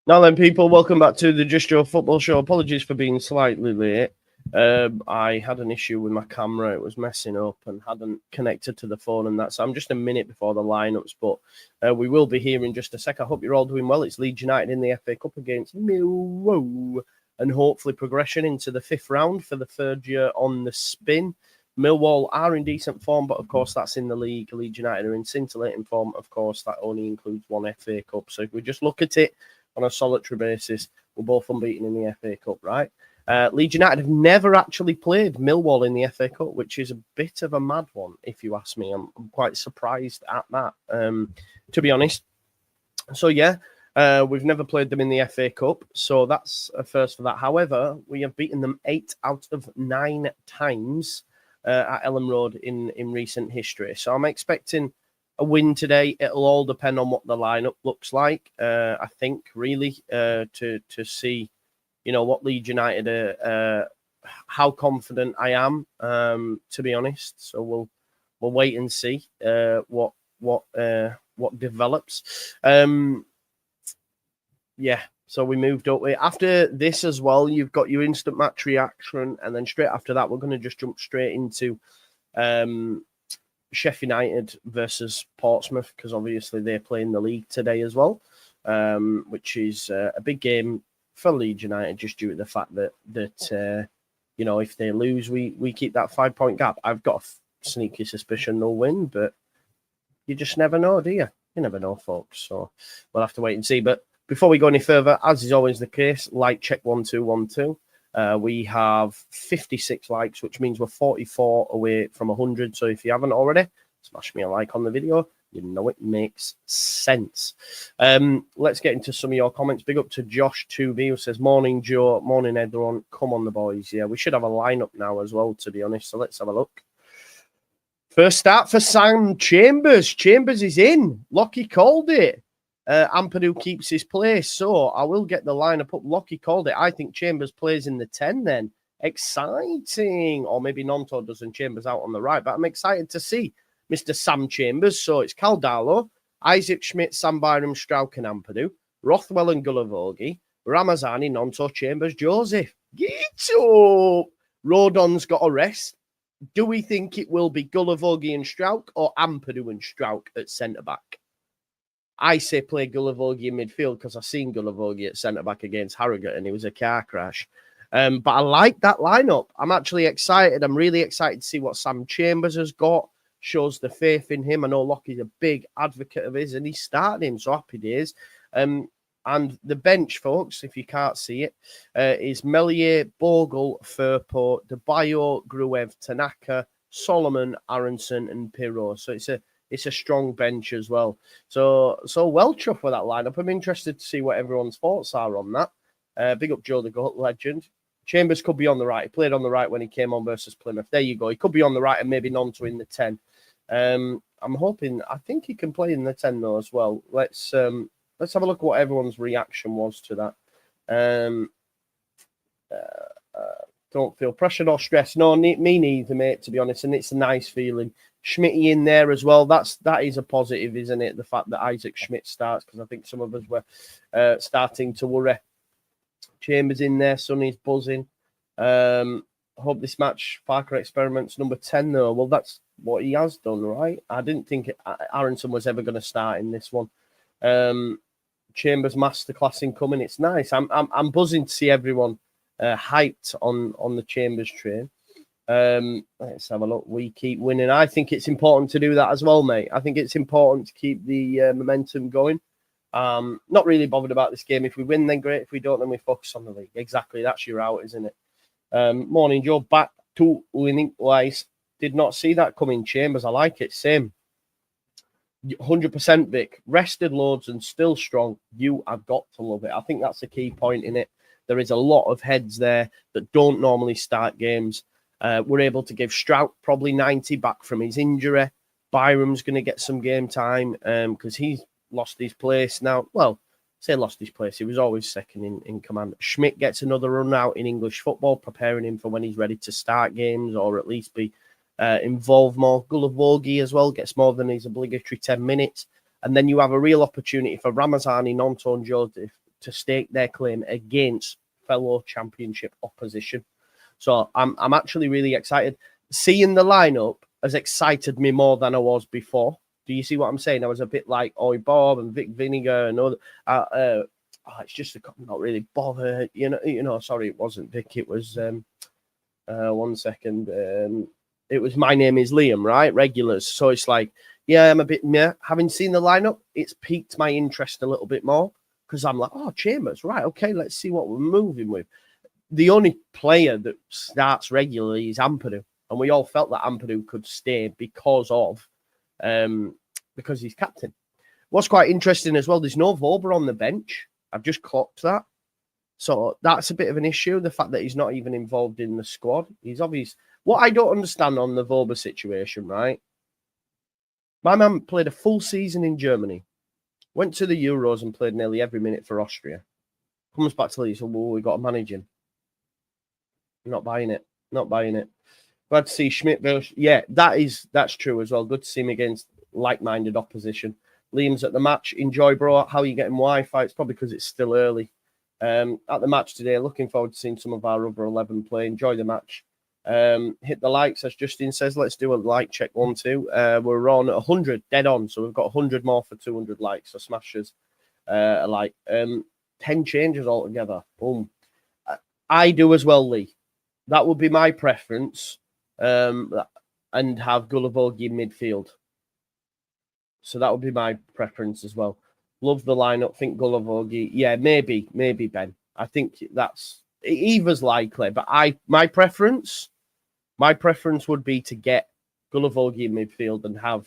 Now then, people, welcome back to the Just Joe Football Show. Apologies for being slightly late. I had an issue with my camera. It was messing up and hadn't connected to the phone and that. So I'm just a minute before the lineups, but we will be here in just a sec. I hope you're all doing well. It's Leeds United in the FA Cup against Millwall and hopefully progression into the fifth round for the third year on the spin. Millwall are in decent form, but of course that's in the league. Leeds United are in scintillating form. Of course, that only includes one FA Cup. So if we just look at it on a solitary basis, we're both unbeaten in the FA Cup, right? Leeds United have never actually played Millwall in the FA Cup, which is a bit of a mad one, if you ask me. I'm quite surprised at that, to be honest. So, yeah, we've never played them in the FA Cup, so that's a first for that. However, we have beaten them 8 out of 9 times at Elland Road in recent history. So I'm expecting a win today. It'll all depend on what the lineup looks like. I think really to see, what Leeds United how confident I am. To be honest, so we'll wait and see what develops. Yeah. So we moved up. After this as well, you've got your instant match reaction, and then straight after that, we're going to just jump straight into Sheffield United versus Portsmouth, because obviously they're playing the league today as well, which is a big game for Leeds United, just due to the fact that if they lose, we keep that 5-point gap. I've got a sneaky suspicion they'll win, but you just never know, do you? You never know, folks. So we'll have to wait and see. But before we go any further, as is always the case, like check 1212. We have 56 likes, which means we're 44 away from 100. So if you haven't already, smash me a like on the video. You know it makes sense. Let's get into some of your comments. Big up to Josh2B, who says, morning, Joe. Morning, everyone. Come on, the boys. Yeah, we should have a lineup now as well, to be honest. So let's have a look. First start for Sam Chambers. Chambers is in. Lockie called it. Ampadu keeps his place, so I will get the lineup up. Lockie called it. I think Chambers plays in the 10 then. Exciting. Or maybe Nonto does and Chambers out on the right, but I'm excited to see Mr. Sam Chambers. So it's Caldalo, Isaac Schmidt, Sam Byram, Strauch and Ampadu, Rothwell and Gulavogi, Ramazani, Nonto, Chambers, Joseph. Get up! Rodon's got a rest. Do we think it will be Gulavogi and Strauch or Ampadu and Strauch at centre-back? I say play Gulavogi in midfield because I've seen Gulavogi at centre-back against Harrogate and it was a car crash. But I like that lineup. I'm actually excited. I'm really excited to see what Sam Chambers has got. Shows the faith in him. I know Lockie's a big advocate of his and he's starting him, so happy days. And the bench, folks, if you can't see it, is Melier, Bogle, Firpo, DeBayo, Gruev, Tanaka, Solomon, Aronson, and Pirro. So it's a strong bench as well. So well chuffed with that lineup. I'm interested to see what everyone's thoughts are on that. Big up Joe, the GOAT legend. Chambers could be on the right. He played on the right when he came on versus Plymouth. There you go. He could be on the right and maybe Nonto in the 10. I'm hoping. I think he can play in the 10 though as well. Let's have a look at what everyone's reaction was to that. Don't feel pressured or stressed. No, me neither, mate, to be honest. And it's a nice feeling. Schmitty in there as well. That is a positive, isn't it? The fact that Isaac Schmidt starts, because I think some of us were starting to worry. Chambers in there. Sonny's buzzing. Hope this match, Parker Experiments number 10, though. Well, that's what he has done, right? I didn't think Aronson was ever going to start in this one. Chambers masterclass incoming. It's nice. I'm buzzing to see everyone hyped on the Chambers train. Let's have a look. We keep winning. I think it's important to do that as well, mate. I think it's important to keep the momentum going. Not really bothered about this game. If we win, then great. If we don't, then we focus on the league. Exactly. That's your out, isn't it? Morning, Joe. Back to winning wise. Did not see that coming, Chambers. I like it. Same. 100% Vic. Rested loads and still strong. You have got to love it. I think that's a key point in it. There is a lot of heads there that don't normally start games. We're able to give Strauch probably 90 back from his injury. Byram's going to get some game time because he's lost his place now. Well, say lost his place. He was always second in command. Schmidt gets another run out in English football, preparing him for when he's ready to start games or at least be involved more. Gulavogi as well gets more than his obligatory 10 minutes. And then you have a real opportunity for Ramazani, Nonto and Joseph to stake their claim against fellow championship opposition. So I'm actually really excited. Seeing the lineup has excited me more than I was before. Do you see what I'm saying? I was a bit like Oi Bob and Vic Vinegar and other. It's just not really bother. Sorry, it wasn't Vic. It was 1 second. It was My Name Is Liam, right? Regulars. So it's like, yeah, I'm a bit meh. Having seen the lineup, it's piqued my interest a little bit more because I'm like, oh, Chambers, right? Okay, let's see what we're moving with. The only player that starts regularly is Ampadu, and we all felt that Ampadu could stay because he's captain. What's quite interesting as well, there's no Vober on the bench. I've just clocked that. So that's a bit of an issue, the fact that he's not even involved in the squad. He's obvious. What I don't understand on the Vober situation, right? My man played a full season in Germany, went to the Euros and played nearly every minute for Austria. Comes back to Leeds, so we got to manage him. Not buying it. Glad to see Schmidt. Yeah, that's true as well. Good to see him against like-minded opposition. Liam's at the match. Enjoy, bro. How are you getting Wi-Fi? It's probably because it's still early. At the match today, looking forward to seeing some of our other 11 play. Enjoy the match. Hit the likes, as Justin says. Let's do a like check 1, 2. We're on 100, dead on. So we've got 100 more for 200 likes. So smashers a like. 10 changes altogether. Boom. I do as well, Lee. That would be my preference. And have Gulavogi in midfield. So that would be my preference as well. Love the lineup. Think Gulavogi. Yeah, maybe Ben. I think that's either's likely. But my preference would be to get Gulavogi in midfield and have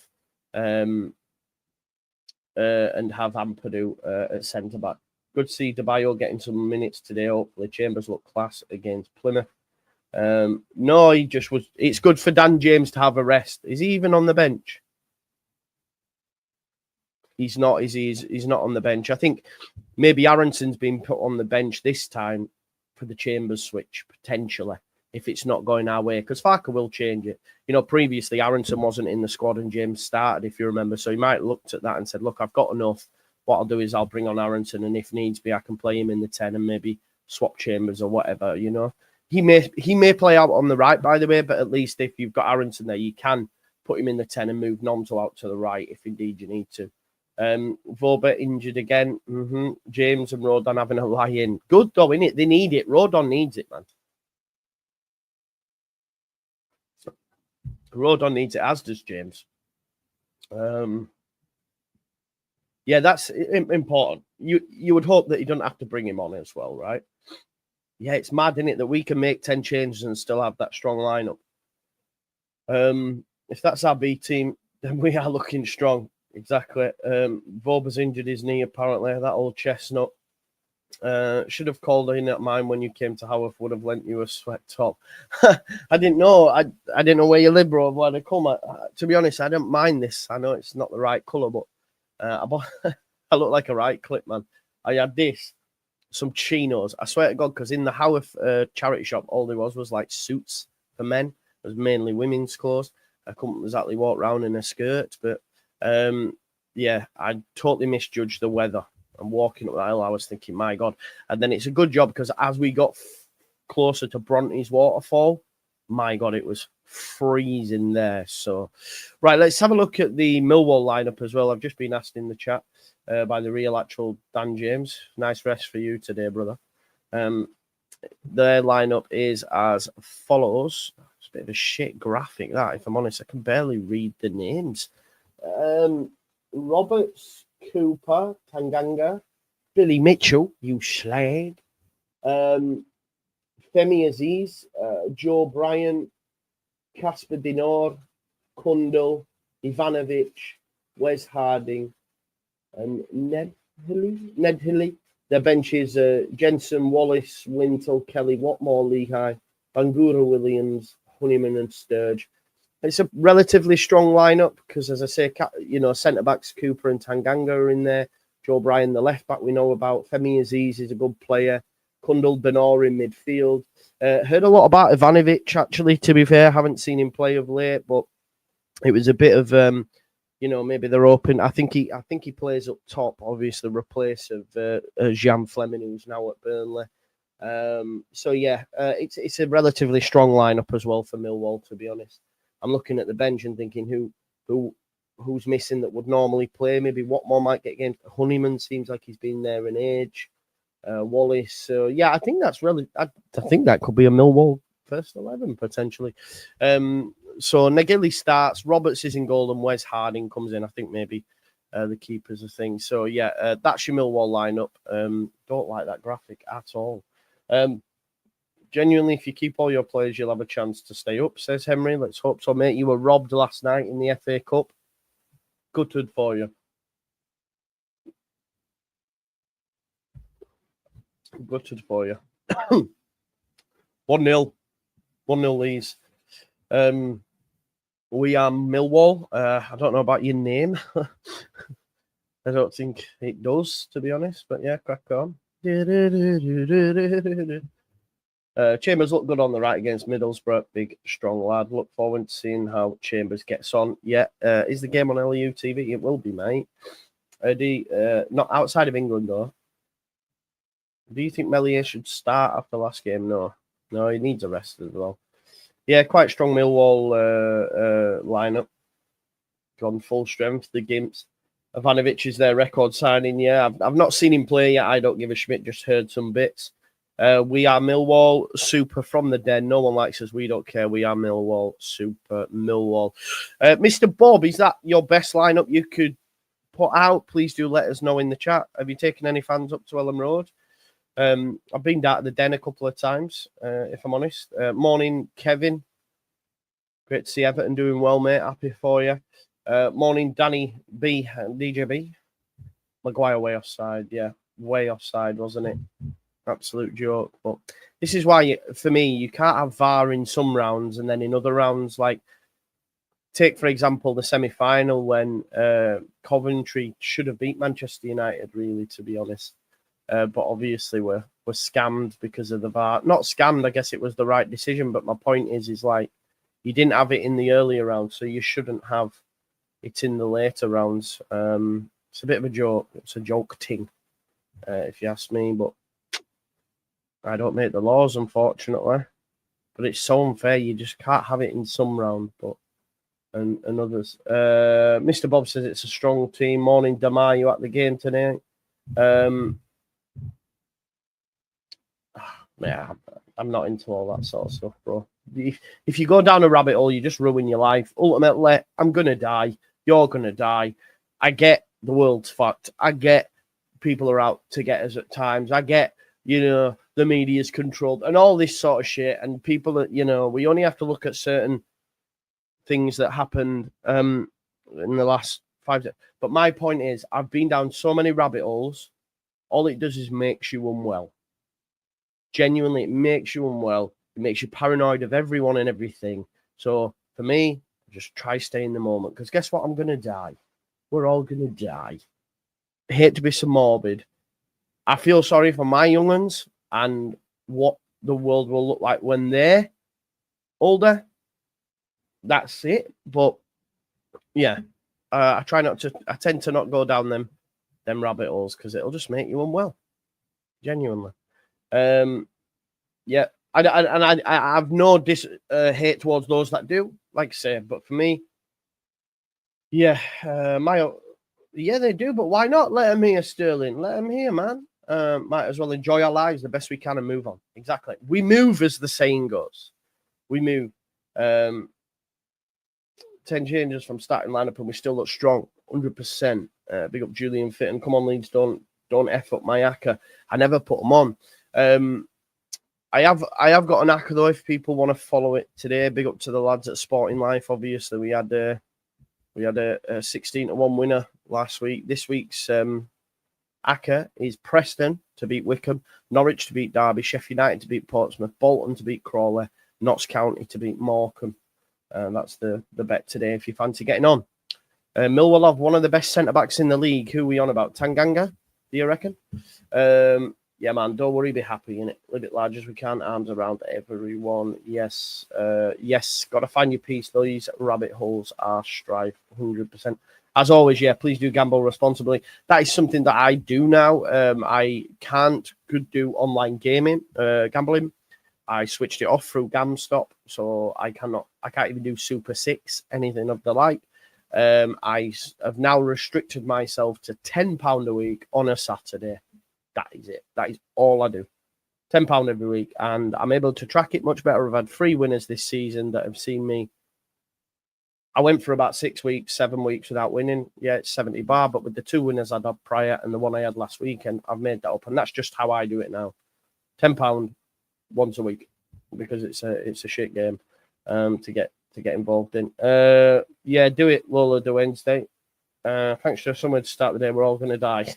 Ampadu at centre back. Good to see DeBayo getting some minutes today. Hopefully, Chambers look class against Plymouth. No, he just was. It's good for Dan James to have a rest. Is he even on the bench? He's not. He's not on the bench. I think maybe Aaronson's been put on the bench this time for the Chambers switch, potentially, if it's not going our way. Because Farker will change it. Previously, Aaronson wasn't in the squad and James started, if you remember. So he might have looked at that and said, look, I've got enough. What I'll do is I'll bring on Aaronson, and if needs be, I can play him in the 10 and maybe swap Chambers or whatever, He may play out on the right, by the way, but at least if you've got Aaronson there, you can put him in the 10 and move Nonto out to the right if indeed you need to. Vober injured again. James and Rodon having a lie-in. Good though, innit? They need it. Rodon needs it, man. Rodon needs it, as does James. Yeah, that's important. You would hope that you don't have to bring him on as well, right? Yeah, it's mad, isn't it, that we can make 10 changes and still have that strong lineup. If that's our B team, then we are looking strong. Exactly. Vober's injured his knee, apparently, that old chestnut. Should have called in at mine when you came to Haworth, would have lent you a sweat top. I didn't know. I didn't know where you live, bro. Where to come. To be honest, I don't mind this. I know it's not the right colour, but I look like a right clip, man. I had this. Some chinos. I swear to God, because in the Haworth charity shop, all there was like suits for men. It was mainly women's clothes. I couldn't exactly walk around in a skirt, but yeah, I totally misjudged the weather. I'm walking up the aisle, I was thinking, my God. And then it's a good job because as we got closer to Bronte's waterfall, my God, it was freezing there. So, right, let's have a look at the Millwall lineup as well. I've just been asked in the chat by the real actual Dan James. Nice rest for you today, brother. Their lineup is as follows. It's a bit of a shit graphic, that, if I'm honest. I can barely read the names. Roberts, Cooper, Tanganga, Billy Mitchell, you slag. Femi Aziz, Joe Bryant, Casper Dinor, Kundal, Ivanovic, Wes Harding, and Ned Hilly. Their bench is Jensen, Wallace, Wintle, Kelly, Watmore, Lehigh, Bangura Williams, Honeyman, and Sturge. It's a relatively strong lineup because, as I say, centre backs Cooper and Tanganga are in there. Joe Bryan, the left back we know about. Femi Aziz is a good player. Kundal Benor in midfield. Heard a lot about Ivanovic, actually, to be fair. Haven't seen him play of late, but it was a bit of maybe they're open. I think he plays up top, obviously, replace of Jean Fleming, who's now at Burnley. So yeah, it's a relatively strong lineup as well for Millwall. To be honest, I'm looking at the bench and thinking who's missing that would normally play. Maybe Watmore might get games. Honeyman seems like he's been there an age. Wallace. So yeah, I think that's really. I think that could be a Millwall first 11 potentially. So Nagili starts. Roberts is in goal and Wes Harding comes in. I think maybe the keeper's a thing. So yeah, that's your Millwall lineup. Don't like that graphic at all. Genuinely, if you keep all your players, you'll have a chance to stay up, says Henry. Let's hope so, mate. You were robbed last night in the FA Cup. Gutted for you. Gutted for you. 1-0. 1-0 Leeds. We are Millwall. I don't know about your name. I don't think it does, to be honest. But yeah, crack on. Chambers looked good on the right against Middlesbrough. Big, strong lad. Look forward to seeing how Chambers gets on. Yeah, is the game on LU TV? It will be, mate. Not outside of England, though. Do you think Melier should start after last game? No, he needs a rest as well. Yeah, quite strong Millwall lineup. Gone full strength. The Gimps. Ivanovic is their record signing. Yeah, I've not seen him play yet. I don't give a shit. Just heard some bits. We are Millwall, super from the den. No one likes us. We don't care. We are Millwall, super Millwall. Mr. Bob, is that your best lineup you could put out? Please do let us know in the chat. Have you taken any fans up to Elland Road? I've been down to the den a couple of times, if I'm honest. Morning, Kevin. Great to see Everton doing well, mate. Happy for you. Morning, Danny B. DJ B. Maguire way offside. Yeah, way offside, wasn't it? Absolute joke. But this is why, for me, you can't have VAR in some rounds and then in other rounds, like, take, for example, the semi-final when Coventry should have beat Manchester United, really, to be honest. But obviously we're scammed because of the VAR. Not scammed, I guess it was the right decision. But my point is like, you didn't have it in the earlier rounds, so you shouldn't have it in the later rounds. It's a bit of a joke. It's a joke thing, if you ask me. But I don't make the laws, unfortunately. But it's so unfair. You just can't have it in some round, but and others. Mr. Bob says it's a strong team. Morning, Damar, you at the game tonight? Yeah, I'm not into all that sort of stuff, bro. If you go down a rabbit hole, you just ruin your life. Ultimately, I'm going to die. You're going to die. I get the world's fucked. I get people are out to get us at times. I get, the media's controlled and all this sort of shit. And people that, we only have to look at certain things that happened in the last 5 days. But my point is, I've been down so many rabbit holes. All it does is makes you unwell. Genuinely, it makes you unwell. It makes you paranoid of everyone and everything. So for me, just try stay in the moment. Because guess what? I'm going to die. We're all going to die. I hate to be so morbid. I feel sorry for my young ones and what the world will look like when they're older. That's it. But yeah, I tend to not go down them rabbit holes because it'll just make you unwell. Genuinely. Yeah, I have no hate towards those that do, like I say, but for me, yeah, they do, but why not? Let them hear, Sterling. Let them hear, man. Might as well enjoy our lives the best we can and move on. Exactly. We move, as the saying goes. We move. 10 changes from starting lineup and we still look strong. 100%. Big up Julian Fitton. Come on, Leeds, don't F up my ACCA. I never put them on. I have got an ACCA though. If people want to follow it today, big up to the lads at Sporting Life. Obviously, we had a 16-1 winner last week. This week's ACCA is Preston to beat Wickham, Norwich to beat Derby, Sheffield United to beat Portsmouth, Bolton to beat Crawley, Notts County to beat Morecambe. That's the bet today. If you fancy getting on, Millwall have one of the best centre backs in the league. Who are we on about? Tanganga? Do you reckon? Yeah, man, don't worry, be happy in it. Live it large as we can, arms around everyone. Yes, got to find your peace. These rabbit holes are strife, 100%. as always, yeah, please do gamble responsibly. That is something that I do now. I could do online gambling. I switched it off through GamStop, so I can't even do Super 6, anything of the like. I have now restricted myself to £10 a week on a Saturday. That is it. That is all I do. £10 every week, and I'm able to track it much better. I've had 3 winners this season that have seen me. I went for about 6 weeks, 7 weeks without winning. Yeah, it's 70 bar, but with the 2 winners I'd had prior and the one I had last weekend, I've made that up, and that's just how I do it now. £10 once a week, because it's a shit game to get involved in. Yeah, do it, Lola do Wednesday. Thanks for somewhere to start the day. We're all going to die.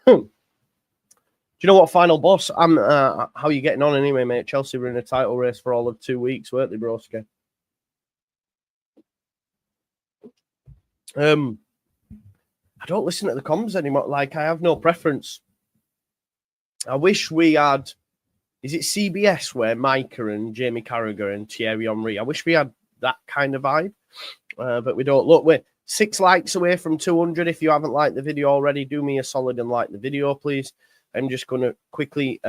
Do you know what, final boss? How are you getting on anyway, mate? Chelsea were in a title race for all of 2 weeks, weren't they, broski? I don't listen to the comms anymore. Like, I have no preference. I wish we had. Is it CBS where Micah and Jamie Carragher and Thierry Henry? I wish we had that kind of vibe, but we don't. Look, we're 6 likes away from 200. If you haven't liked the video already, do me a solid and like the video, please. I'm just going to quickly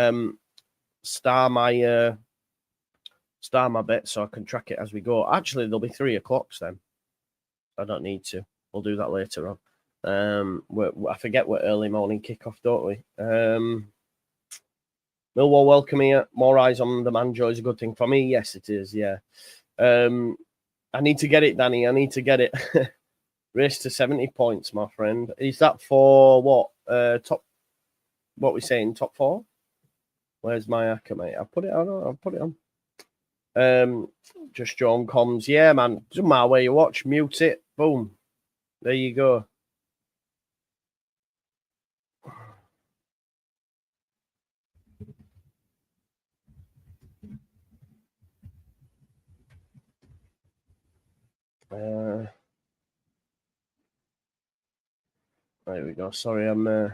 star my bet so I can track it as we go. Actually, there'll be 3 o'clock then. I don't need to. We'll do that later on. I forget we're early morning kickoff, don't we? Millwall welcome here. More eyes on the man, Joe, is a good thing for me. Yes, it is. Yeah. I need to get it, Danny. I need to get it. Race to 70 points, my friend. Is that for what? Top? What we saying? Top 4? Where's my acca, mate? I'll put it on. Just John comms. Yeah, man. Doesn't matter where you watch. Mute it. Boom. There you go. There we go. Sorry, I'm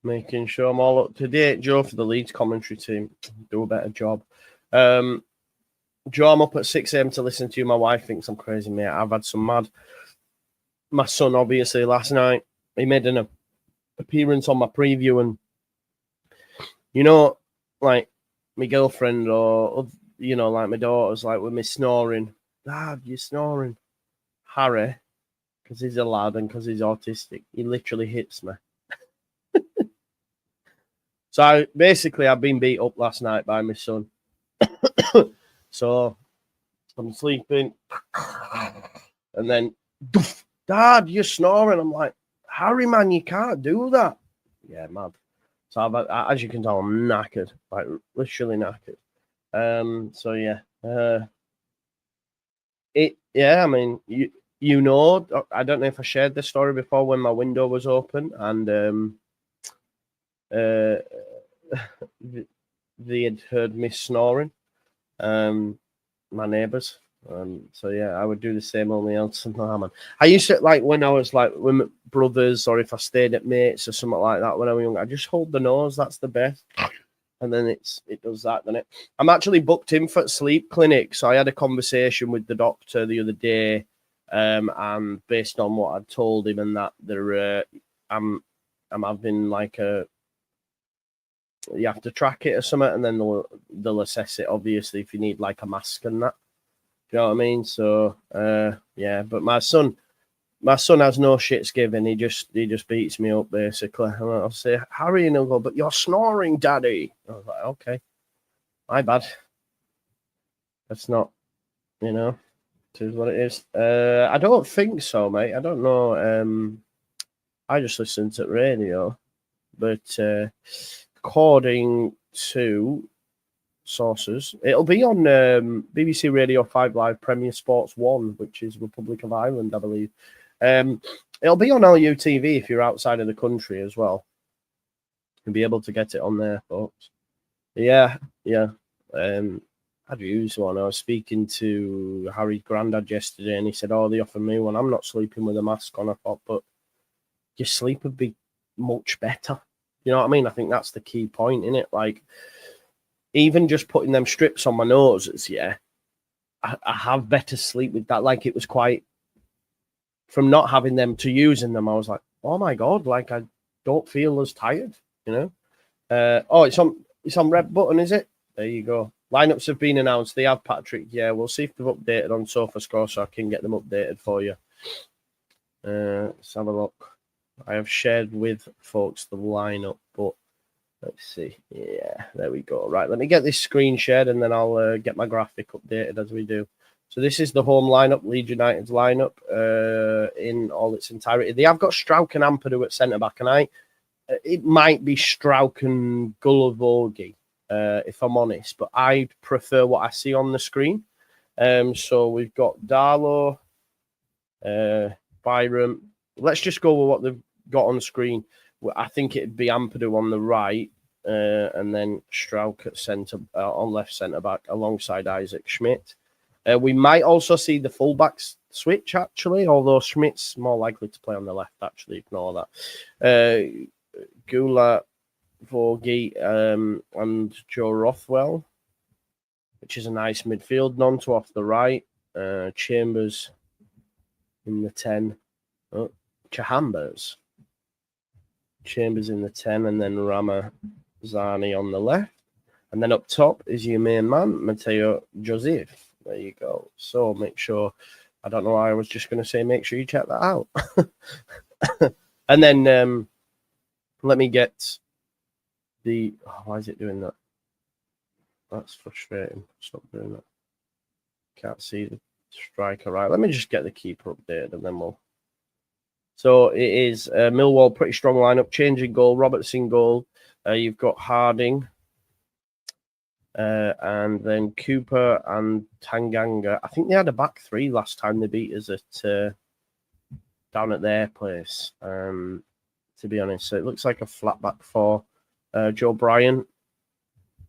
making sure I'm all up to date. Joe, for the Leeds commentary team, do a better job. Joe, I'm up at 6 a.m. to listen to you. My wife thinks I'm crazy, mate. I've had some mad. My son, obviously, last night, he made an appearance on my preview, and, you know, like, my girlfriend or, you know, like my daughter's like, with me snoring. Dad, you're snoring. Harry, because he's a lad and because he's autistic, he literally hits me. So I've been beat up last night by my son. So I'm sleeping, and then, Dad, you're snoring. I'm like, Harry, man, you can't do that. Yeah, mad. So as you can tell, I'm knackered, like literally knackered. So yeah, I mean, you know, I don't know if I shared this story before, when my window was open and they had heard me snoring, my neighbours. So yeah, I would do the same, only else than that, man. I used to, like, when I was like with my brothers, or if I stayed at mates or something like that when I was young, I just hold the nose. That's the best. And then it does that, doesn't it? I'm actually booked in for sleep clinic. So I had a conversation with the doctor the other day, and based on what I'd told him and that, I'm having like you have to track it or something, and then they'll assess it, obviously, if you need like a mask and that. Do you know what I mean? So yeah, but my son has no shits given. He just beats me up, basically. And I'll say, Harry, and he'll go, but you're snoring, Daddy. I was like, okay, my bad. That's not, you know, it is what it is. I don't think so, mate. I don't know. I just listen to radio, but according to sources, it'll be on BBC Radio 5 Live, Premier Sports 1, which is Republic of Ireland, I believe. It'll be on LUTV if you're outside of the country as well. You'll be able to get it on there, folks. Yeah. I'd use one. I was speaking to Harry's granddad yesterday, and he said, "Oh, they offered me one. I'm not sleeping with a mask on." I thought, but your sleep would be much better. You know what I mean? I think that's the key point, isn't it? Like, even just putting them strips on my noses, yeah, I have better sleep with that. Like, it was quite from not having them to using them, I was like, oh my God, like I don't feel as tired, you know? Oh, it's on red button, is it? There you go. Lineups have been announced. They have, Patrick. Yeah, we'll see if they've updated on SofaScore so I can get them updated for you. Let's have a look. I have shared with folks the lineup, but let's see. Yeah, there we go. Right, let me get this screen shared and then I'll get my graphic updated as we do. So this is the home lineup, Leeds United's lineup in all its entirety. They have got Strauch and Ampadu at centre-back, and it might be Strauch and Gulavogi, if I'm honest, but I prefer what I see on the screen. So we've got Darlow, Byram. Let's just go with what they've got on screen. I think it'd be Ampadu on the right, and then Strauch at centre on left centre-back alongside Isaac Schmidt. We might also see the fullbacks switch, actually, although Schmidt's more likely to play on the left, actually. Ignore that. Gula, Vogie, and Joe Rothwell, which is a nice midfield. Nonto off the right. Chambers in the 10. Oh, Chambers in the 10, and then Ramazani on the left. And then up top is your main man, Matteo Joseph. There you go. So make sure, I don't know why I was just going to say, make sure you check that out. And then let me get the, why is it doing that? That's frustrating. Stop doing that. Can't see the striker right. Let me just get the keeper updated and then we'll. So it is Millwall, pretty strong lineup. Changing goal, Robertson goal. You've got Harding. And then Cooper and Tanganga. I think they had a back three last time they beat us at down at their place. To be honest, so it looks like a flat back four. Joe Bryan,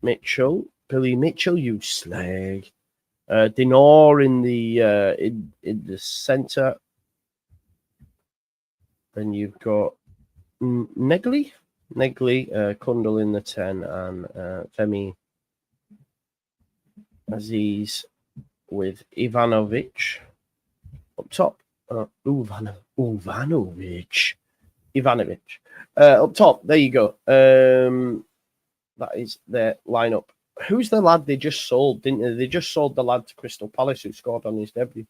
Mitchell, Billy Mitchell, you slag. Dinor in the centre. Then you've got Negley, Kundal in the 10, and Femi Aziz with Ivanovic up top. Ivanovic. Up top, there you go. That is their lineup. Who's the lad they just sold, didn't they? They just sold the lad to Crystal Palace who scored on his debut.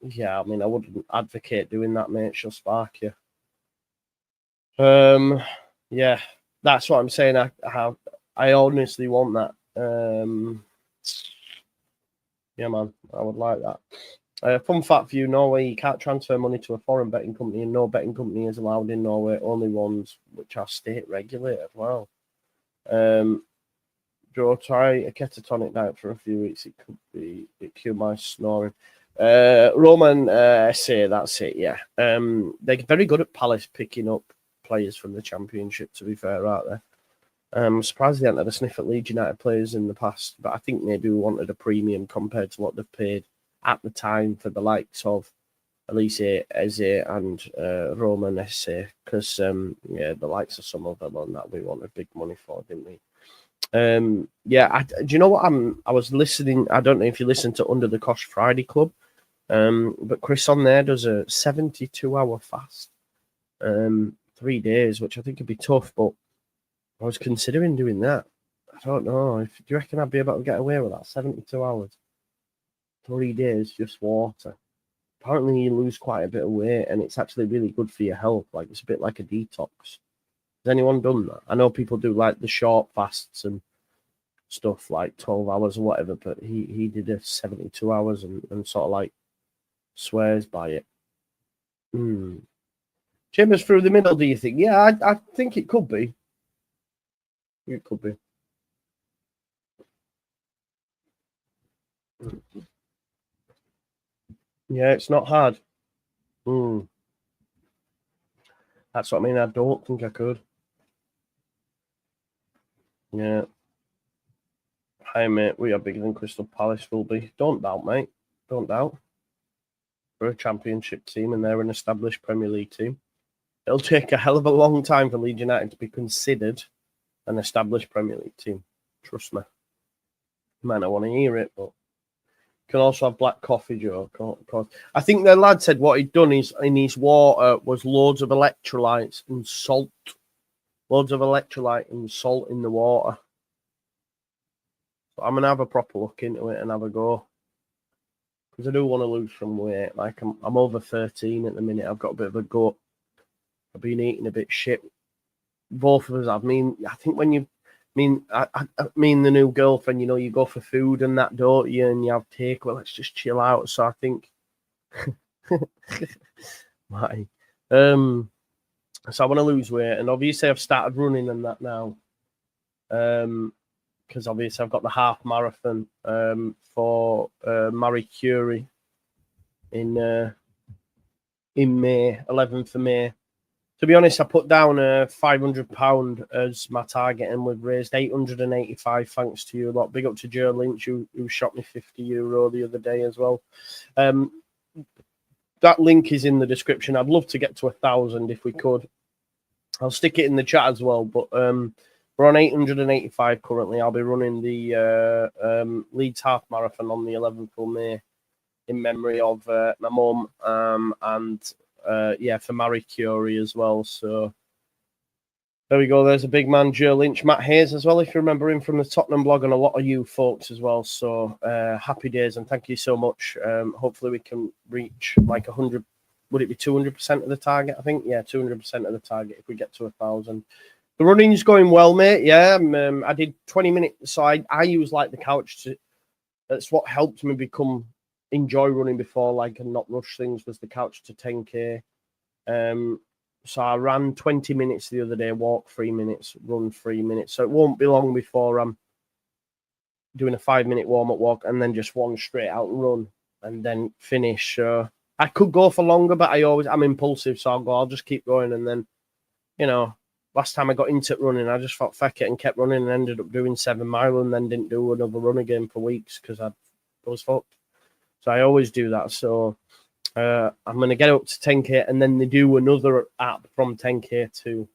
Yeah, I mean, I wouldn't advocate doing that, mate. She'll spark you. Yeah, that's what I'm saying. I honestly want that. Yeah, man, I would like that. Fun fact for you, Norway, you can't transfer money to a foreign betting company, and no betting company is allowed in Norway, only ones which are state regulated. Wow. Joe, try a catatonic diet for a few weeks. It cure my snoring. Roman essay, that's it, yeah. They're very good at Palace picking up players from the Championship, to be fair, aren't they? I'm surprised they haven't had a sniff at Leeds United players in the past, but I think maybe we wanted a premium compared to what they've paid at the time for the likes of Elise Eze and Roman Esse, because yeah, the likes of some of them on that we wanted big money for, didn't we? Yeah, do you know what? I was listening. I don't know if you listened to Under the Cosh Friday Club, but Chris on there does a 72-hour fast, 3 days, which I think would be tough, but I was considering doing that. I don't know. Do you reckon I'd be able to get away with that? 72 hours, 3 days, just water. Apparently, you lose quite a bit of weight, and it's actually really good for your health. Like, it's a bit like a detox. Has anyone done that? I know people do like the short fasts and stuff, like 12 hours or whatever, but he did a 72 hours and sort of like swears by it. Chambers through the middle, do you think? Yeah, I think it could be. It could be. Yeah, it's not hard. That's what I mean. I don't think I could. Yeah. Hi, mate. We are bigger than Crystal Palace will be. Don't doubt, mate. Don't doubt. We're a Championship team and they're an established Premier League team. It'll take a hell of a long time for Leeds United to be considered an established Premier League team. Trust me. You might not want to hear it, but Can also have black coffee, Joe. Of course. I think the lad said what he'd done is in his water was loads of electrolytes and salt. Loads of electrolyte and salt in the water. So I'm going to have a proper look into it and have a go. Because I do want to lose some weight. Like, I'm over 13 at the minute. I've got a bit of a gut. I've been eating a bit shit. Both of us have. I think when you... I mean, the new girlfriend, you know, you go for food and that, don't you? And you have take, well, let's just chill out. So I think... Why? So I want to lose weight. And obviously I've started running and that now. Because obviously I've got the half marathon for Marie Curie in May, 11th of May. To be honest, I put down £500 as my target, and we've raised 885 thanks to you a lot. Big up to Joe Lynch, who shot me €50 the other day as well. That link is in the description. I'd love to get to 1,000 if we could. I'll stick it in the chat as well, but we're on 885 currently. I'll be running the Leeds half marathon on the 11th of May in memory of my mum and for Marie Curie as well. So there we go. There's a big man, Joe Lynch. Matt Hayes as well, if you remember him from the Tottenham blog, and a lot of you folks as well. So happy days and thank you so much. Hopefully we can reach like 100. Would it be 200% of the target? I think, yeah, 200% of the target if we get to 1,000. The running's going well, mate. Yeah, I did 20 minutes. So I use like the couch to. That's what helped me enjoy running before, like, and not rush things, was the couch to 10k. So I ran 20 minutes the other day, walk 3 minutes, run 3 minutes. So it won't be long before I'm doing a 5-minute warm-up walk and then just one straight out run and then finish. I could go for longer, but I'm impulsive, so I'll just keep going. And then, you know, last time I got into running, I just thought feck it and kept running and ended up doing 7 mile and then didn't do another run again for weeks because I was fucked. So I always do that. So I'm going to get up to 10k and then they do another app from 10k to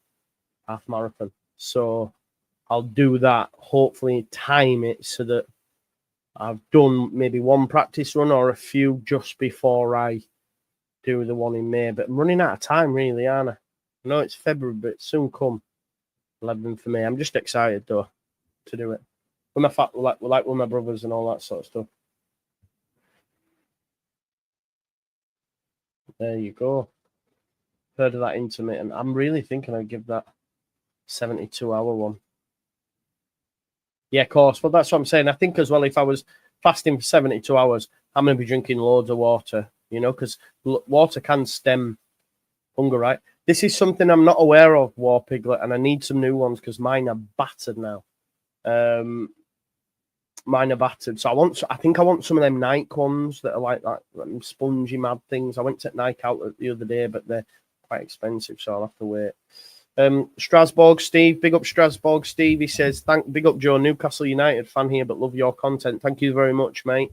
half marathon. So I'll do that, hopefully time it so that I've done maybe one practice run or a few just before I do the one in May. But I'm running out of time, really, aren't I? I know it's February, but it soon come. 11th for me. I'm just excited, though, to do it. With my like with my brothers and all that sort of stuff. There you go. Heard of that intermittent. I'm really thinking I'd give that 72-hour one. Yeah, of course. Well, that's what I'm saying. I think as well, if I was fasting for 72 hours, I'm going to be drinking loads of water, you know, because water can stem hunger, right? This is something I'm not aware of, War Piglet, and I need some new ones because mine are battered now. Mine are battered. So I think I want some of them Nike ones that are like spongy mad things. I went to Nike outlet the other day, but they're quite expensive, so I'll have to wait. Strasbourg Steve, big up Strasbourg Steve. He says, big up Joe, Newcastle United fan here, but love your content. Thank you very much, mate.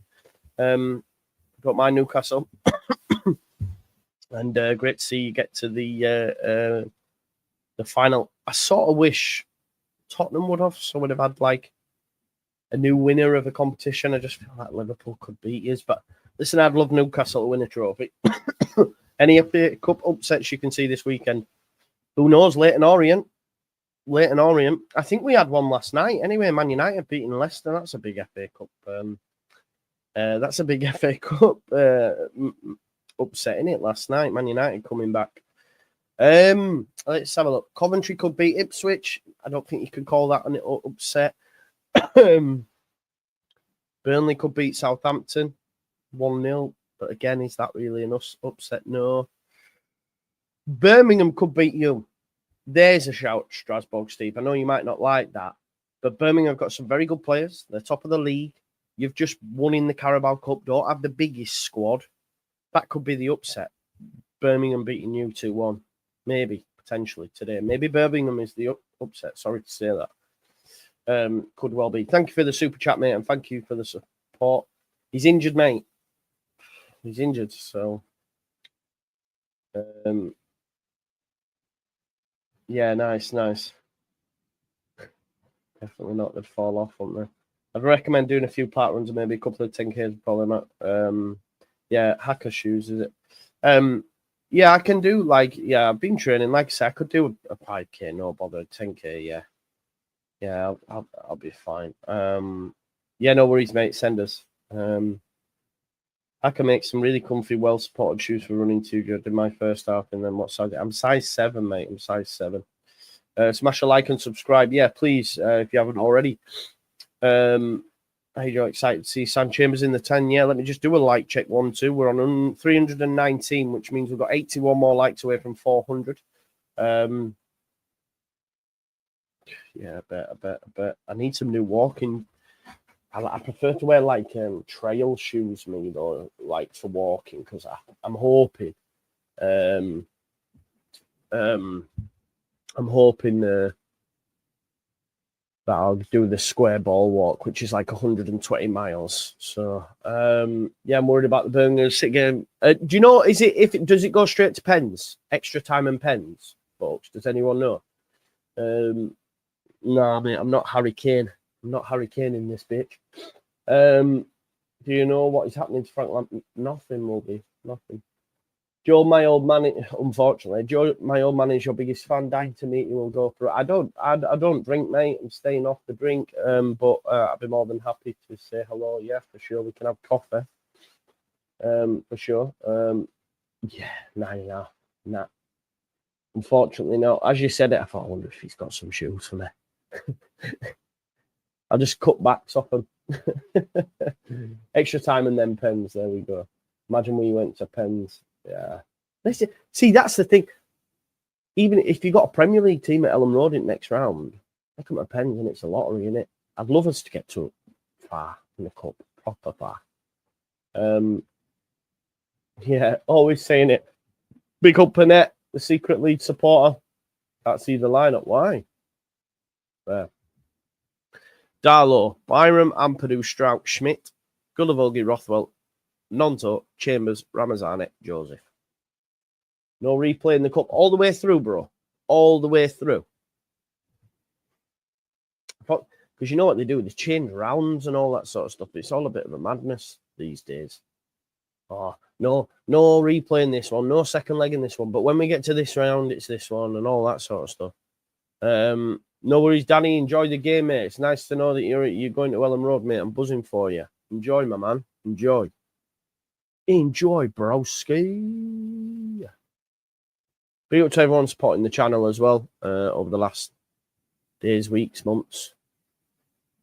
Got my Newcastle. And great to see you get to the final. I sort of wish Tottenham would have, so would have had like a new winner of a competition. I just feel like Liverpool could beat you. But listen, I'd love Newcastle to win a trophy. Any FA Cup upsets you can see this weekend? Who knows? Leyton Orient. I think we had one last night. Anyway, Man United beating Leicester. That's a big FA Cup. That's a big FA Cup upset, innit? Last night, Man United coming back. Let's have a look. Coventry could beat Ipswich. I don't think you could call that an upset. Burnley could beat Southampton 1-0. But again, is that really an upset? No. Birmingham could beat you. There's a shout, Strasbourg Steve. I know you might not like that, but Birmingham have got some very good players. They're top of the league. You've just won in the Carabao Cup. Don't have the biggest squad. That could be the upset. Birmingham beating you 2-1. Maybe, potentially, today. Maybe Birmingham is the upset. Sorry to say that. Could well be. Thank you for the super chat, mate, and thank you for the support. He's injured, mate. He's injured, so... yeah, nice. Definitely not. They'd fall off, wouldn't I'd recommend doing a few park runs and maybe a couple of 10Ks, probably not. Yeah, hacker shoes, is it? Yeah, I can do I've been training. Like I said, I could do a 5K, no bother. 10K, yeah. Yeah, I'll be fine. Yeah, no worries, mate. Send us. I can make some really comfy, well-supported shoes for running too. Good in my first half, and then what size? I'm size 7, mate. I'm size 7. Smash a like and subscribe. Yeah, please, if you haven't already. Hey, you're excited to see Sam Chambers in the 10. Yeah, let me just do a like check. 1, 2. We're on 319, which means we've got 81 more likes away from 400. Yeah, I bet. I need some new walking. I prefer to wear trail shoes, me though, like for walking, because I'm hoping, I'm hoping that I'll do the square ball walk, which is like 120 miles. So yeah, I'm worried about the Birmingham City game. Do you know? Does it go straight to pens? Extra time and pens, folks? Does anyone know? No, mate, I'm not Harry Kane. I'm not Harry Kane in this bitch. Do you know what is happening to Frank Lampard? Nothing will be. Nothing. Joe, my old man, unfortunately, Joe, my old man is your biggest fan. Dying to meet you. We'll go for it. I don't drink, mate. I'm staying off the drink. But I'd be more than happy to say hello. Yeah, for sure. We can have coffee. For sure. Yeah, nah. Unfortunately, no. As you said it, I thought, I wonder if he's got some shoes for me. I'll just cut backs off them. Extra time and then pens. There we go. Imagine we went to pens. Yeah. See, that's the thing. Even if you got a Premier League team at Ellen Road in next round, look at my pens and it's a lottery, innit? I'd love us to get to far in the cup, proper far. Yeah, always saying it. Big up Panette, the secret lead supporter. Can't see the lineup. Why? There. Darlow, Byram, Ampadu, Strout, Schmidt, Gullivolgi, Rothwell, Nonto, Chambers, Ramazani, Joseph. No replay in the cup all the way through, bro. All the way through. Because you know what they do? They change rounds and all that sort of stuff. It's all a bit of a madness these days. Oh, no replay in this one. No second leg in this one. But when we get to this round, it's this one and all that sort of stuff. No worries, Danny. Enjoy the game, mate. It's nice to know that you're going to Ellen Road, mate. I'm buzzing for you. Enjoy, my man. Enjoy, broski. Big up to everyone supporting the channel as well over the last days, weeks, months.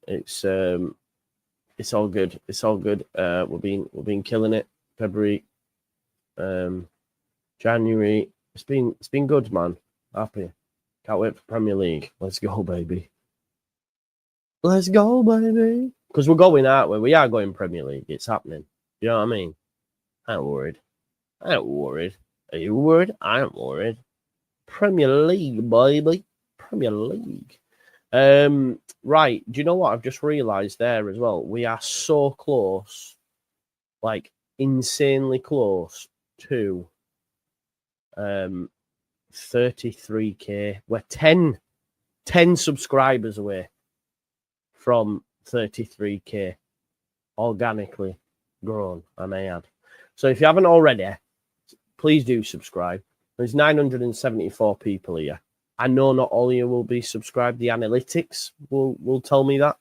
It's all good. It's all good. We've been killing it. February, January. It's been good, man. Happy. Can't wait for Premier League. Let's go, baby. Let's go, baby. Because we're going, aren't we? We are going Premier League. It's happening. You know what I mean? I ain't worried. Are you worried? I ain't worried. Premier League, baby. Premier League. Right. Do you know what? I've just realised there as well. We are so close. Like, insanely close to 33k. We're 10 subscribers away from 33k. Organically grown, I may add. So if you haven't already, please do subscribe. There's 974 people here. I know not all of you will be subscribed. The analytics will tell me that.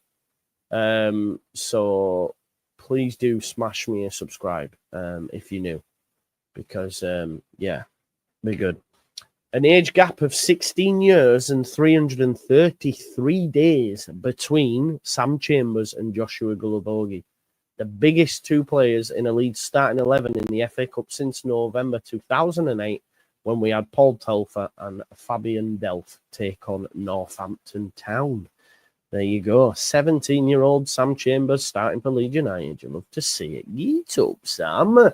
So please do smash me a subscribe if you're new. Because, yeah, be good. An age gap of 16 years and 333 days between Sam Chambers and Joshua Gullivolgi. The biggest two players in a Leeds starting 11 in the FA Cup since November 2008, when we had Paul Telfer and Fabian Delph take on Northampton Town. There you go. 17-year-old Sam Chambers starting for Leeds United. You love to see it. Get up, Sam.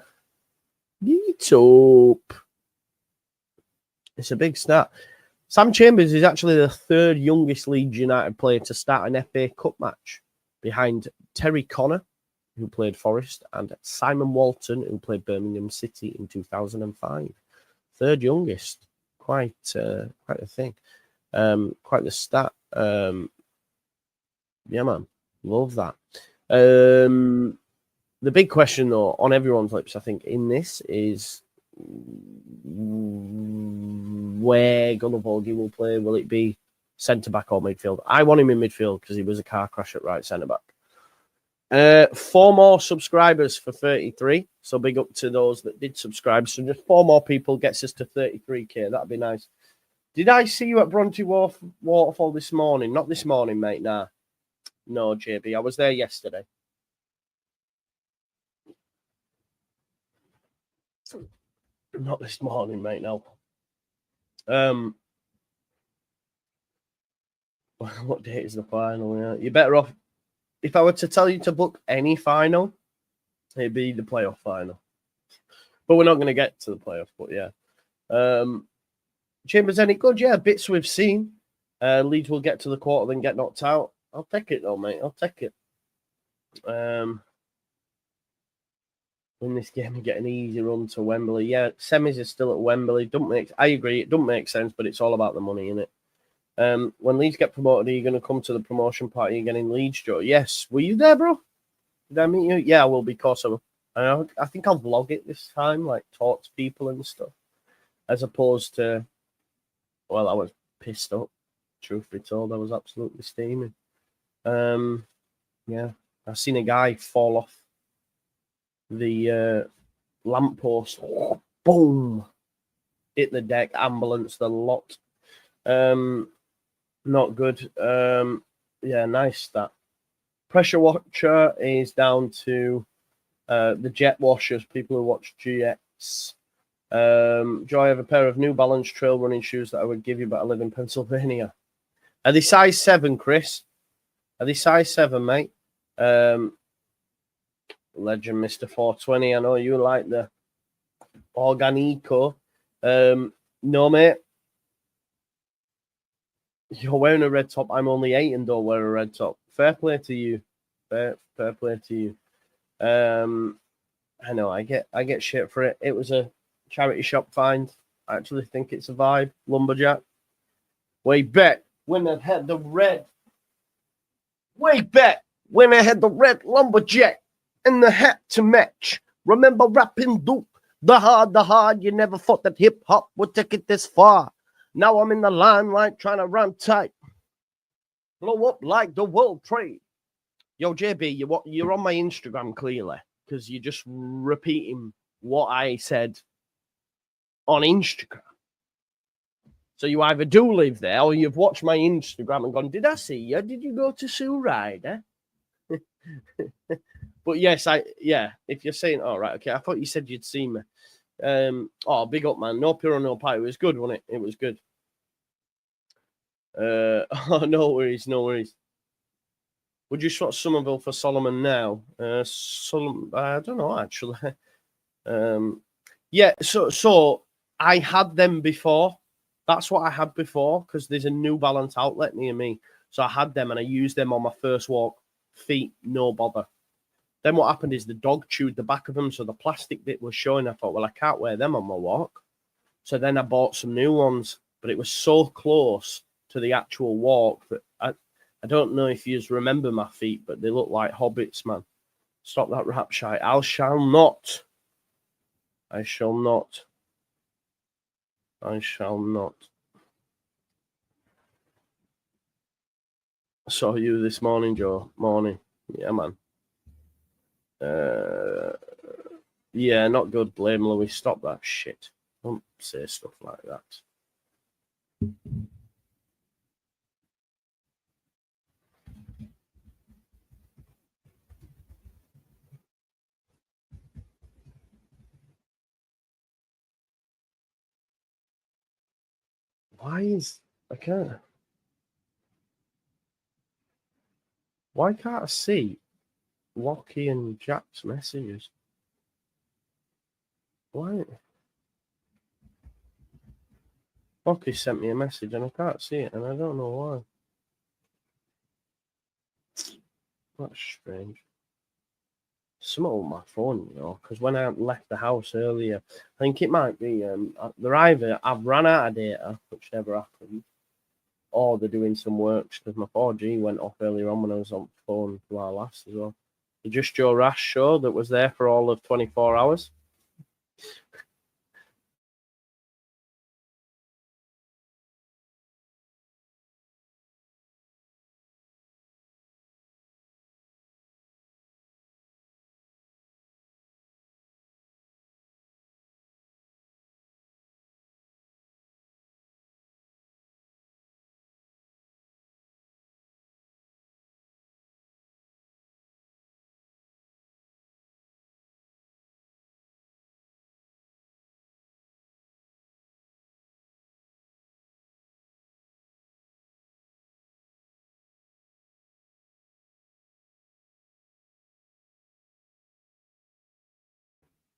Get up. It's a big start. Sam Chambers is actually the third youngest Leeds United player to start an FA Cup match, behind Terry Connor, who played Forest, and Simon Walton, who played Birmingham City in 2005. Third youngest. Quite a thing. Quite the stat. Yeah, man. Love that. The big question, though, on everyone's lips, I think, in this is where Gunnarsdorp will play. Will it be centre-back or midfield? I want him in midfield because he was a car crash at right centre-back. 4 more subscribers for 33. So big up to those that did subscribe. So just 4 more people gets us to 33k. That'd be nice. Did I see you at Bronte Waterfall this morning? Not this morning, mate. Nah. No, JB. I was there yesterday. Not this morning, mate. No. What date is the final? Yeah. You're better off. If I were to tell you to book any final, it'd be the playoff final. But we're not going to get to the playoff. But yeah. Chambers any good? Yeah, bits we've seen. Leeds will get to the quarter, then get knocked out. I'll take it though, mate. I'll take it. Win this game and get an easy run to Wembley. Yeah, semis is still at Wembley. I agree, it doesn't make sense, but it's all about the money, isn't it? When Leeds get promoted, are you going to come to the promotion party again in Leeds, Joe? Yes. Were you there, bro? Did I meet you? Yeah, I will be, of course I will. I think I'll vlog it this time, like talk to people and stuff, as opposed to, well, I was pissed up. Truth be told, I was absolutely steaming. Yeah, I've seen a guy fall off the lamppost. Boom! Hit the deck, ambulance, the lot. Not good. Yeah, nice that. Pressure Watcher is down to the Jet Washers, people who watch GX. Joy, I have a pair of New Balance trail running shoes that I would give you, but I live in Pennsylvania. Are they size 7, Chris? Are they size 7, mate? Legend Mr. 420. I know you like the Organico. No, mate. You're wearing a red top. I'm only 8 and don't wear a red top. Fair play to you. Fair play to you. I know I get shit for it. It was a charity shop find. I actually think it's a vibe. Lumberjack. Way back when I had the red. Way back when I had the red lumberjack and the hat to match. Remember rapping Duke? The hard. You never thought that hip hop would take it this far. Now I'm in the limelight trying to run tight. Blow up like the World Trade. Yo, JB, you're on my Instagram clearly because you're just repeating what I said on Instagram. So you either do live there or you've watched my Instagram and gone, did I see you? Did you go to Sue Ryder? But yes, if you're saying, all right, okay, I thought you said you'd seen me. Big up, man. No pure, no pie. It was good, wasn't it? It was good. No worries. Would you swap Somerville for Solomon now? I don't know, actually. Yeah, so I had them before. That's what I had before, because there's a New Balance outlet near me. So I had them, and I used them on my first walk. Feet, no bother. Then what happened is the dog chewed the back of them, so the plastic bit was showing. I thought, well, I can't wear them on my walk. So then I bought some new ones, but it was so close to the actual walk that I don't know if you remember my feet, but they look like hobbits, man. Stop that rap shite. I shall not. I saw you this morning, Joe. Morning. Yeah, man. Yeah, not good. Blame Louis. Stop that shit. Don't say stuff like that. Why can't I see Lockie and Jack's messages? Why? Lockie sent me a message and I can't see it, and I don't know why. That's strange. Something on my phone, because when I left the house earlier, I think it might be I've ran out of data, which never happened, or they're doing some work because my 4G went off earlier on when I was on the phone to our last as well. The Just Joe Rash show that was there for all of 24 hours.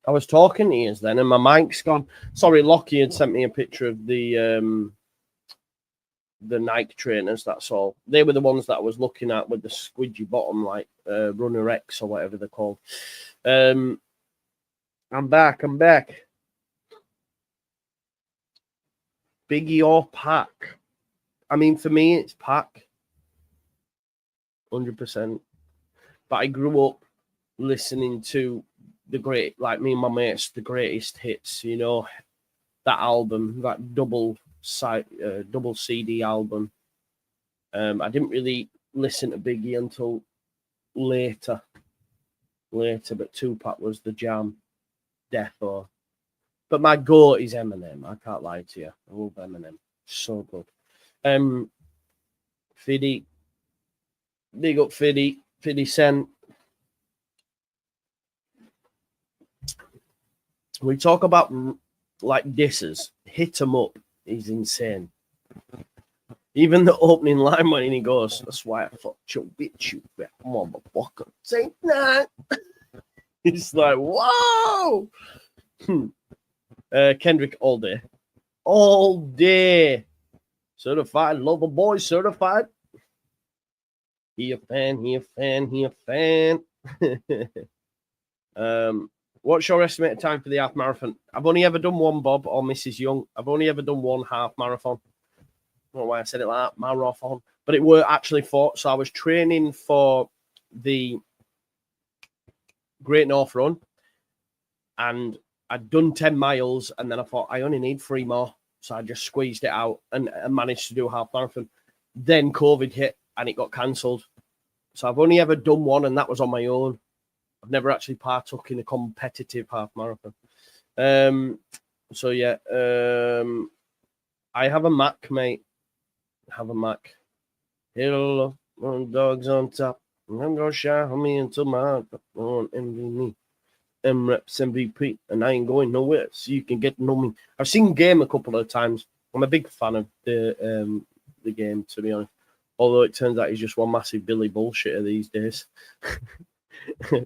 I was talking to you then, and my mic's gone. Sorry, Lockie had sent me a picture of the Nike trainers. That's all. They were the ones that I was looking at with the squidgy bottom, like Runner X or whatever they're called. I'm back. Biggie or Pac? I mean, for me, it's Pac. 100%. But I grew up listening to the great, like me and my mates, the greatest hits. You know, that album, that double CD album. I didn't really listen to Biggie until later, but Tupac was the jam, defo. But my goat is Eminem. I can't lie to you. I love Eminem. So good. Fiddy, big up Fiddy Cent. We talk about like disses. Hit 'em up is insane. Even the opening line when he goes, "That's why I fucked your bitch, you fat motherfucker." Say that. It's like, whoa. Kendrick all day. Certified lover boy, certified. He a fan. What's your estimated time for the half marathon? I've only ever done one, Bob or Mrs. Young. I've only ever done one half marathon. I don't know why I said it like that, marathon. But it were actually so I was training for the Great North Run, and I'd done 10 miles, and then I thought I only need 3 more. So I just squeezed it out and managed to do a half marathon. Then COVID hit and it got cancelled. So I've only ever done one, and that was on my own. I've never actually partook in a competitive half marathon. I have a Mac, mate. Hello, dogs on top. I'm gonna shout me into my on MVP. M-Reps MVP, and I ain't going nowhere, so you can get to know me. I've seen Game a couple of times. I'm a big fan of the Game, to be honest. Although it turns out he's just one massive Billy bullshitter these days.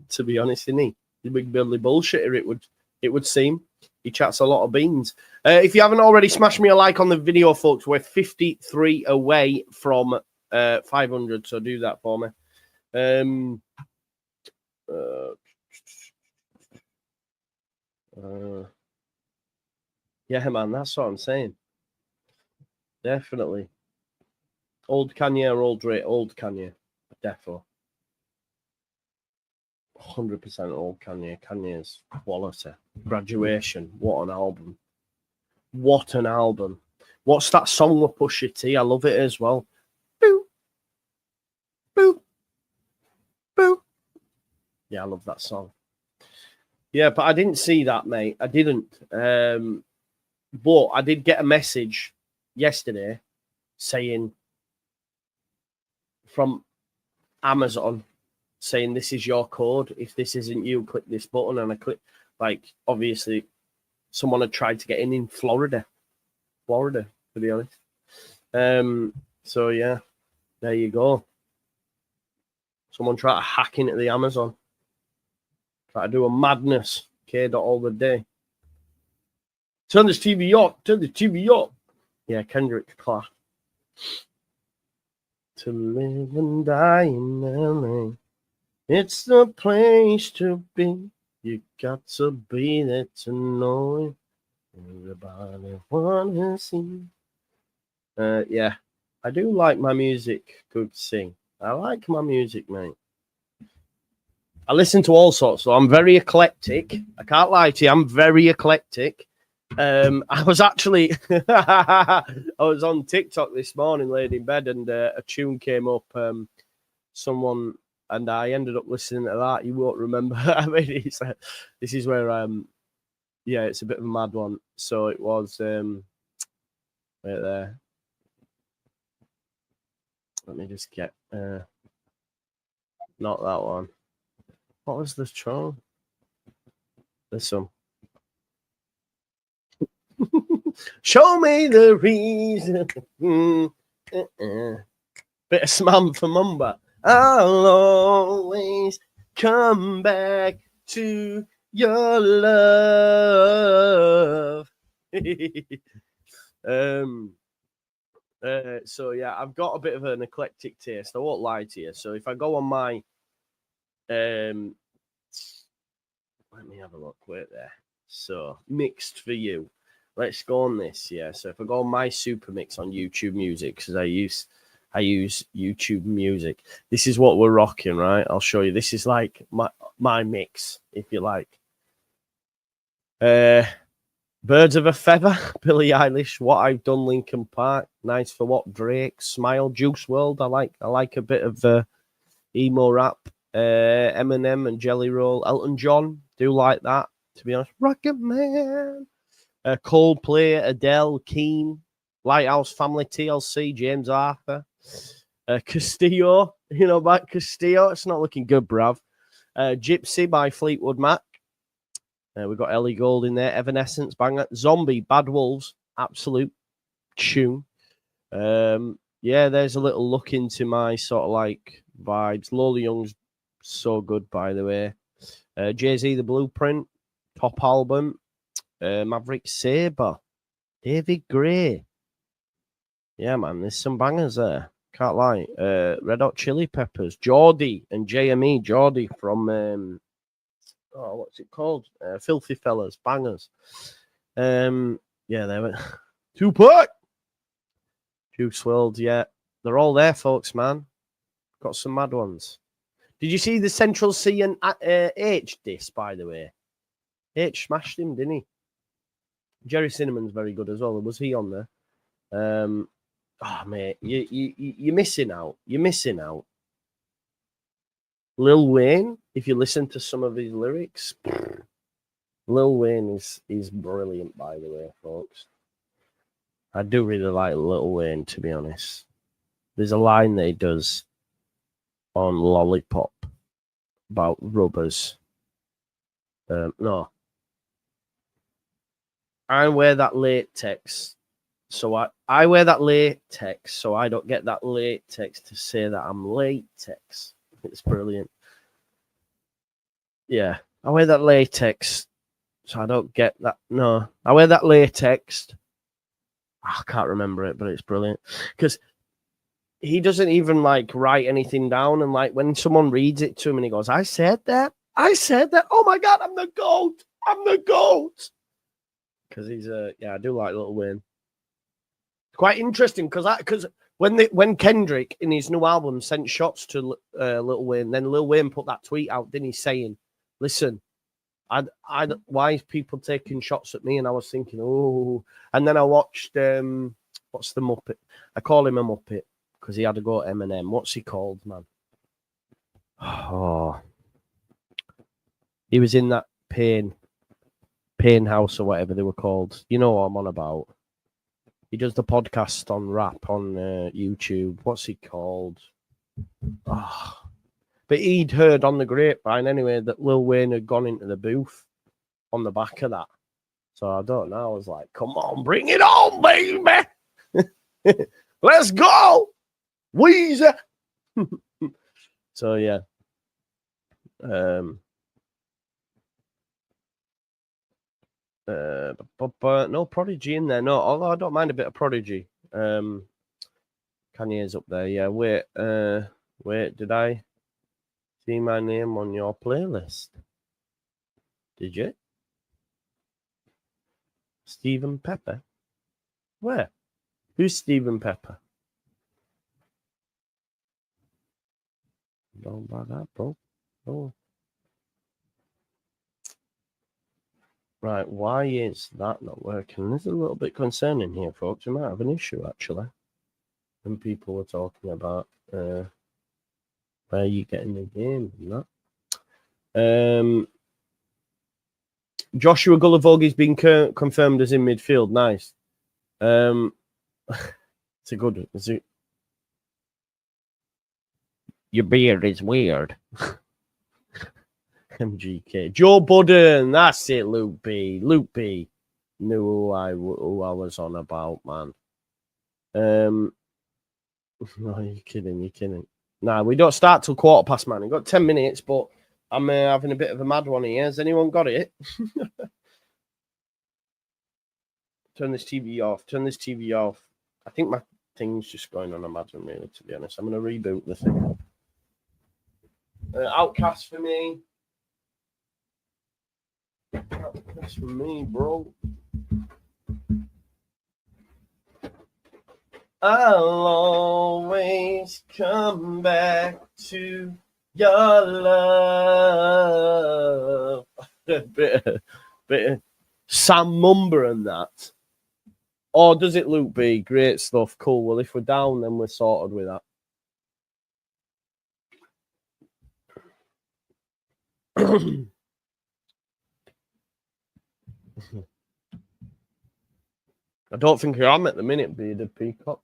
To be honest, isn't he? The big Billy bullshitter, it would seem. He chats a lot of beans. If you haven't already, smash me a like on the video, folks. We're 53 away from 500, so do that for me. Yeah, man, that's what I'm saying. Definitely. Old Kanye or old Dre? Old Kanye. Defo. 100% old Kanye. Kanye's quality. Graduation. What an album. What's that song with Pusha T? I love it as well. Boo. Boo. Boo. Yeah, I love that song. Yeah, but I didn't see that, mate. I didn't. But I did get a message yesterday saying from Amazon saying this is your code. If this isn't you, click this button. And I click, like, obviously someone had tried to get in Florida, to be honest. So yeah, there you go. Someone tried to hack into the Amazon. Try to do a madness. K.all the day. Turn this TV up. Yeah, Kendrick class. To live and die in LA. It's the place to be. You got to be there to know it. Everybody wanna see. Yeah. I do like my music. Good sing. I like my music, mate. I listen to all sorts, so I'm very eclectic. I can't lie to you, I'm very eclectic. I was actually, I was on TikTok this morning, laid in bed, and a tune came up. Someone, and I ended up listening to that. You won't remember. I mean, this is where yeah, it's a bit of a mad one. So it was right there. Let me just get not that one. What was the tune? This one. Show me the reason. Bit of Smam for Mumba. I'll always come back to your love. So yeah, I've got a bit of an eclectic taste. I won't lie to you. So if I go on my let me have a look. Wait there. So mixed for you. Let's go on this. Yeah. So if I go on my super mix on YouTube Music, because I use YouTube Music. This is what we're rocking, right? I'll show you. This is like my mix, if you like. Birds of a Feather, Billie Eilish, What I've Done, Linkin Park, Nice for What, Drake, Smile, Juice WRLD. I like a bit of emo rap. Eminem and Jelly Roll, Elton John, do like that, to be honest. Rocket Man, Coldplay, Adele, Keen, Lighthouse Family, TLC, James Arthur, Castillo, about Castillo. It's not looking good, bruv. Gypsy by Fleetwood Mac. We've got Ellie Gold in there, Evanescence, banger. Zombie, Bad Wolves, absolute tune. Yeah, there's a little look into my sort of like vibes. Lola Young's so good, by the way. Jay-Z, The Blueprint, top album. Maverick Sabre, David Gray. Yeah, man, there's some bangers there. Can't lie. Red Hot Chili Peppers, Geordie and JME. Geordie from what's it called? Filthy Fellas, bangers. Yeah, they were Tupac, Juice WRLD. Yeah, they're all there, folks. Man, got some mad ones. Did you see the Central C and H diss, by the way? H smashed him, didn't he? Jerry Cinnamon's very good as well. Was he on there? Oh, mate, you're missing out. You're missing out. Lil Wayne, if you listen to some of his lyrics, Lil Wayne is brilliant, by the way, folks. I do really like Lil Wayne, to be honest. There's a line that he does on Lollipop about rubbers. No. I wear that latex. So I wear that latex, so I don't get that latex to say that I'm latex. It's brilliant. Yeah. I wear that latex, so I don't get that. No. I wear that latex. I can't remember it, but it's brilliant. Because he doesn't even like write anything down, and like when someone reads it to him and he goes, I said that. Oh my god, I'm the GOAT. Because he's I do like Lil Wayne. It's quite interesting because when Kendrick in his new album sent shots to Lil Wayne, then Lil Wayne put that tweet out, didn't he, saying, "Listen, why is people taking shots at me?" And I was thinking, oh, and then I watched what's the Muppet? I call him a Muppet because he had to go at Eminem. What's he called, man? Oh, he was in that Pain House or whatever they were called. You know what I'm on about. He does the podcast on rap on YouTube. What's he called? Oh. But he'd heard on the grapevine anyway that Lil Wayne had gone into the booth on the back of that. So I don't know. I was like, come on, bring it on, baby. Let's go. Weezer. So, yeah. No Prodigy in there. No, although I don't mind a bit of Prodigy. Kanye's up there. Yeah, wait, did I see my name on your playlist? Did you? Stephen Pepper? Where? Who's Stephen Pepper? Don't buy that, bro. Oh. Right, why is that not working? This is a little bit concerning here, folks. We might have an issue, actually. And people were talking about where you getting the game and that. Joshua Gulavogi's been confirmed as in midfield. Nice. It's a good one. Is it? Your beard is weird. MGK. Joe Budden. That's it, Luke B. Luke B. Knew who I was on about, man. No, you're kidding. You're kidding. Nah, we don't start till 15:15, man. We've got 10 minutes, but I'm having a bit of a mad one here. Has anyone got it? Turn this TV off. Turn this TV off. I think my thing's just going on a mad one, really, to be honest. I'm going to reboot the thing. Outcast for me. Outcast for me, bro. I'll always come back to your love. bit of Sam Mumber and that. Or does it, Luke B? Great stuff. Cool. Well, if we're down, then we're sorted with that. I don't think I am at the minute, be the Peacock.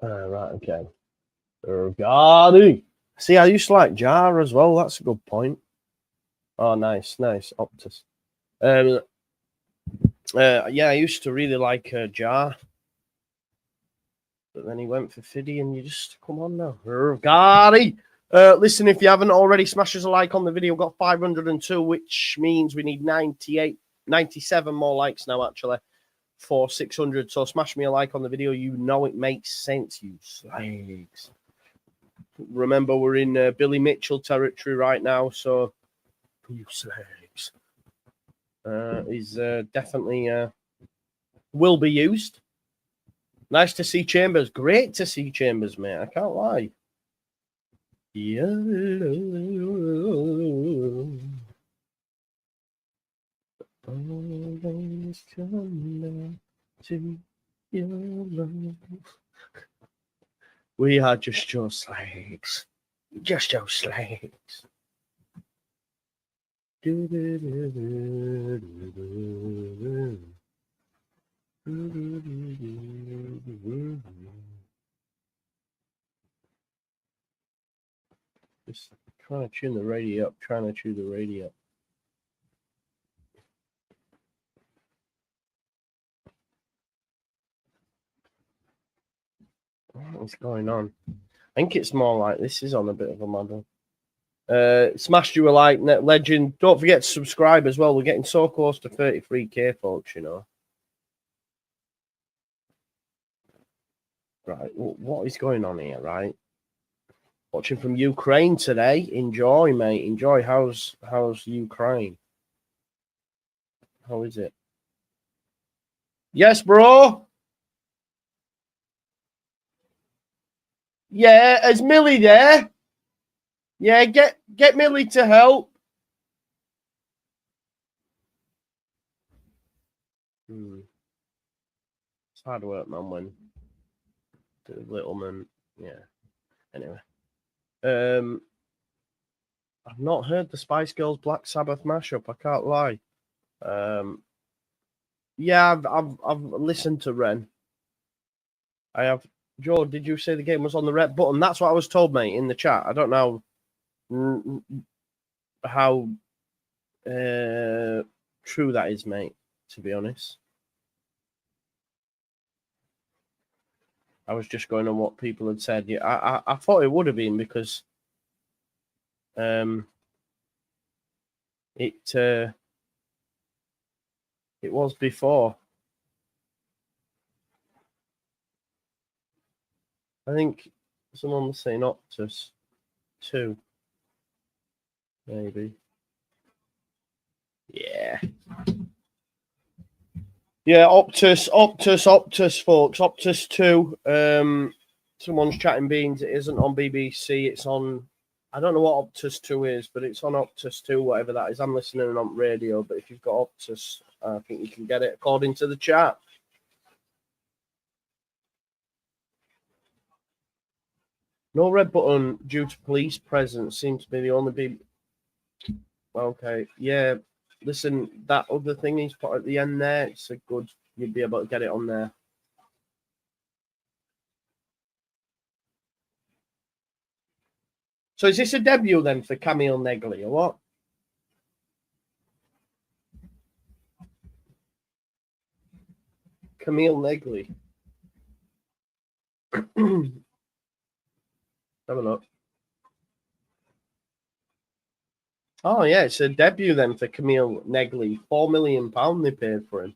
Right, okay. Gardy. See, I used to like Jar as well. That's a good point. Oh, nice, nice. Optus. Yeah, I used to really like Jar. But then he went for Fiddy, and you just come on now. Gardy. Listen, if you haven't already, smash us a like on the video. We've got 502, which means we need 97 more likes now, actually, for 600. So smash me a like on the video. You know it makes sense, you slags. Remember, we're in Billy Mitchell territory right now, so you slags. He's definitely will be used. Nice to see Chambers. Great to see Chambers, mate. I can't lie. Always come back to your love. We are just your slags. Just your slags. Just trying to tune the radio up. What's going on? I think it's more like this is on a bit of a model. Smashed you a like, Net Legend. Don't forget to subscribe as well. We're getting so close to 33k, folks, you know. Right, what is going on here, right? Watching from Ukraine today. Enjoy, mate. Enjoy. How's Ukraine? How is it? Yes, bro. Yeah, is Millie there? Yeah, get Millie to help. It's hard work, man, when the little man, yeah. Anyway. I've not heard the Spice Girls Black Sabbath mashup, I can't lie. Yeah, I've listened to Ren. I have. Joe, did you say the game was on the red button? That's what I was told, mate, in the chat. I don't know how true that is, mate, to be honest. I was just going on what people had said. Yeah, I thought it would have been because it was before. I think someone was saying Optus too. Maybe. Yeah. Yeah, Optus, folks. Optus 2. Someone's chatting beans. It isn't on BBC. It's on, I don't know what Optus 2 is, but it's on Optus 2, whatever that is. I'm listening on radio, but if you've got Optus, I think you can get it according to the chat. No red button due to police presence seems to be the only big. Okay, yeah. Listen, that other thing he's put at the end there, it's a good. You'd be able to get it on there. So is this a debut then for Camille Negley or what? Camille Negley. Have a look. Oh, yeah, it's a debut then for Camille Negley. £4 million they paid for him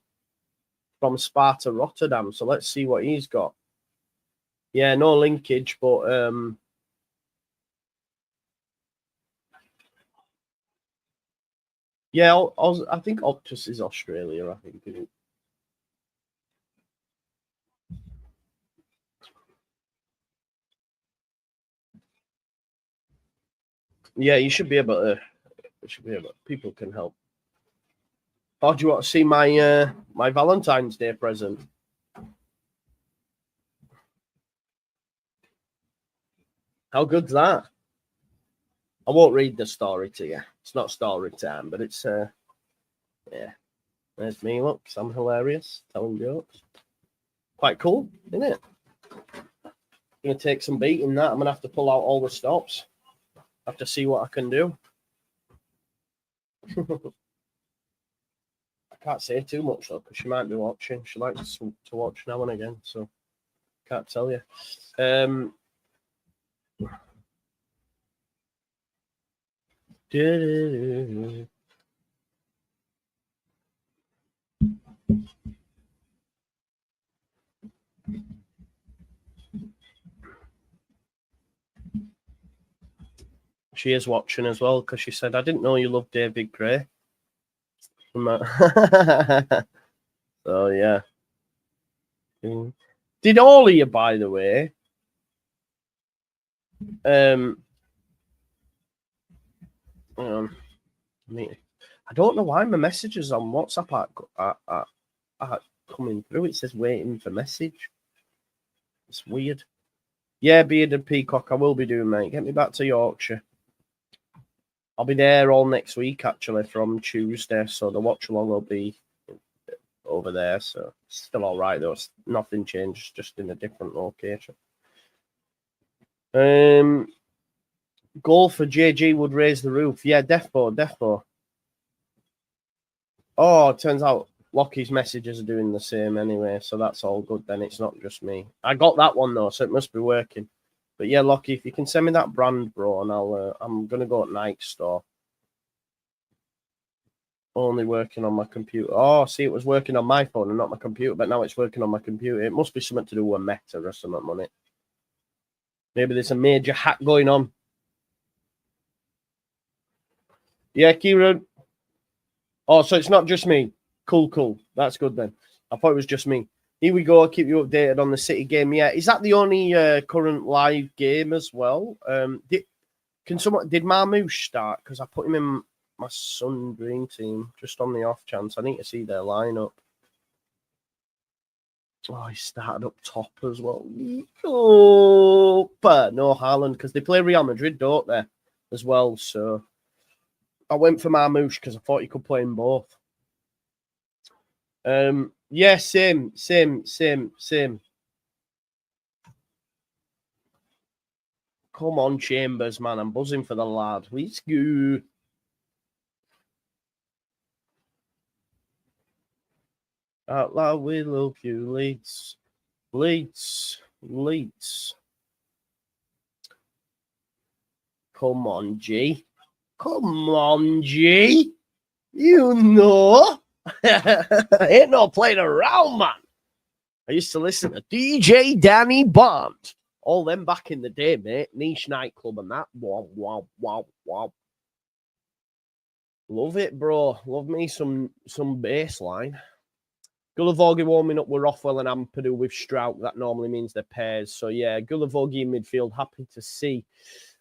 from Sparta Rotterdam. So let's see what he's got. Yeah, no linkage, but yeah, I think Optus is Australia, I think. Isn't it? Yeah, you should be able to. People can help. Oh, do you want to see my my Valentine's Day present? How good's that? I won't read the story to you. It's not story time, but it's yeah. There's me. Look, I'm hilarious, telling jokes. Quite cool, isn't it? Gonna take some beating that. I'm gonna have to pull out all the stops. Have to see what I can do. I can't say too much though, because she might be watching. She likes to watch now and again, so can't tell you. She is watching as well because she said, "I didn't know you loved David Gray." So yeah. Did all of you, by the way? I don't know why my messages on WhatsApp are coming through. It says waiting for message. It's weird. Yeah, Bearded Peacock, I will be doing, mate. Get me back to Yorkshire. I'll be there all next week, actually, from Tuesday. So the Watchalong will be over there. So it's still all right, though. Nothing changed, just in a different location. Goal for JG would raise the roof. Yeah, defo. Oh, it turns out Lockie's messages are doing the same anyway, so that's all good then. It's not just me. I got that one, though, so it must be working. But yeah, Lockie, if you can send me that brand, bro, and I'm going to go at Nike store. Only working on my computer. Oh, see, it was working on my phone and not my computer, but now it's working on my computer. It must be something to do with Meta or something on it. Maybe there's a major hack going on. Yeah, Kieran. Oh, so it's not just me. Cool. That's good then. I thought it was just me. Here we go. I'll keep you updated on the City game. Yeah, is that the only current live game as well? Did Marmouche start? Because I put him in my Sun Dream team just on the off chance. I need to see their lineup. Oh, he started up top as well. Oh, but no Haaland because they play Real Madrid, don't they? As well. So I went for Marmouche because I thought you could play in both. Yeah, same. Come on, Chambers, man. I'm buzzing for the lad. Let's go. Out loud, we love you, Leeds. Come on, G. You know. Ain't no playing around, man. I used to listen to DJ Danny Bond. All them back in the day, mate. Niche nightclub and that. Wow. Love it, bro. Love me some baseline. Gulavogi warming up with Rothwell and Ampadu with Strout. That normally means they're pairs. So, yeah, Gulavogi in midfield. Happy to see.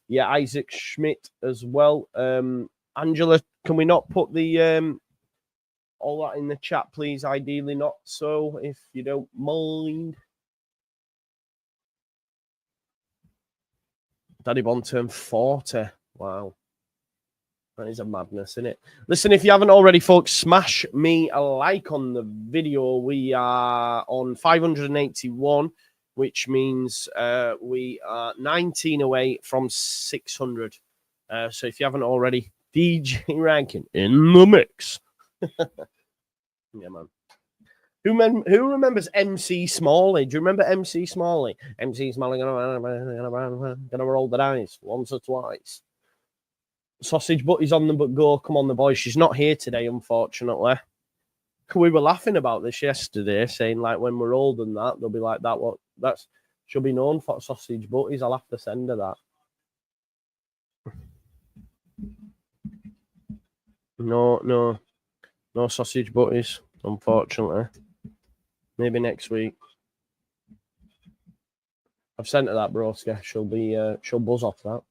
Yeah, Isaac Schmidt as well. Angela, can we not put the all that in the chat, please? Ideally not so, if you don't mind. Daddy Bond turned 40. Wow. That is a madness, isn't it? Listen, if you haven't already, folks, smash me a like on the video. We are on 581, which means we are 19 away from 600. So if you haven't already, DJ Rankin in the mix. Yeah, man. Who remembers MC Smalley? Do you remember MC Smalley? MC Smalley gonna roll the dice once or twice. Sausage Butty's on the but go. Come on, the boy. She's not here today, unfortunately. We were laughing about this yesterday, saying like when we're old and that, they'll be like that. What that's she'll be known for Sausage Butties. I'll have to send her that. No Sausage Butties, unfortunately. Maybe next week. I've sent her that, broska. She'll buzz off that.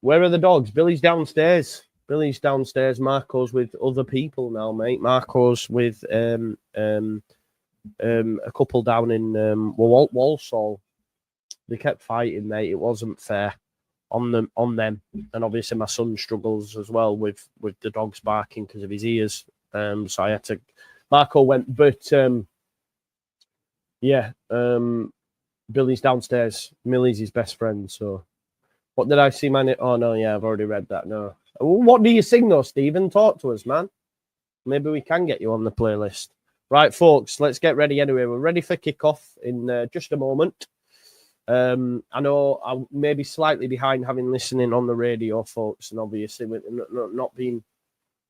Where are the dogs? Billy's downstairs. Marco's with other people now, mate. Marco's with a couple down in Walsall. They kept fighting, mate. It wasn't fair on them. And obviously my son struggles as well with the dogs barking because of his ears. So I had to. Marco went, but Billy's downstairs. Millie's his best friend, so. What did I see, man? Oh, no, yeah, I've already read that. No. What do you sing, though, Stephen? Talk to us, man. Maybe we can get you on the playlist. Right, folks, let's get ready anyway. We're ready for kickoff in just a moment. I know I may be slightly behind having listening on the radio, folks, and obviously with not being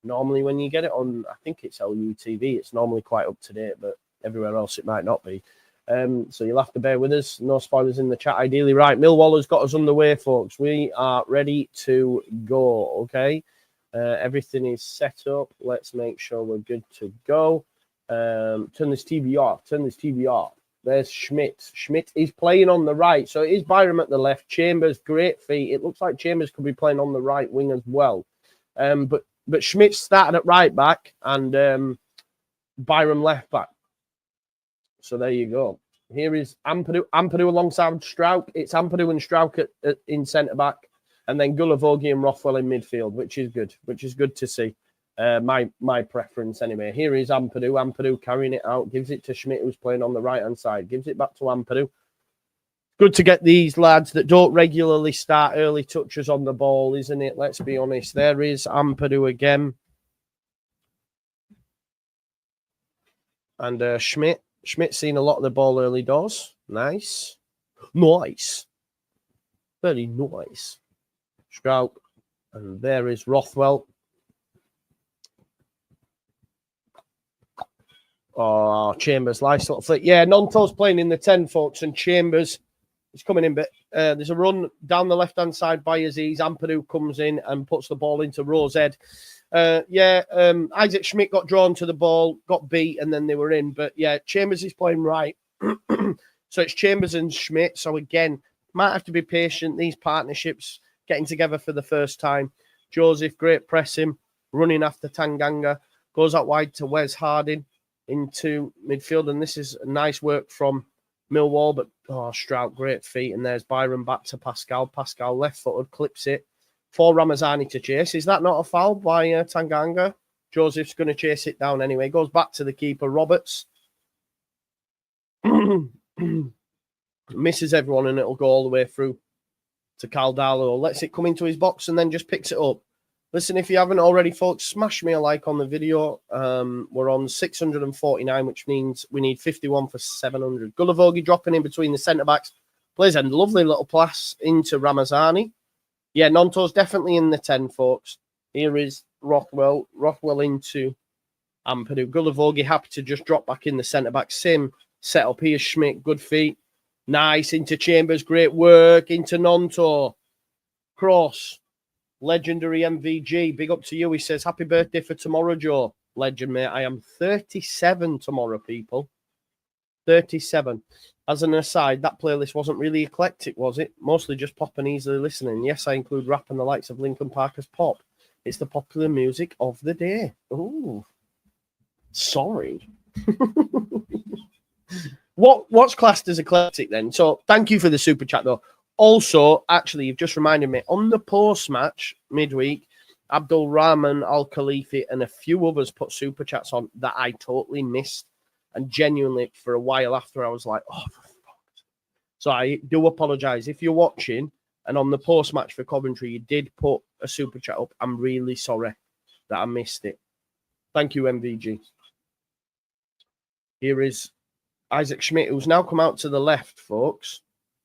normally when you get it on, I think it's LUTV, it's normally quite up to date, but everywhere else it might not be. So you'll have to bear with us. No spoilers in the chat, ideally. Right, Millwall has got us underway, folks. We are ready to go, okay? Everything is set up. Let's make sure we're good to go. Turn this TV off. There's Schmidt. Schmidt is playing on the right. So it is Byram at the left. Chambers, great feet. It looks like Chambers could be playing on the right wing as well. But Schmidt started at right back and Byram left back. So there you go. Here is Ampadu alongside Strouk. It's Ampadu and Strouk in centre back, and then Gulavogi and Rothwell in midfield, which is good to see. My preference anyway. Here is Ampadu carrying it out, gives it to Schmidt, who's playing on the right hand side, gives it back to Ampadu. Good to get these lads that don't regularly start early touches on the ball, isn't it? Let's be honest. There is Ampadu again, and Schmidt. Schmidt's seen a lot of the ball early doors. Nice. Very nice. Strout. And there is Rothwell. Oh, Chambers, nice little flick. Yeah, Nonto's playing in the 10, folks, and Chambers is coming in. But there's a run down the left-hand side by Aziz. Ampadu comes in and puts the ball into Rowe's head. Isaac Schmidt got drawn to the ball, got beat, and then they were in. But yeah, Chambers is playing right. So it's Chambers and Schmidt. So again, might have to be patient. These partnerships getting together for the first time. Joseph, great pressing, running after Tanganga. Goes out wide to Wes Harding into midfield. And this is nice work from Millwall. But, Strout, great feet. And there's Byron back to Pascal. Pascal left-footed, clips it. For Ramazani to chase. Is that not a foul by Tanganga? Joseph's going to chase it down anyway. Goes back to the keeper, Roberts. Misses everyone and it'll go all the way through to Caldalo. Lets it come into his box and then just picks it up. Listen, if you haven't already, folks, smash me a like on the video. We're on 649, which means we need 51 for 700. Gulavogi dropping in between the centre-backs. Plays a lovely little pass into Ramazani. Yeah, Nonto's definitely in the 10, folks. Here is Rothwell. Rothwell into Ampadu. Gulavogi happy to just drop back in the centre-back. Sim set up here. Schmidt, good feet. Nice into Chambers. Great work into Nonto. Cross. Legendary MVG, big up to you. He says, happy birthday for tomorrow, Joe. Legend, mate. I am 37 tomorrow, people. 37. As an aside, that playlist wasn't really eclectic, was it? Mostly just pop and easily listening. Yes, I include rap and the likes of Linkin Park as pop. It's the popular music of the day. Ooh. Sorry. What's classed as eclectic then? So thank you for the super chat though. Also, actually, you've just reminded me on the post match midweek, Abdul Rahman Al Khalifi and a few others put super chats on that I totally missed, and genuinely for a while after I was like, oh, for fuck. So I do apologize if you're watching and on the post match for Coventry you did put a super chat up. I'm really sorry that I missed it. Thank you, MVG. Here is Isaac Schmidt, who's now come out to the left, folks.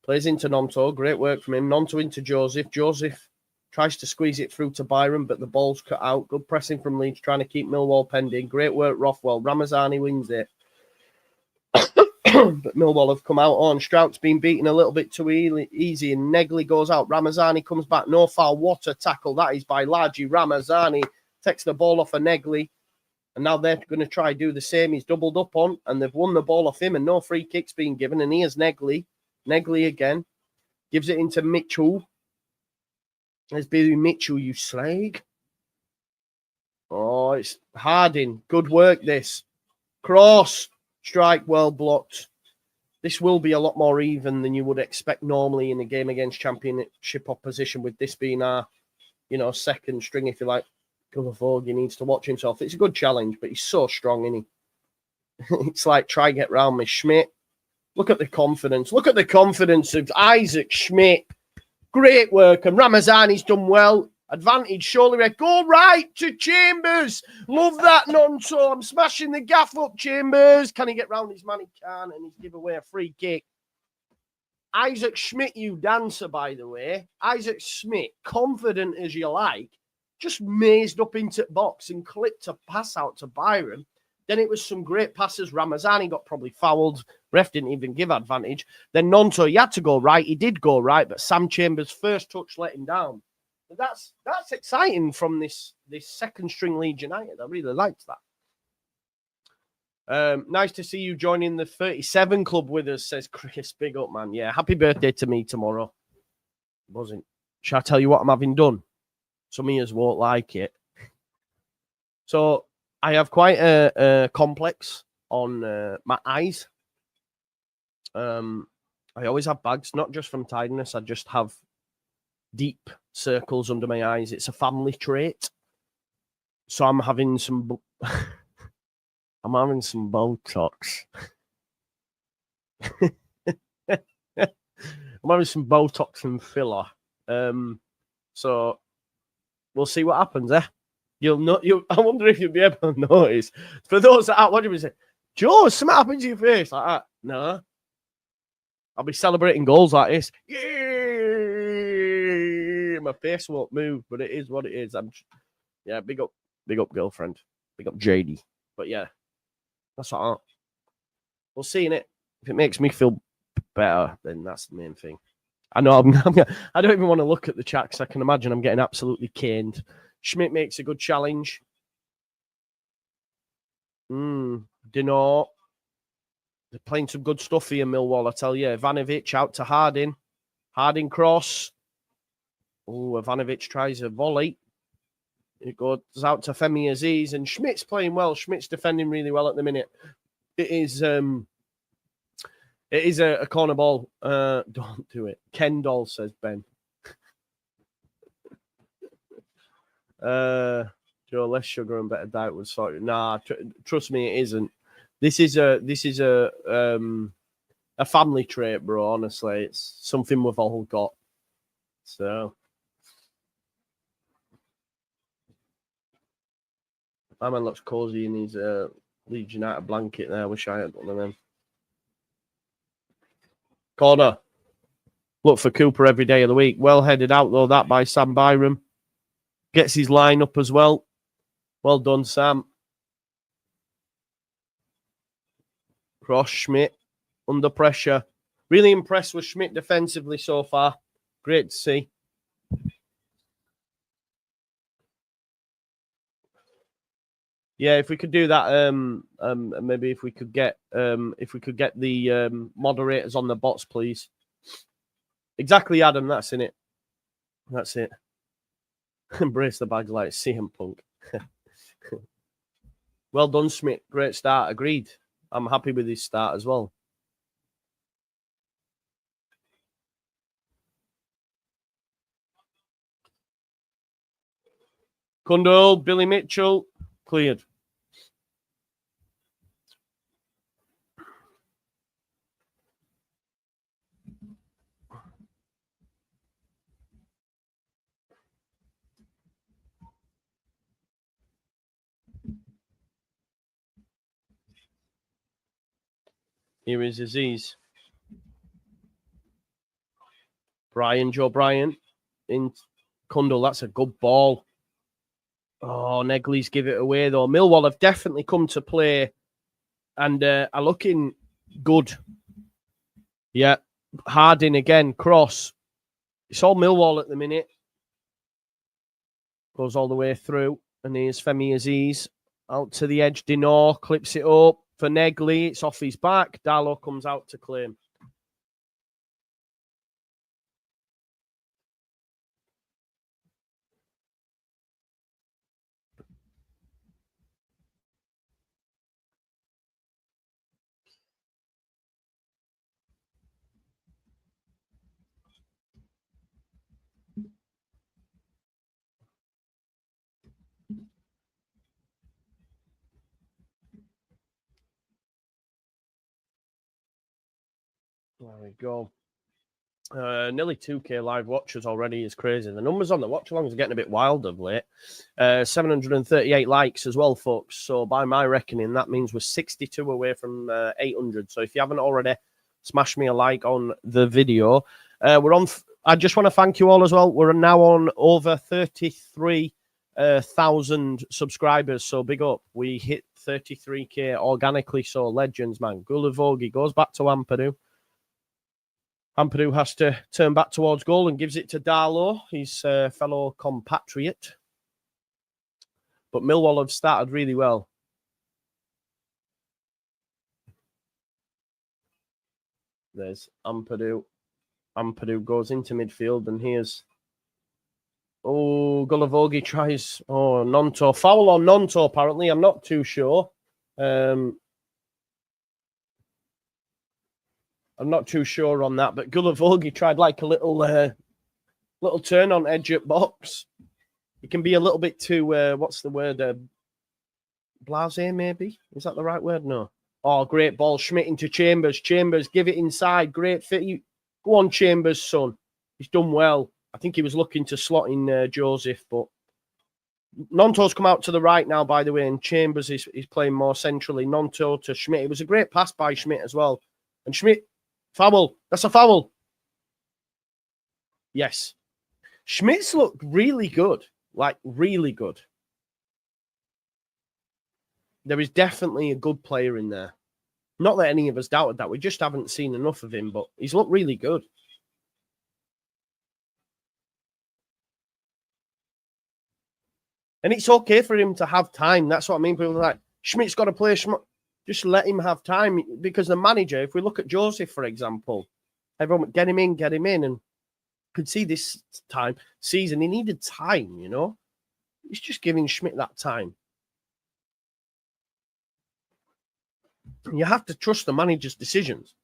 Plays into Nonto. Great work from him. Nonto into Joseph. Joseph tries to squeeze it through to Byron, but the ball's cut out. Good pressing from Leeds, trying to keep Millwall pending. Great work, Rothwell. Ramazani wins it. But Millwall have come out on. Strout's been beaten a little bit too easy, and Negley goes out. Ramazani comes back. No foul. What a tackle. That is by Laji. Ramazani takes the ball off of Negley. And now they're going to try do the same. He's doubled up on, and they've won the ball off him, and no free kicks being given. And here's Negley. Negley again. Gives it into Mitchell. There's Billy Mitchell, you slag. Oh, it's Harding. Good work, this. Cross. Strike well blocked. This will be a lot more even than you would expect normally in a game against championship opposition, with this being our, second string, if you like. Gullivogi needs to watch himself. It's a good challenge, but he's so strong, isn't he? It's like, try get round me. Schmidt. Look at the confidence. Look at the confidence of Isaac Schmidt. Great work. And Ramazani's done well. Advantage, surely red. Go right to Chambers. Love that, Nonto. I'm smashing the gaff up, Chambers. Can he get round his man? He can, and he's give away a free kick. Isaac Schmidt, you dancer, by the way. Isaac Schmidt, confident as you like, just mazed up into the box and clipped a pass out to Byron. Then it was some great passes. Ramazani got probably fouled. Ref didn't even give advantage. Then Nonto, he had to go right. He did go right, but Sam Chambers' first touch let him down. But that's exciting from this second string Leeds United. I really liked that. Nice to see you joining the 37 club with us, says Chris. Big up, man. Yeah, happy birthday to me tomorrow. Wasn't. Shall I tell you what I'm having done? Some of you won't like it. So I have quite a complex on my eyes. I always have bags, not just from tidiness. I just have deep circles under my eyes. It's a family trait. So I'm having some... I'm having some Botox. I'm having some Botox and filler. So we'll see what happens, eh? I wonder if you'll be able to notice. For those that aren't watching me say, Joe, something happened to your face like that. No. I'll be celebrating goals like this. Yeah! My face won't move, but it is what it is. Big up girlfriend. Big up JD. But yeah, that's what we'll see in it. If it makes me feel better, then that's the main thing. I know I don't even want to look at the chat because I can imagine I'm getting absolutely caned. Schmidt makes a good challenge. Dino. They're playing some good stuff here, Millwall, I tell you. Ivanovic out to Harding. Harding cross. Oh, Ivanovic tries a volley. It goes out to Femi Aziz, and Schmidt's playing well. Schmidt's defending really well at the minute. It is a corner ball. Don't do it. Kendall, says Ben. Joe, less sugar and better diet was sorted. Nah, trust me, it isn't. This is a family trait, bro. Honestly, it's something we've all got. So, my man looks cozy in his Leeds United blanket there. I wish I had one of them. Corner. Look for Cooper every day of the week. Well headed out though, that by Sam Byram. Gets his line up as well. Well done, Sam. Cross Schmidt under pressure. Really impressed with Schmidt defensively so far. Great to see. Yeah, if we could do that, maybe if we could get the moderators on the bots, please. Exactly, Adam. That's in it. That's it. Embrace the bags like CM Punk. Well done, Schmidt. Great start. Agreed. I'm happy with his start as well. Kundal, Billy Mitchell, cleared. Here is Aziz. Joe Bryan in Kundal. That's a good ball. Oh, Negley's give it away, though. Millwall have definitely come to play and are looking good. Yeah. Harding again. Cross. It's all Millwall at the minute. Goes all the way through. And here's Femi Aziz. Out to the edge. Dinor clips it up for Negley. It's off his back. Darlow comes out to claim. There we go. Nearly 2K live watchers already is crazy. The numbers on the watchalongs are getting a bit wild of late. 738 likes as well, folks. So by my reckoning, that means we're 62 away from 800. So if you haven't already, smash me a like on the video. We're on. I just want to thank you all as well. We're now on over 33,000 subscribers. So big up. We hit 33K organically. So legends, man. Gulavogi goes back to Ampadu. Ampadu has to turn back towards goal and gives it to Darlow, his fellow compatriot. But Millwall have started really well. There's Ampadu. Ampadu goes into midfield, and here's... Oh, Gulavogi tries... Oh, Nonto. Foul on Nonto, apparently. I'm not too sure. I'm not too sure on that, but Gulavogi tried like a little turn on edge at box. It can be a little bit too, what's the word? Blasé, maybe? Is that the right word? No. Oh, great ball. Schmidt into Chambers. Chambers, give it inside. Great fit. Go on, Chambers, son. He's done well. I think he was looking to slot in Joseph, but Nonto's come out to the right now, by the way, and Chambers is playing more centrally. Nonto to Schmidt. It was a great pass by Schmidt as well. And Schmidt, foul. That's a foul. Yes. Schmidt's looked really good. Like, really good. There is definitely a good player in there. Not that any of us doubted that. We just haven't seen enough of him, but he's looked really good. And it's okay for him to have time. That's what I mean. People are like, Schmidt's got to play. Just let him have time. Because the manager, if we look at Joseph, for example, everyone get him in. And could see this season, he needed time, you know? He's just giving Schmidt that time. You have to trust the manager's decisions.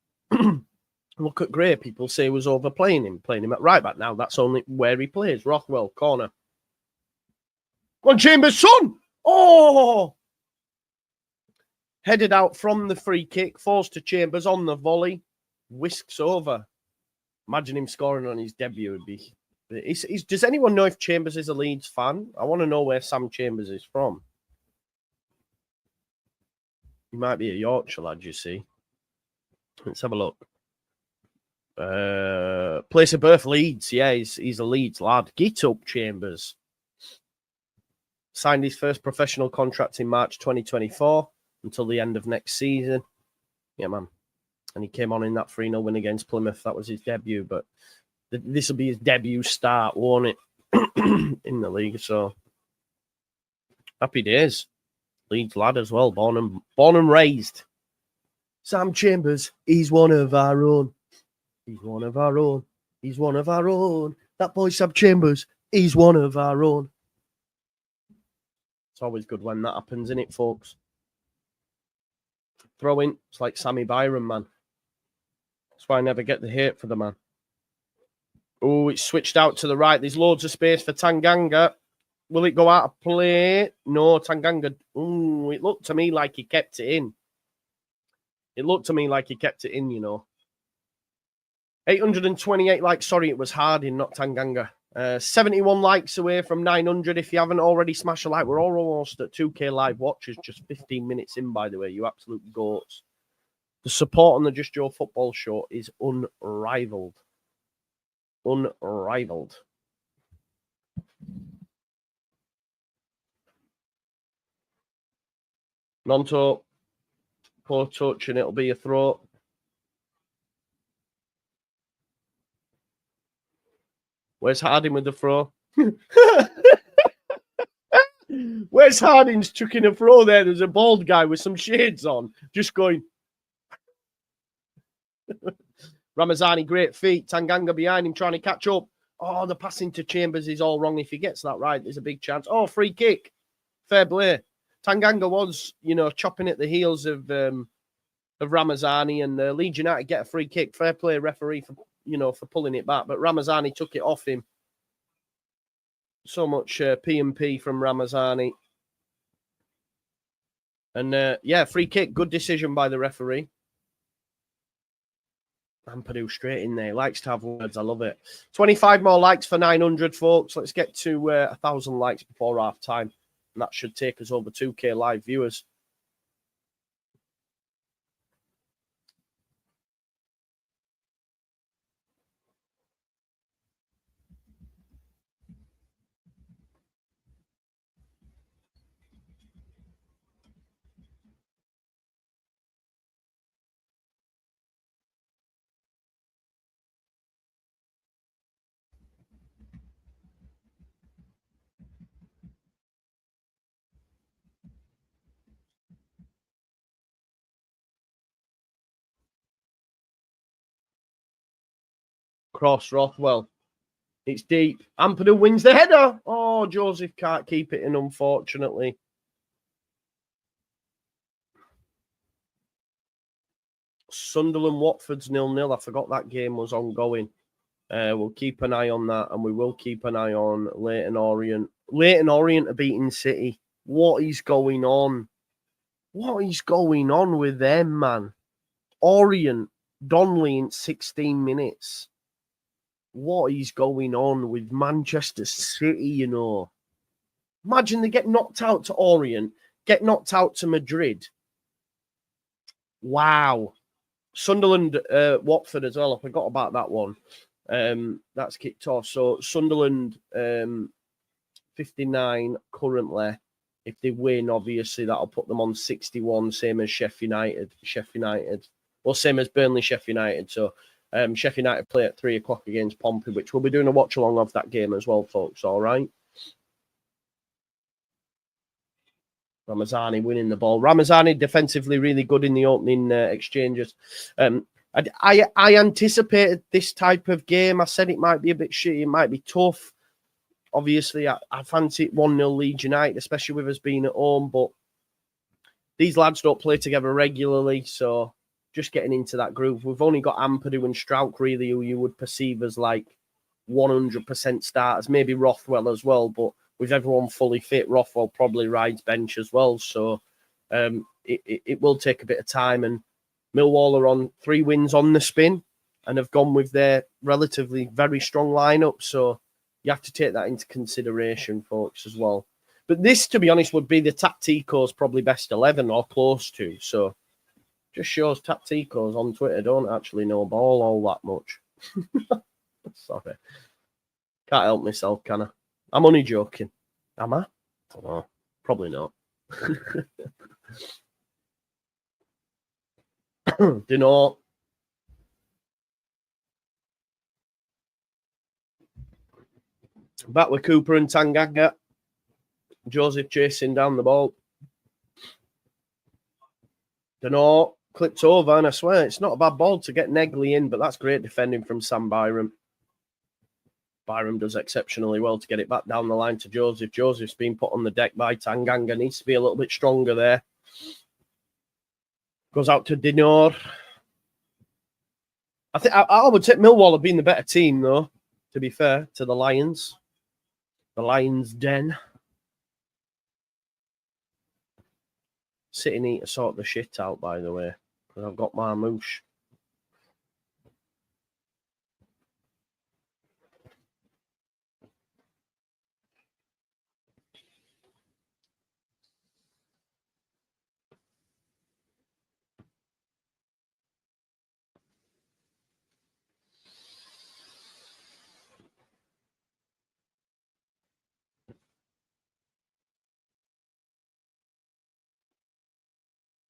Look at Gray. People say he was overplaying him, playing him at right back. Now that's only where he plays. Rothwell, corner. Go on, Chambers, son! Oh! Headed out from the free kick, falls to Chambers on the volley, whisks over. Imagine him scoring on his debut. Would be. Does anyone know if Chambers is a Leeds fan? I want to know where Sam Chambers is from. He might be a Yorkshire lad, you see. Let's have a look. Place of birth, Leeds. Yeah, he's a Leeds lad. Get up, Chambers. Signed his first professional contract in March 2024 until the end of next season. Yeah, man. And he came on in that 3-0 win against Plymouth. That was his debut, but this will be his debut start, won't it, in the league? So, happy days. Leeds lad as well, born and raised. Sam Chambers, he's one of our own. He's one of our own. He's one of our own. That boy Sam Chambers, he's one of our own. It's always good when that happens, isn't it, folks? Throw in. It's like Sammy Byron, man. That's why I never get the hate for the man. Oh, it's switched out to the right. There's loads of space for Tanganga. Will it go out of play? No, Tanganga. Ooh, it looked to me like he kept it in. It looked to me like he kept it in, you know. 828 likes. Sorry, it was Harding, not Tanganga. 71 likes away from 900. If you haven't already smashed a like, we're almost at 2K live watches, just 15 minutes in, by the way, you absolute goats. The support on the Just Joe Football Show is unrivaled. Unrivaled. Nonto, poor touch, and it'll be a throw. Where's Harding with the throw? Where's Harding's chucking a throw there? There's a bald guy with some shades on, just going. Ramazani, great feet. Tanganga behind him, trying to catch up. Oh, the passing to Chambers is all wrong. If he gets that right, there's a big chance. Oh, free kick. Fair play. Tanganga was, you know, chopping at the heels of Ramazani, and Leeds United get a free kick. Fair play, referee, for, you know, for pulling it back. But Ramazani took it off him. So much P&P from Ramazani. And, yeah, free kick. Good decision by the referee. Ampadu straight in there. Likes to have words. I love it. 25 more likes for 900, folks. Let's get to 1,000 likes before half time. And that should take us over 2K live viewers. Cross Rothwell. It's deep. Ampadu wins the header. Oh, Joseph can't keep it in, unfortunately. Sunderland Watford's 0-0. I forgot that game was ongoing. We'll keep an eye on that, and we will keep an eye on Leyton Orient. Leyton Orient are beating City. What is going on? What is going on with them, man? Orient, Donnelly in 16 minutes. What is going on with Manchester City, you know? Imagine they get knocked out to Orient, get knocked out to Madrid. Wow. Sunderland, Watford as well. I forgot about that one. That's kicked off. So Sunderland, 59 currently. If they win, obviously, that'll put them on 61, same as Sheffield United. Well, same as Burnley, Sheffield United. So Sheffield United play at 3 o'clock against Pompey, which we'll be doing a watch-along of that game as well, folks. All right? Ramazani winning the ball. Ramazani defensively really good in the opening exchanges. I anticipated this type of game. I said it might be a bit shitty. It might be tough. Obviously, I fancy it 1-0 Leeds United, especially with us being at home. But these lads don't play together regularly, so just getting into that groove. We've only got Ampadu and Strauch, really, who you would perceive as like 100% starters. Maybe Rothwell as well, but with everyone fully fit, Rothwell probably rides bench as well. So it will take a bit of time. And Millwall are on 3 wins on the spin and have gone with their relatively very strong lineup. So you have to take that into consideration, folks, as well. But this, to be honest, would be the Tactico's probably best 11 or close to. So just shows Tactico's on Twitter don't actually know ball all that much. Sorry. Can't help myself, can I? I'm only joking. Am I? I don't know. Probably not. Do you know? Back with Cooper and Tanganga. Joseph chasing down the ball. Dunno, clipped over, and I swear it's not a bad ball to get Negley in, but that's great defending from Sam Byram. Byram does exceptionally well to get it back down the line to Joseph. Joseph's been put on the deck by Tanganga. Needs to be a little bit stronger there. Goes out to Dinor. I think I would say Millwall have been the better team, though, to be fair, to the Lions. The Lions' den. City need to sort the shit out, by the way, because I've got Marmouche.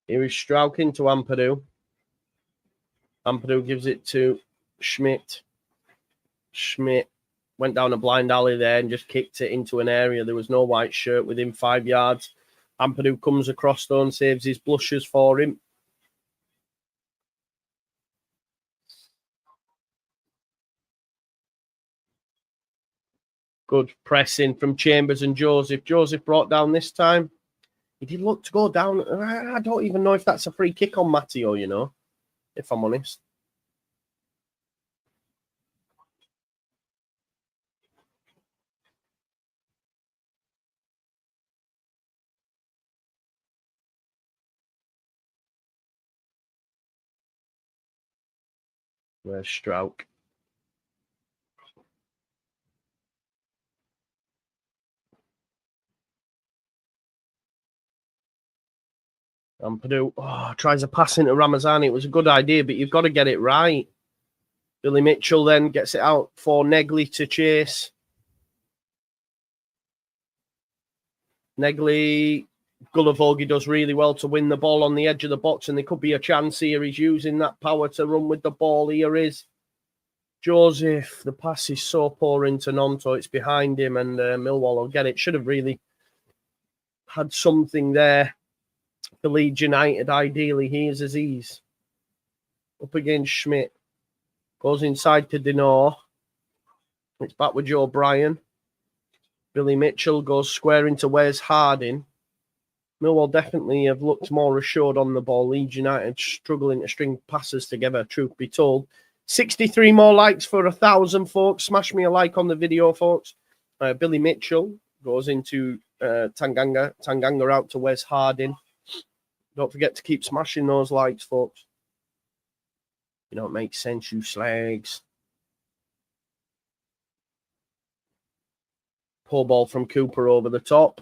Here is Strauch to Ampadu. Ampadu gives it to Schmidt. Schmidt went down a blind alley there and just kicked it into an area. There was no white shirt within 5 yards. Ampadu comes across though and saves his blushes for him. Good pressing from Chambers and Joseph. Joseph brought down this time. He did look to go down. I don't even know if that's a free kick on Matteo, you know, if I'm honest. Where's Strauch? Ampadu tries a pass into Ramazani. It was a good idea, but you've got to get it right. Billy Mitchell then gets it out for Negley to chase. Negley, Gulavogi does really well to win the ball on the edge of the box, and there could be a chance here. He's using that power to run with the ball. Here is Joseph. The pass is so poor into Nonto. It's behind him, and Millwall will get it. Should have really had something there. The Leeds United, ideally, here's Aziz. Up against Schmidt. Goes inside to Dinor. It's back with Joe Bryan. Billy Mitchell goes square into Wes Harding. Millwall definitely have looked more assured on the ball. Leeds United struggling to string passes together, truth be told. 63 more likes for 1,000, folks. Smash me a like on the video, folks. Billy Mitchell goes into Tanganga. Tanganga out to Wes Harding. Don't forget to keep smashing those likes, folks. You don't make sense, you slags. Pull ball from Cooper over the top.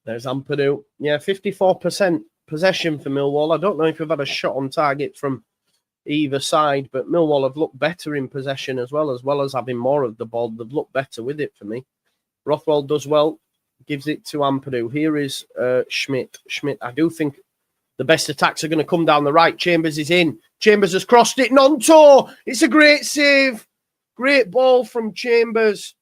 There's Ampadu. Yeah, 54% possession for Millwall. I don't know if we've had a shot on target from either side, but Millwall have looked better in possession as well as having more of the ball. They've looked better with it for me. Rothwell does well, gives it to Ampadu. Here is Schmidt. Schmidt, I do think the best attacks are going to come down the right. Chambers is in. Chambers has crossed it. Nonto! It's a great save. Great ball from Chambers.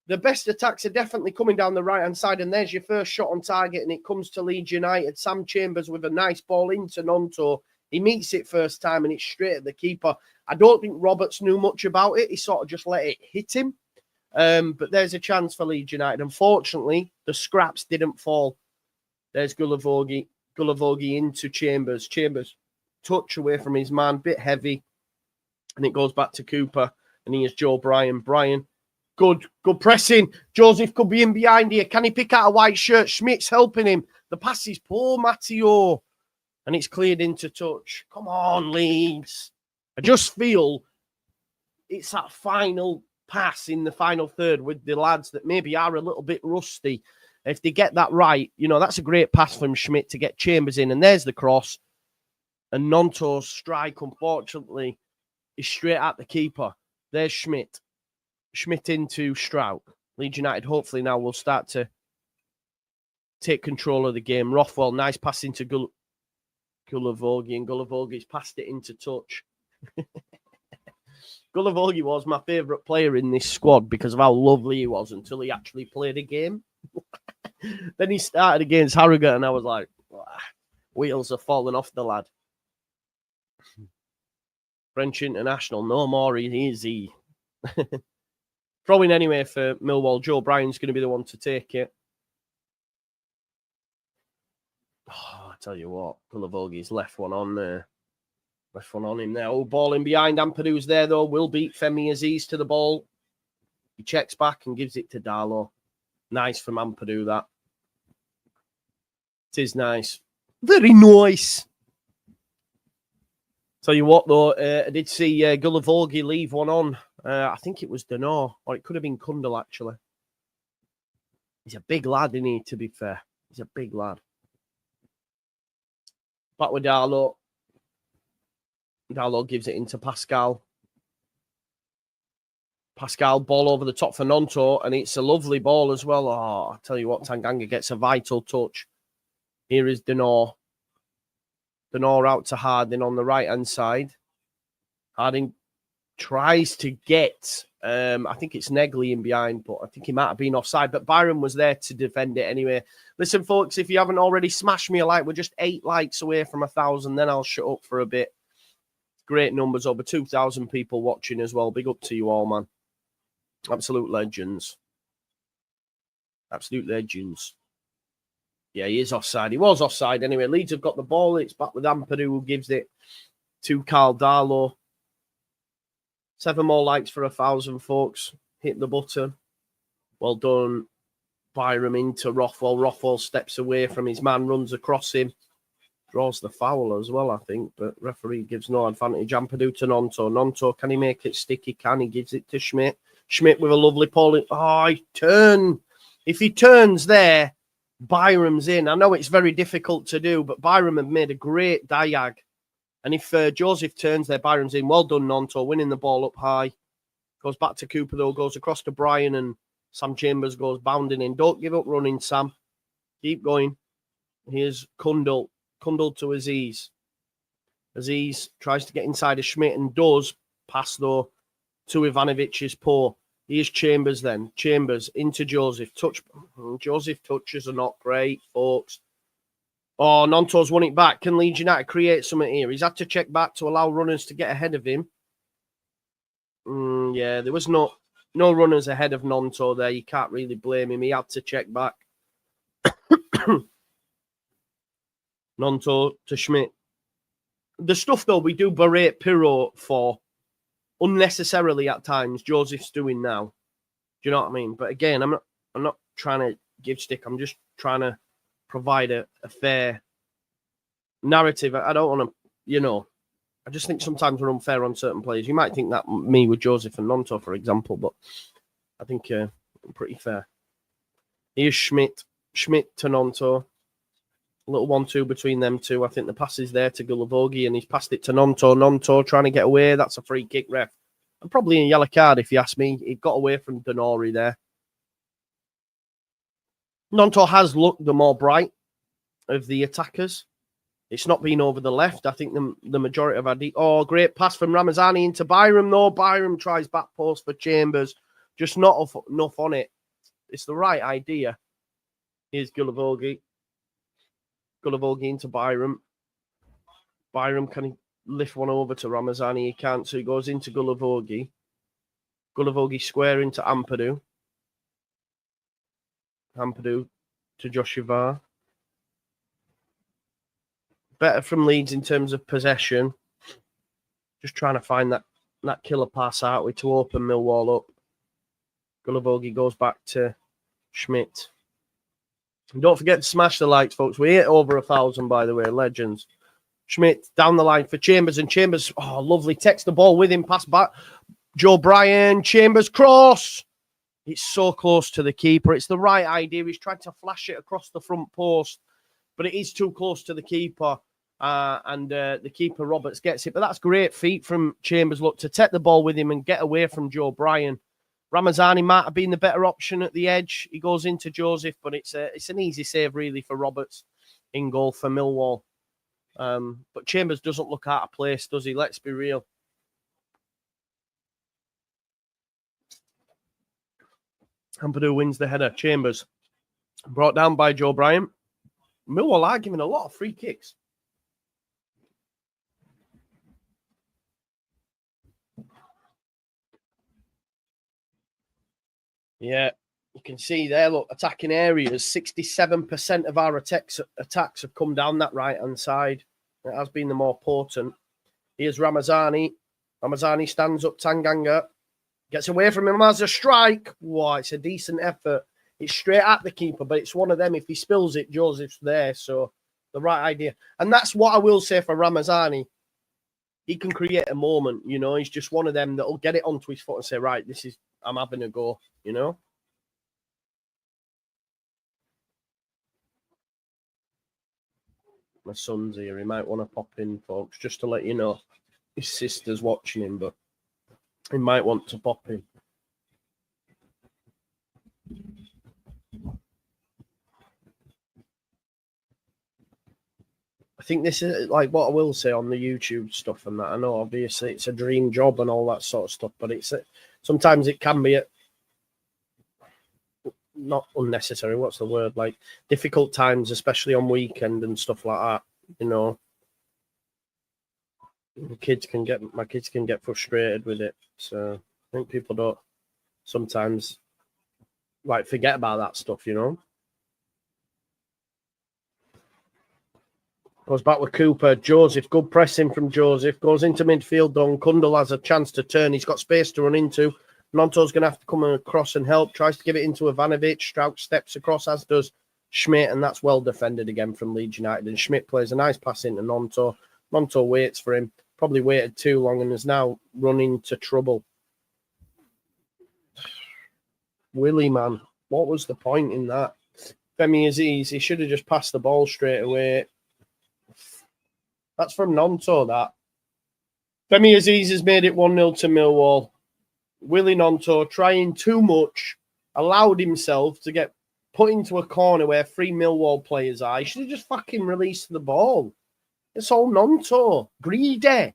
The best attacks are definitely coming down the right-hand side, and there's your first shot on target, and it comes to Leeds United. Sam Chambers with a nice ball into Nonto. He meets it first time, and it's straight at the keeper. I don't think Roberts knew much about it. He sort of just let it hit him. But there's a chance for Leeds United. Unfortunately, the scraps didn't fall. There's Gulavogi. Gulavogi into Chambers. Chambers touch away from his man, bit heavy. And it goes back to Cooper. And here's Joe Bryan. Bryan, good pressing. Joseph could be in behind here. Can he pick out a white shirt? Schmidt's helping him. The pass is poor, Matteo. And it's cleared into touch. Come on, Leeds. I just feel it's that final pass in the final third with the lads that maybe are a little bit rusty. If they get that right, you know, that's a great pass from Schmidt to get Chambers in. And there's the cross. And Nonto's strike, unfortunately, is straight at the keeper. There's Schmidt. Schmidt into Strauch. Leeds United hopefully now will start to take control of the game. Rothwell, nice pass into Gulavogi. And Gulavogi's passed it into touch. Gulavogi was my favourite player in this squad because of how lovely he was until he actually played a game. Then he started against Harrogate, and I was like, wheels are falling off the lad. French international, no more easy. Throwing anyway for Millwall. Joe Bryan's going to be the one to take it. Oh, I tell you what, Gulavogi's left one on there. Left one on him there. Oh, ball in behind. Ampadu's there, though. Will beat Femi Aziz to the ball. He checks back and gives it to Darlow. Nice from Ampadu, that. It is nice. Very nice. Tell you what, though, I did see Gulavogi leave one on. I think it was Denor, or it could have been Kundal, actually. He's a big lad, isn't he, to be fair? He's a big lad. Back with Darlow. Darlow gives it into Pascal. Pascal, ball over the top for Nonto, and it's a lovely ball as well. Oh, I tell you what, Tanganga gets a vital touch. Here is Denor. Denor out to Harding on the right-hand side. Harding tries to get, I think it's Negley in behind, but I think he might have been offside. But Byron was there to defend it anyway. Listen, folks, if you haven't already smashed me a like, we're just 8 likes away from 1,000. Then I'll shut up for a bit. Great numbers, over 2,000 people watching as well. Big up to you all, man. Absolute legends. Absolute legends. Yeah, he is offside. He was offside anyway. Leeds have got the ball. It's back with Ampadu, who gives it to Carl Darlow. 7 more likes for 1,000, folks. Hit the button. Well done. Byram into Rothwell. Rothwell steps away from his man, runs across him. Draws the foul as well, I think, but referee gives no advantage. Ampadu to Nonto. Nonto, can he make it sticky? Can he? Gives it to Schmidt. Schmidt with a lovely pole. Oh, he turned. If he turns there, Byram's in. I know it's very difficult to do, but Byram had made a great diag. And if Joseph turns there, Byram's in. Well done, Nonto, winning the ball up high. Goes back to Cooper, though. Goes across to Brian, and Sam Chambers goes bounding in. Don't give up running, Sam. Keep going. Here's Kundal. Kundal to Aziz. Aziz tries to get inside of Schmidt and does. Pass, though, to Ivanovic's paw. Here's Chambers then. Chambers into Joseph. Joseph touches are not great, folks. Oh, Nonto's won it back. Can Leeds United create something here? He's had to check back to allow runners to get ahead of him. Yeah, there was no runners ahead of Nonto there. You can't really blame him. He had to check back. Nonto to Schmidt. The stuff, though, we do berate Pirro for unnecessarily at times. Joseph's doing now. Do you know what I mean? But again, I'm not trying to give stick. I'm just trying to provide a fair narrative. I don't want to, I just think sometimes we're unfair on certain players. You might think that me with Joseph and Nonto, for example, but I think I'm pretty fair. Here's Schmidt. Schmidt to Nonto. A little 1-2 between them two. I think the pass is there to Gulavogi, and he's passed it to Nonto. Nonto trying to get away. That's a free kick, ref. And probably a yellow card, if you ask me. He got away from Denori there. Nonto has looked the more bright of the attackers. It's not been over the left. I think the majority of our... Oh, great pass from Ramazani into Byram, though. Byram tries back post for Chambers. Just not enough on it. It's the right idea. Here's Gulavogi. Gulavogi into Byram. Byram, can he lift one over to Ramazani? He can't, so he goes into Gulavogi. Gulavogi square into Ampadu. Ampadu to Joshua. Better from Leeds in terms of possession. Just trying to find that killer pass out with to open Millwall up. Gulavogi goes back to Schmidt. And don't forget to smash the likes, folks. We hit over 1,000, by the way. Legends. Schmidt down the line for Chambers. And Chambers, oh, lovely. Takes the ball with him. Pass back. Joe Bryan. Chambers cross. It's so close to the keeper. It's the right idea. He's tried to flash it across the front post. But it is too close to the keeper. And the keeper, Roberts, gets it. But that's great feat from Chambers. Look, to take the ball with him and get away from Joe Bryan. Ramazani might have been the better option at the edge. He goes into Joseph, but it's an easy save, really, for Roberts in goal for Millwall. But Chambers doesn't look out of place, does he? Let's be real. Ampadu wins the header. Chambers. Brought down by Joe Bryant. Millwall are giving a lot of free kicks. Yeah, you can see there, look, attacking areas, 67% of our attacks have come down that right-hand side. It has been the more potent. Here's Ramazani. Ramazani stands up, Tanganga. Gets away from him as a strike. Wow, it's a decent effort. It's straight at the keeper, but it's one of them. If he spills it, Joseph's there. So the right idea. And that's what I will say for Ramazani. He can create a moment, you know. He's just one of them that'll get it onto his foot and say, right, I'm having a go, you know. My son's here. He might want to pop in, folks, just to let you know. His sister's watching him, but he might want to pop in. I think this is like what I will say on the YouTube stuff and that. I know obviously it's a dream job and all that sort of stuff, but sometimes it can be not unnecessary. What's the word? Like difficult times, especially on weekend and stuff like that. You know, my kids can get frustrated with it. So I think people don't sometimes like forget about that stuff. You know. Goes back with Cooper. Joseph, good pressing from Joseph. Goes into midfield. Don Kundal has a chance to turn. He's got space to run into. Nonto's going to have to come across and help. Tries to give it into Ivanovic. Strauch steps across, as does Schmidt, and that's well defended again from Leeds United. And Schmidt plays a nice pass into Nonto. Nonto waits for him. Probably waited too long and is now run into trouble. Willie, man, what was the point in that? Femi Aziz, he should have just passed the ball straight away. That's from Nonto, that. Femi Aziz has made it 1-0 to Millwall. Willie Nonto trying too much, allowed himself to get put into a corner where 3 Millwall players are. He should have just fucking released the ball. It's all Nonto. Greedy.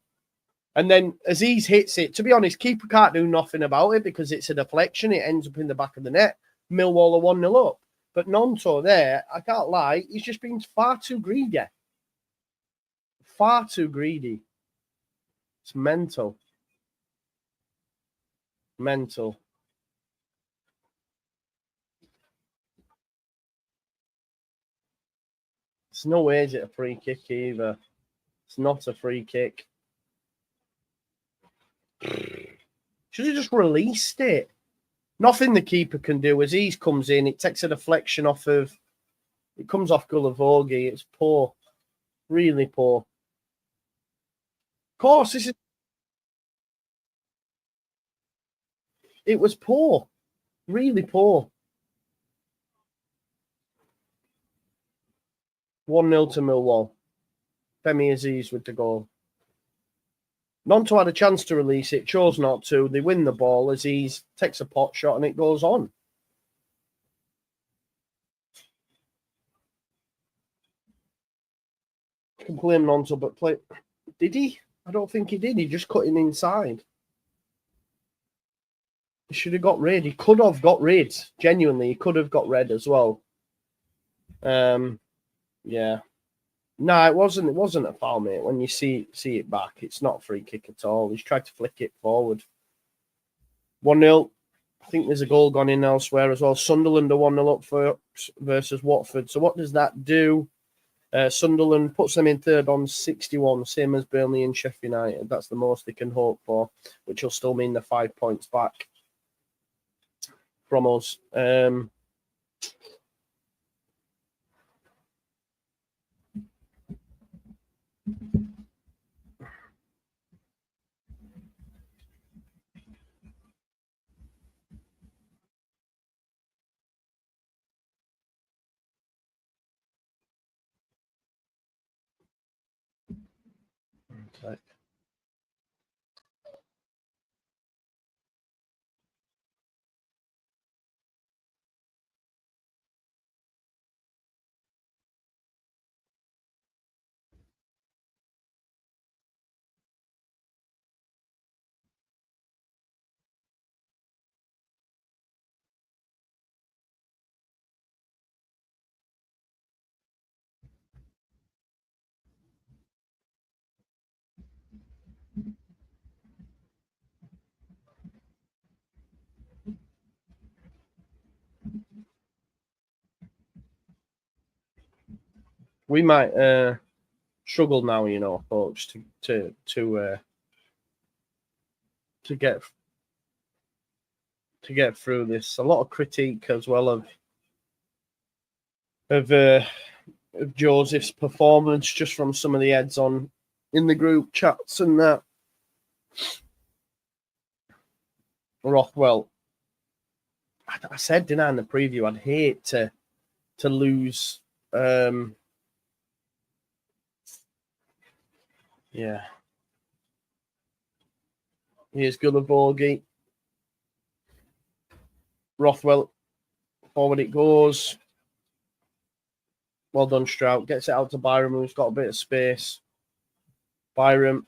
And then Aziz hits it. To be honest, keeper can't do nothing about it because it's a deflection. It ends up in the back of the net. Millwall are 1-0 up. But Nonto there, I can't lie, he's just been far too greedy. Far too greedy. It's mental. Mental. It's no way is it a free kick either. It's not a free kick. Should have just released it. Nothing the keeper can do. Aziz comes in, it takes a deflection off of. It comes off Gulavogi. It's poor. Really poor. Of course, this is. It was poor. Really poor. 1-0 to Millwall. Femi Aziz with the goal. Nonto had a chance to release it, chose not to. They win the ball. Aziz takes a pot shot and it goes on. You can blame Nonto, but play. Did he? I don't think he did. He just cut him inside. He should have got red. He could have got red. Genuinely, he could have got red as well. Yeah. No, it wasn't. It wasn't a foul, mate. When you see it back, it's not a free kick at all. He's tried to flick it forward. 1-0. I think there's a goal gone in elsewhere as well. Sunderland are 1-0 up for versus Watford. So what does that do? Sunderland puts them in third on 61, same as Burnley and Sheffield United. That's the most they can hope for, which will still mean they're 5 points back from us. Okay. we might struggle now, you know, folks, to get through this. A lot of critique as well of Joseph's performance, just from some of the heads on in the group chats and that. Rothwell, I said, didn't I, in the preview, I'd hate to lose. Yeah. Here's Gullivorgi. Rothwell, forward it goes. Well done, Strout. Gets it out to Byram, who's got a bit of space. Byram.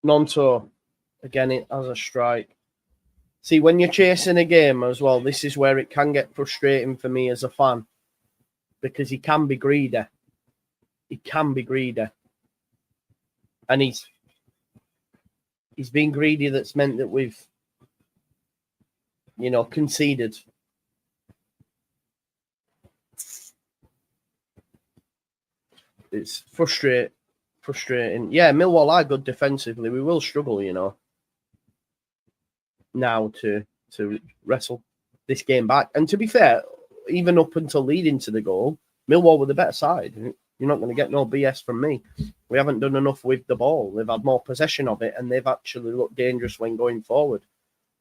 Nonto. Again, it has a strike. See, when you're chasing a game as well, this is where it can get frustrating for me as a fan. Because he can be greedy. He can be greedy. And he's been greedy. That's meant that we've, you know, conceded. It's frustrating. Yeah, Millwall are good defensively. We will struggle, you know, now to wrestle this game back. And to be fair, even up until leading to the goal, Millwall were the better side. You're not going to get no BS from me. We haven't done enough with the ball. They've had more possession of it, and they've actually looked dangerous when going forward.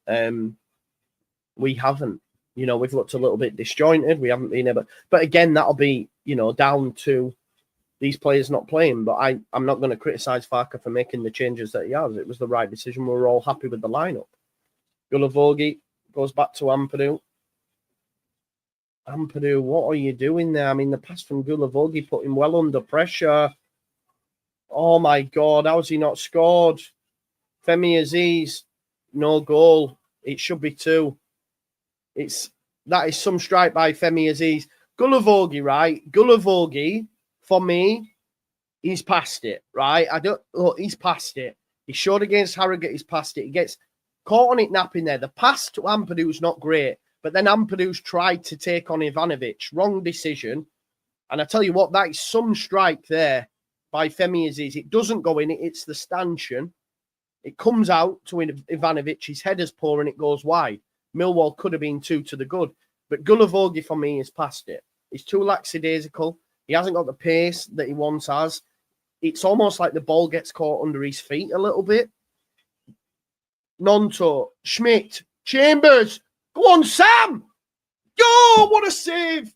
We haven't. You know, we've looked a little bit disjointed. We haven't been able. But again, that'll be, you know, down to these players not playing. But I'm not going to criticise Farker for making the changes that he has. It was the right decision. We're all happy with the lineup. Gullivorgi goes back to Ampadu. Ampadu, what are you doing there? I mean, the pass from Gullivorgi put him well under pressure. Oh, my God. How's he not scored? Femi Aziz, no goal. It should be 2. That is some strike by Femi Aziz. Gullivorgi, right? Gullivorgi, for me, he's past it, right? He's past it. He showed against Harrogate, he's past it. He gets caught on it napping there. The pass to Ampadu's not great. But then Ampadu's tried to take on Ivanovic. Wrong decision. And I tell you what, that is some strike there by Femi Aziz. It doesn't go in. It's the stanchion. It comes out to Ivanovic. His header's poor and it goes wide. Millwall could have been 2 to the good. But Gullivorgi, for me, is past it. He's too lackadaisical. He hasn't got the pace that he once has. It's almost like the ball gets caught under his feet a little bit. Nonto, Schmidt, Chambers. Go on, Sam! Oh, what a save!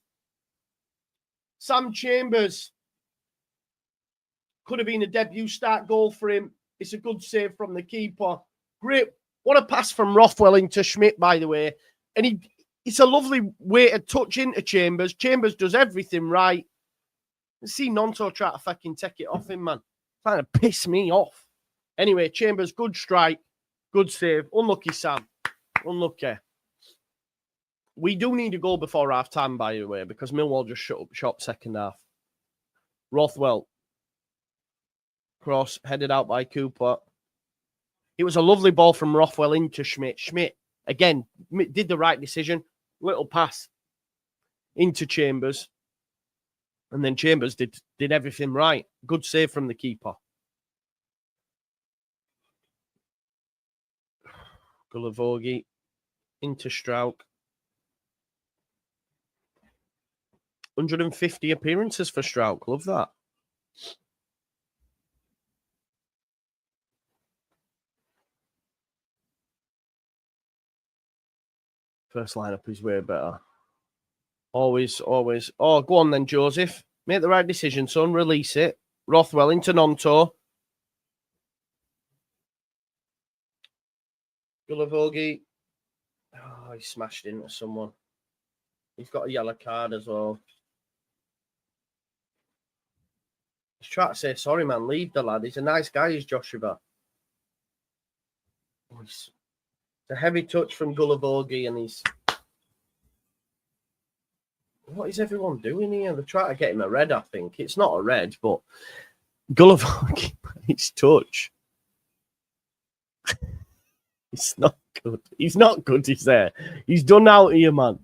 Sam Chambers. Could have been a debut start goal for him. It's a good save from the keeper. Great. What a pass from Rothwell into Schmidt, by the way. And it's a lovely way to touch into Chambers. Chambers does everything right. I see Nonto try to fucking take it off him, man. Trying to piss me off. Anyway, Chambers, good strike. Good save. Unlucky, Sam. Unlucky. We do need a goal before half-time, by the way, because Millwall just shut up shop second half. Rothwell. Cross, headed out by Cooper. It was a lovely ball from Rothwell into Schmidt. Schmidt, again, did the right decision. Little pass into Chambers. And then Chambers did everything right. Good save from the keeper. Gullivorgi into Strauch. 150 appearances for Strauch. Love that. First lineup is way better. Always. Oh, go on then, Joseph. Make the right decision, son. Release it. Rothwell into Nonto. Gullivorgi. Oh, he smashed into someone. He's got a yellow card as well. He's trying to say, sorry, man, leave the lad. He's a nice guy, he's Joshua. Oh, it's a heavy touch from Gullivorgi, and he's... What is everyone doing here? They're trying to get him a red, I think. It's not a red, but Gullavog, his touch. It's not good. He's not good, he's there. He's done out here, man.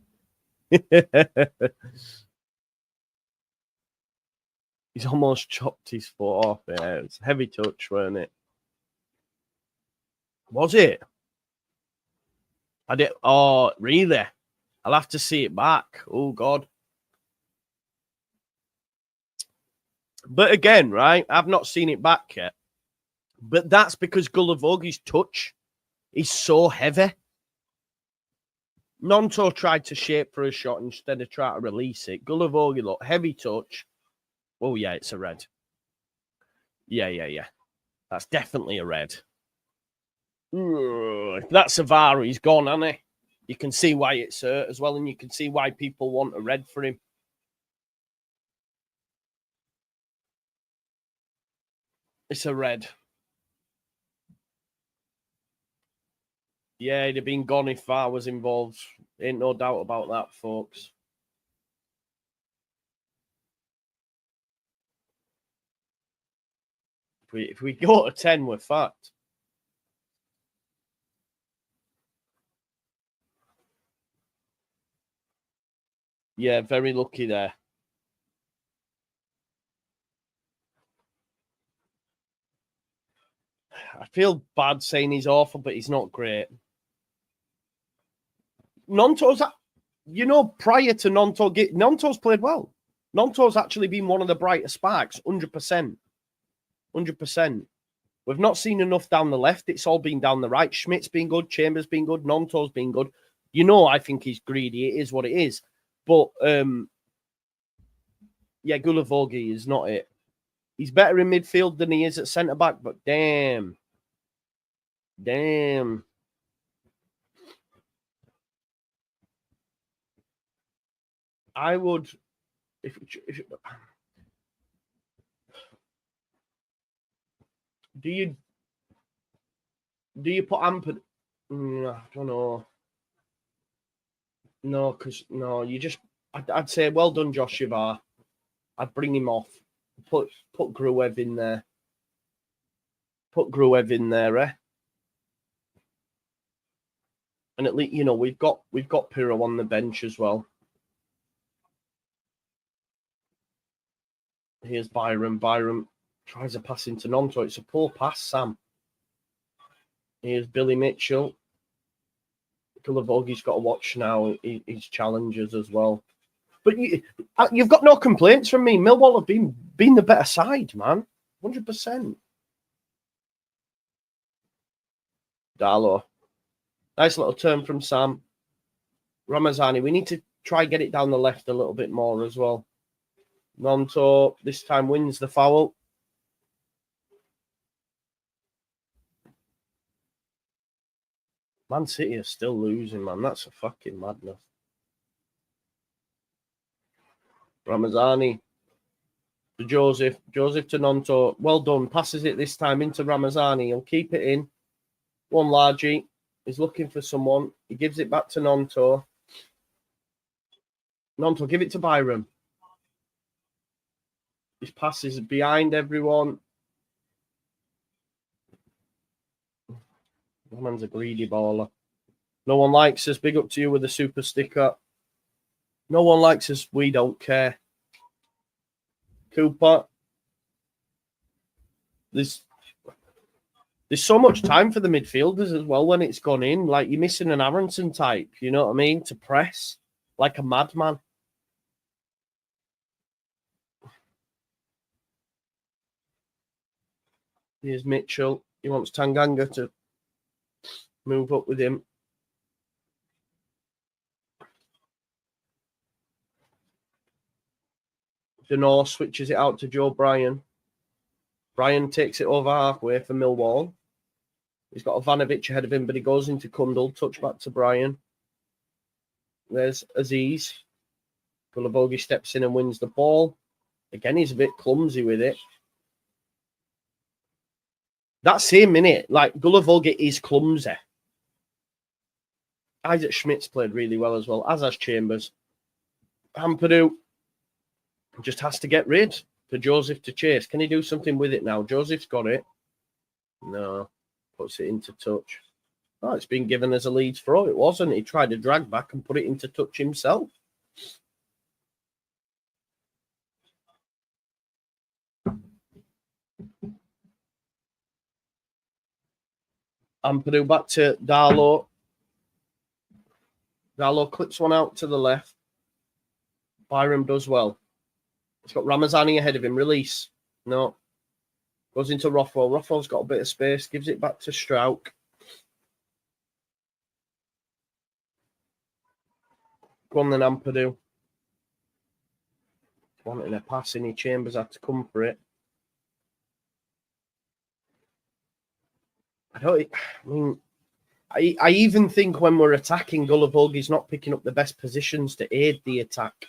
He's almost chopped his foot off. Yeah, it was a heavy touch, wasn't it? Was it? I did. Oh, really? I'll have to see it back. Oh, God. But again, right, I've not seen it back yet. But that's because Gulavogi's touch is so heavy. Nonto tried to shape for a shot instead of trying to release it. Gulavogi, look, heavy touch. Oh, yeah, it's a red. Yeah. That's definitely a red. If that's a VAR, he's gone, hasn't he? You can see why it's hurt as well, and you can see why people want a red for him. It's a red. Yeah, he'd have been gone if VAR was involved. Ain't no doubt about that, folks. If we go to 10, we're fucked. Yeah, very lucky there. I feel bad saying he's awful, but he's not great. Nonto's, prior to Nonto's played well. Nonto's actually been one of the brighter sparks, 100%. 100%. We've not seen enough down the left. It's all been down the right. Schmidt's been good. Chambers been good. Nonto's been good. I think he's greedy. It is what it is. But, Gulavogi is not it. He's better in midfield than he is at centre-back, but damn. I would, if do you put Ampad? I don't know. No, because you just. I'd say well done, Josh Yavar. I'd bring him off. Put Gruev in there. And at least we've got Pirro on the bench as well. Here's Byron. Byron tries a pass into Nonto. It's a poor pass, Sam. Here's Billy Mitchell. Gulavogi's got to watch now his challenges as well. But you've got no complaints from me. Millwall have been the better side, man. 100%. Darlow. Nice little turn from Sam. Ramazani. We need to try get it down the left a little bit more as well. Nonto this time wins the foul. Man City are still losing, man. That's a fucking madness. Ramazani to Joseph. Joseph to Nonto. Well done. Passes it this time into Ramazani. He'll keep it in. One largie. He's looking for someone. He gives it back to Nonto. Nonto, give it to Byron. His pass is behind everyone. That man's a greedy baller. No one likes us. Big up to you with a super sticker. No one likes us. We don't care. Cooper. There's so much time for the midfielders as well when it's gone in. Like, you're missing an Aronson type, you know what I mean? To press like a madman. Here's Mitchell. He wants Tanganga to move up with him. Denor switches it out to Joe Bryan. Bryan takes it over halfway for Millwall. He's got Ivanovic ahead of him, but he goes into Kundal. Touch back to Bryan. There's Aziz. Gulavogi steps in and wins the ball. Again, he's a bit clumsy with it. That's him, innit? Like, Gulavogi is clumsy. Isaac Schmidt's played really well as well, as has Chambers. Ampadu just has to get rid. to Joseph to chase. Can he do something with it now? Joseph's got it. No. Puts it into touch. Oh, it's been given as a Leeds throw. It wasn't. He tried to drag back and put it into touch himself. Ampadu back to Darlow. Darlow clips one out to the left. Byram does well. He's got Ramazani ahead of him. Release. No. Goes into Rothwell. Rothwell's got a bit of space. Gives it back to Strauch. Go on then, Ampadu. Wanting a pass in. Chambers had to come for it. I even think when we're attacking, Gullivolgi's not picking up the best positions to aid the attack.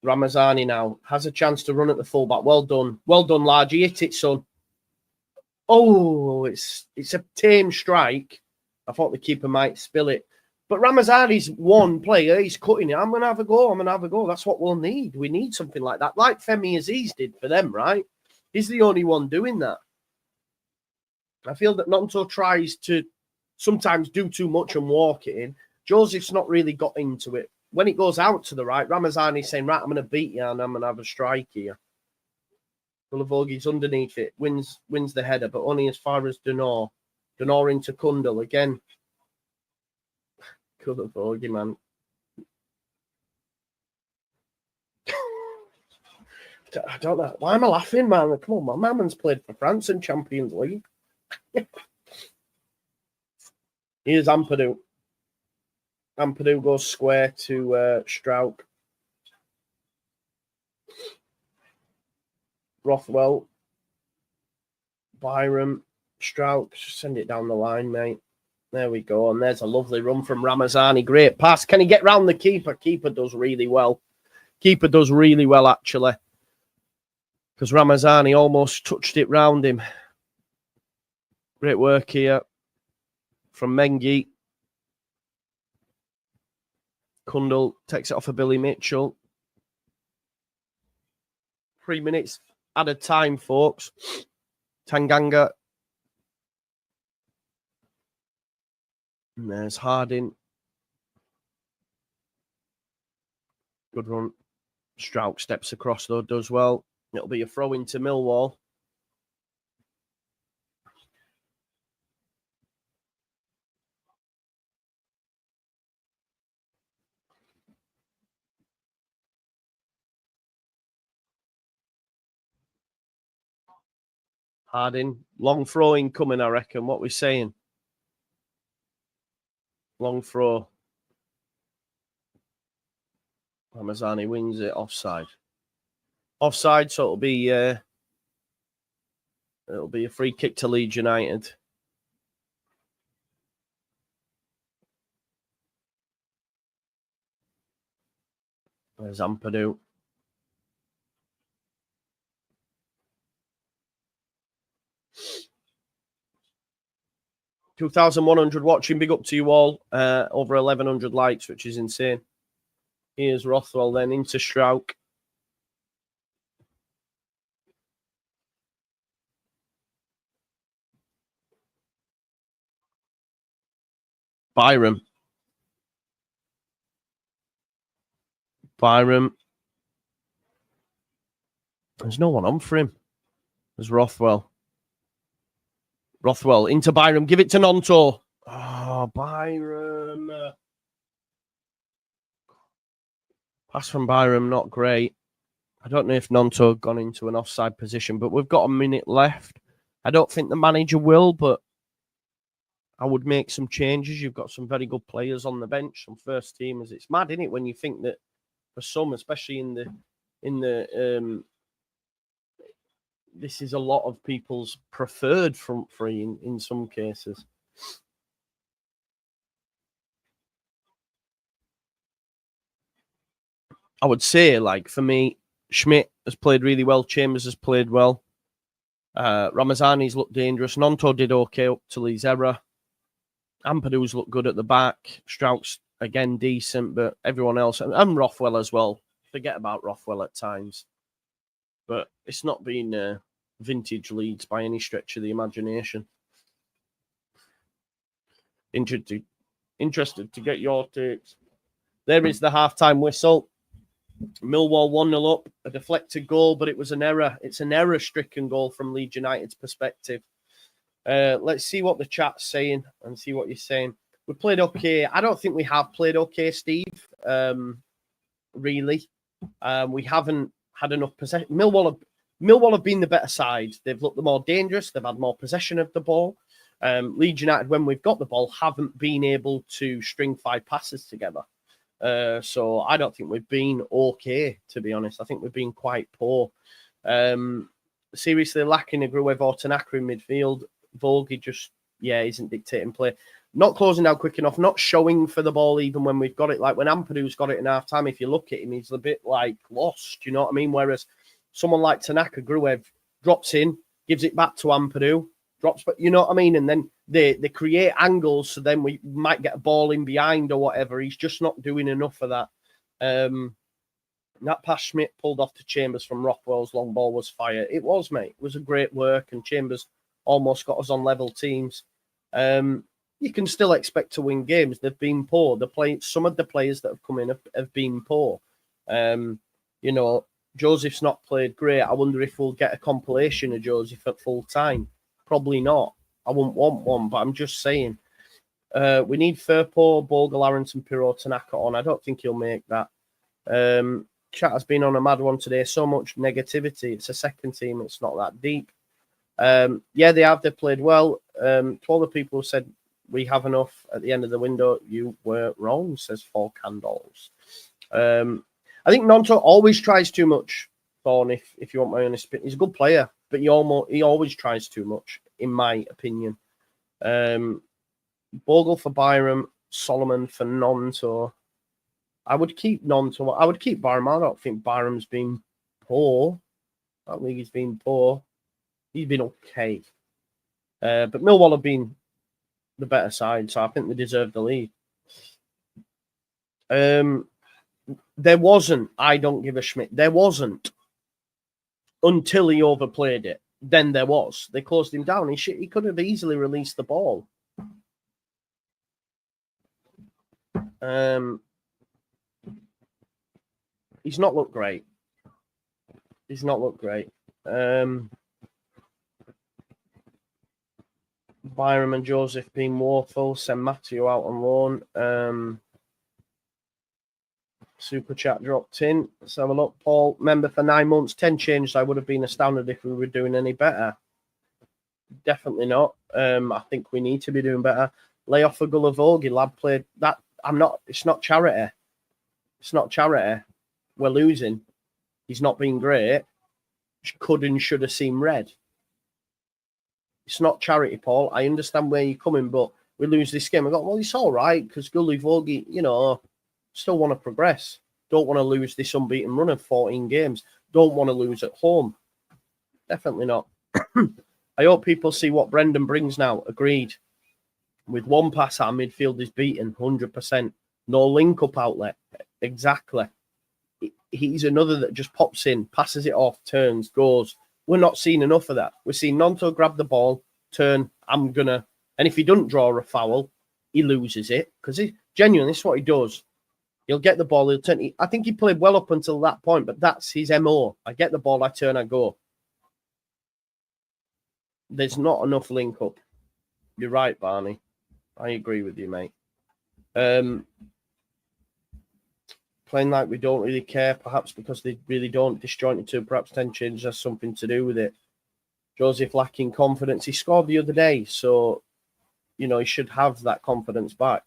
Ramazani now has a chance to run at the fullback. Well done. Well done, Large. He hit it, son. Oh, it's a tame strike. I thought the keeper might spill it. But Ramazani's one player. He's cutting it. I'm going to have a go. That's what we'll need. We need something like that. Like Femi Aziz did for them, right? He's the only one doing that. I feel that Nonto tries to sometimes do too much and walk it in. Joseph's not really got into it. When it goes out to the right, Ramazani's saying, right, I'm going to beat you and I'm going to have a strike here. Gullivolgi's underneath it, wins the header, but only as far as Denor. Denor into Kundal again. Gullivolgi, man. I don't know. Why am I laughing, man? Come on, my man's played for France in Champions League. Here's Ampadu. Ampadu goes square to Strauch. Rothwell. Byram. Strauch. Send it down the line, mate. There we go. And there's a lovely run from Ramazani. Great pass. Can he get round the keeper? Keeper does really well. Keeper does really well, actually. Because Ramazani almost touched it round him. Great work here from Mengi. Kundal takes it off of Billy Mitchell. 3 minutes added time, folks. Tanganga. And there's Harding. Good run. Strauch steps across, though, does well. It'll be a throw into Millwall. Harding. Long throw incoming, I reckon. What we're saying. Long throw. Ramazani wins it. Offside. Offside, so it'll be a free kick to Leeds United. There's Ampadu. $2,100 watching. Big up to you all. Over 1,100 likes, which is insane. Here's Rothwell then into Strauch. Byram. There's no one on for him. There's Rothwell. Rothwell into Byram. Give it to Nonto. Oh, Byram. Pass from Byram, not great. I don't know if Nonto had gone into an offside position, but we've got a minute left. I don't think the manager will, but I would make some changes. You've got some very good players on the bench, some first teamers. It's mad, isn't it, when you think that for some, especially in the this is a lot of people's preferred front three in some cases. I would say, like, for me, Schmidt has played really well. Chambers has played well. Ramazani's looked dangerous. Nonto did okay up till his error. Ampadu's looked good at the back. Strauch's, again, decent, but everyone else, and Rothwell as well, forget about Rothwell at times. But it's not been vintage Leeds by any stretch of the imagination. Interested to get your takes. There is the halftime whistle. Millwall 1-0 up, a deflected goal, but it was an error. It's an error-stricken goal from Leeds United's perspective. Let's see what the chat's saying and see what you're saying. We played okay. I don't think we have played okay, Steve. Really. We haven't had enough possession. Millwall have been the better side. They've looked the more dangerous. They've had more possession of the ball. Leeds United, when we've got the ball, haven't been able to string 5 passes together. So I don't think we've been okay, to be honest. I think we've been quite poor. Seriously lacking a Gruev or Tanaka in midfield. Vogie just, isn't dictating play. Not closing down quick enough, not showing for the ball even when we've got it. Like when Ampadu's got it in half time, if you look at him, he's a bit like lost, you know what I mean? Whereas someone like Tanaka, Gruev, drops in, gives it back to Ampadu, drops, but you know what I mean? And then they create angles, so then we might get a ball in behind or whatever. He's just not doing enough of that. That pass Schmidt pulled off to Chambers from Rothwell's long ball was fire. It was, mate. It was a great work, and Chambers almost got us on level teams. You can still expect to win games. They've been poor. Some of the players that have come in have been poor. Joseph's not played great. I wonder if we'll get a compilation of Joseph at full time. Probably not. I wouldn't want one, but I'm just saying. We need Firpo, Bogle, Aronson, Pirro, Tanaka on. I don't think he'll make that. Chat has been on a mad one today. So much negativity. It's a second team. It's not that deep. They have. They played well. To all the people who said we have enough at the end of the window, you were wrong, says Four Candles. I think Nonto always tries too much, Thorne, if you want my honest opinion. He's a good player, but he always tries too much, in my opinion. Bogle for Byram, Solomon for Nonto. I would keep Nonto. I would keep Byram. I don't think Byram's been poor. I don't think he's been poor. He's been okay. But Millwall have been the better side, so I think they deserve the lead. There wasn't, I don't give a Schmidt. There wasn't until he overplayed it. Then there was. They closed him down. He could have easily released the ball. He's not looked great. Byram and Joseph being woeful. Send Matthew out on loan. Super chat dropped in. Let's have a look. Paul, member for 9 months, 10 changes. I would have been astounded if we were doing any better. Definitely not. I think we need to be doing better. Lay off for Gulavogi. Lad played that. It's not charity. It's not charity. We're losing. He's not been great. Could and should have seen red. It's not charity, Paul. I understand where you're coming, but we lose this game. I go, well, it's all right because Gulavogi, still want to progress. Don't want to lose this unbeaten run of 14 games. Don't want to lose at home. Definitely not. I hope people see what Brendan brings now. Agreed. With one pass, our midfield is beaten 100%. No link-up outlet. Exactly. He's another that just pops in, passes it off, turns, goes. We're not seeing enough of that. We're seeing Nonto grab the ball, turn, and if he doesn't draw a foul, he loses it. Because genuinely, this is what he does. He'll get the ball, he'll turn. I think he played well up until that point, but that's his MO. I get the ball, I turn, I go. There's not enough link up. You're right, Barney. I agree with you, mate. Playing like we don't really care, perhaps because they really don't. Disjointed to perhaps 10 changes has something to do with it. Joseph lacking confidence. He scored the other day, so, he should have that confidence back.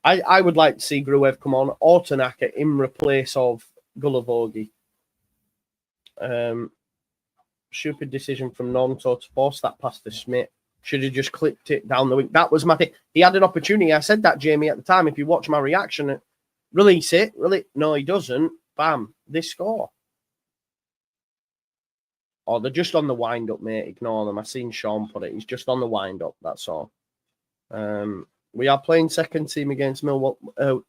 I would like to see Gruev come on or Tanaka in replace of Gulavogi. Stupid decision from Nonto to force that past to Schmidt. Should have just clipped it down the wing. That was my thing. He had an opportunity. I said that, Jamie, at the time. If you watch my reaction, release it. No, he doesn't. Bam. They score. Oh, they're just on the wind-up, mate. Ignore them. I seen Sean put it. He's just on the wind-up. That's all. We are playing second team against Millwall.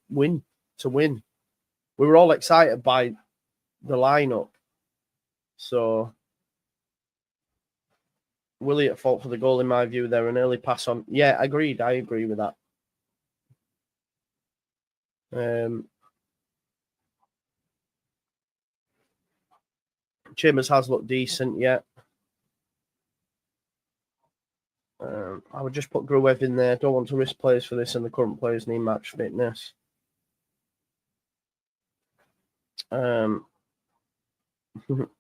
Win. We were all excited by the lineup. So Willie at fault for the goal, in my view. There, an early pass on. Yeah, agreed. I agree with that. Chambers has looked decent yet. I would just put Gruev in there. Don't want to risk players for this, and the current players need match fitness.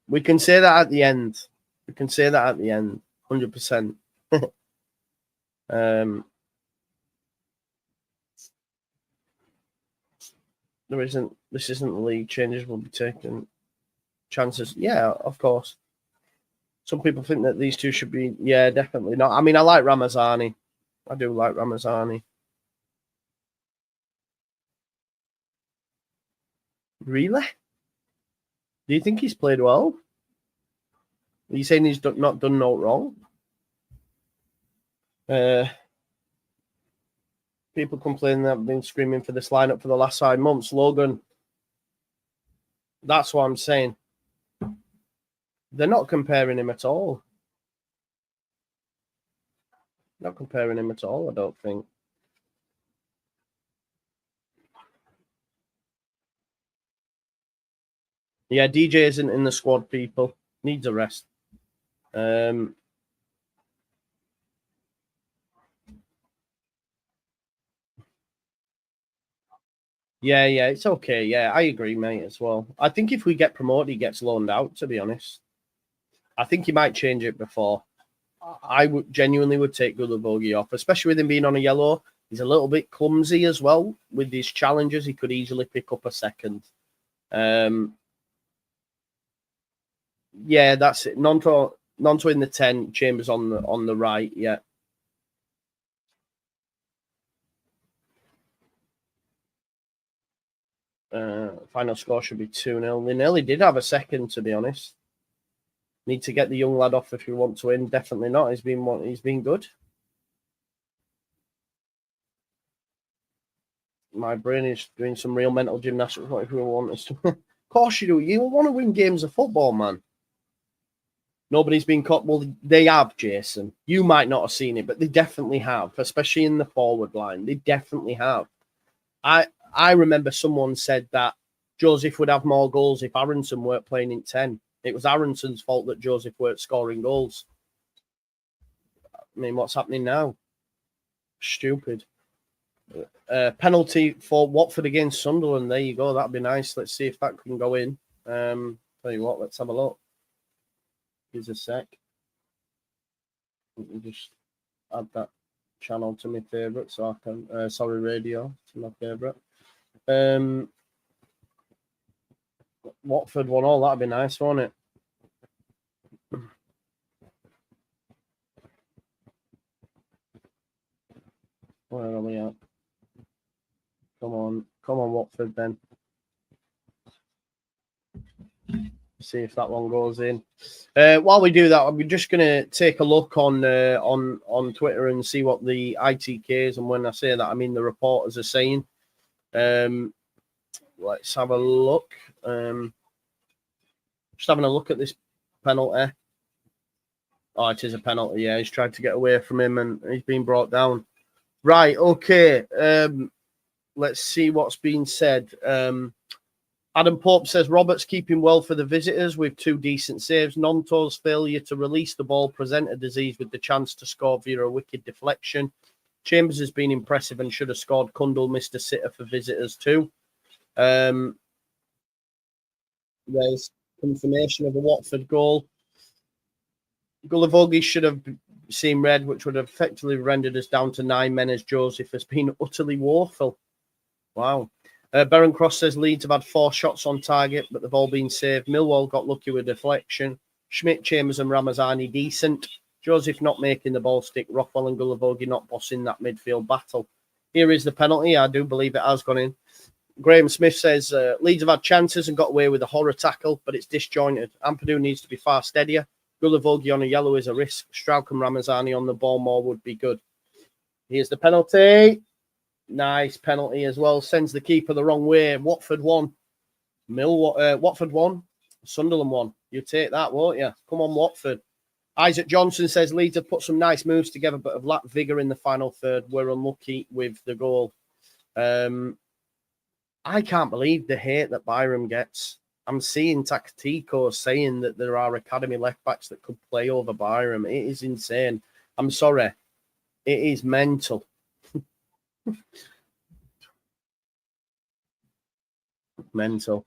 We can say that at the end. 100%. This isn't the league. Changes will be taken. Chances, yeah, of course. Some people think that these two should be, yeah, definitely not. I mean, I like Ramazani. I do like Ramazani. Really? Do you think he's played well? Are you saying he's not done no wrong? People complain that I've been screaming for this lineup for the last 5 months. Logan, that's what I'm saying. They're not comparing him at all. Not comparing him at all, I don't think. Yeah, DJ isn't in the squad, people. Needs a rest. Yeah, it's okay. Yeah, I agree, mate, as well. I think if we get promoted, he gets loaned out, to be honest. I think he might change it before. I would genuinely take Gulavogi off, especially with him being on a yellow. He's a little bit clumsy as well with these challenges. He could easily pick up a second. Yeah, that's it. Nonto in the 10, Chambers on the right. Yeah. Final score should be 2-0. They nearly did have a second, to be honest. Need to get the young lad off if you want to win. Definitely not. He's been good. My brain is doing some real mental gymnastics. What if we want us to? Of course you do. You want to win games of football, man. Nobody's been caught. Well, they have, Jason. You might not have seen it, but they definitely have, especially in the forward line. They definitely have. I remember someone said that Joseph would have more goals if Aronson weren't playing in 10. It was Aronson's fault that Joseph weren't scoring goals. I mean, what's happening now? Stupid. Penalty for Watford against Sunderland. There you go. That'd be nice. Let's see if that can go in. Tell you what, let's have a look. Here's a sec. Let me just add that channel to my favourite so I can radio to my favourite. Watford 1-1, that'd be nice, wouldn't it? Where are we at? Come on, Watford then. See if that one goes in. While we do that, I'm just going to take a look on Twitter and see what the ITKs, and when I say that, I mean the reporters are saying. Let's have a look. Just having a look at this penalty. Oh, it is a penalty. Yeah, he's tried to get away from him and he's been brought down. Right, okay. Let's see what's been said. Adam Pope says Roberts keeping well for the visitors with 2 decent saves. Nonto's failure to release the ball presented Disease with the chance to score via a wicked deflection. Chambers has been impressive and should have scored. Kundal missed a sitter for visitors too. There's confirmation of a Watford goal. Gulavogi should have seen red, which would have effectively rendered us down to 9 men, as Joseph has been utterly woeful. Wow. Baron Cross says Leeds have had 4 shots on target, but they've all been saved. Millwall got lucky with deflection. Schmidt, Chambers and Ramazani decent. Joseph not making the ball stick. Rockwell and Gulavogi not bossing that midfield battle. Here is the penalty. I do believe it has gone in. Graham Smith says Leeds have had chances and got away with a horror tackle, but it's disjointed. Ampadu needs to be far steadier. Gulavogi on a yellow is a risk. Strauch and Ramazani on the ball more would be good. Here's the penalty. Nice penalty as well. Sends the keeper the wrong way. Watford 1. Watford 1. Sunderland won. You take that, won't you? Come on, Watford. Isaac Johnson says Leeds have put some nice moves together, but have lacked vigour in the final third. We're unlucky with the goal. I can't believe the hate that Byram gets. I'm seeing Tactico saying that there are academy left-backs that could play over Byram. It is insane. I'm sorry. It is mental. Mental.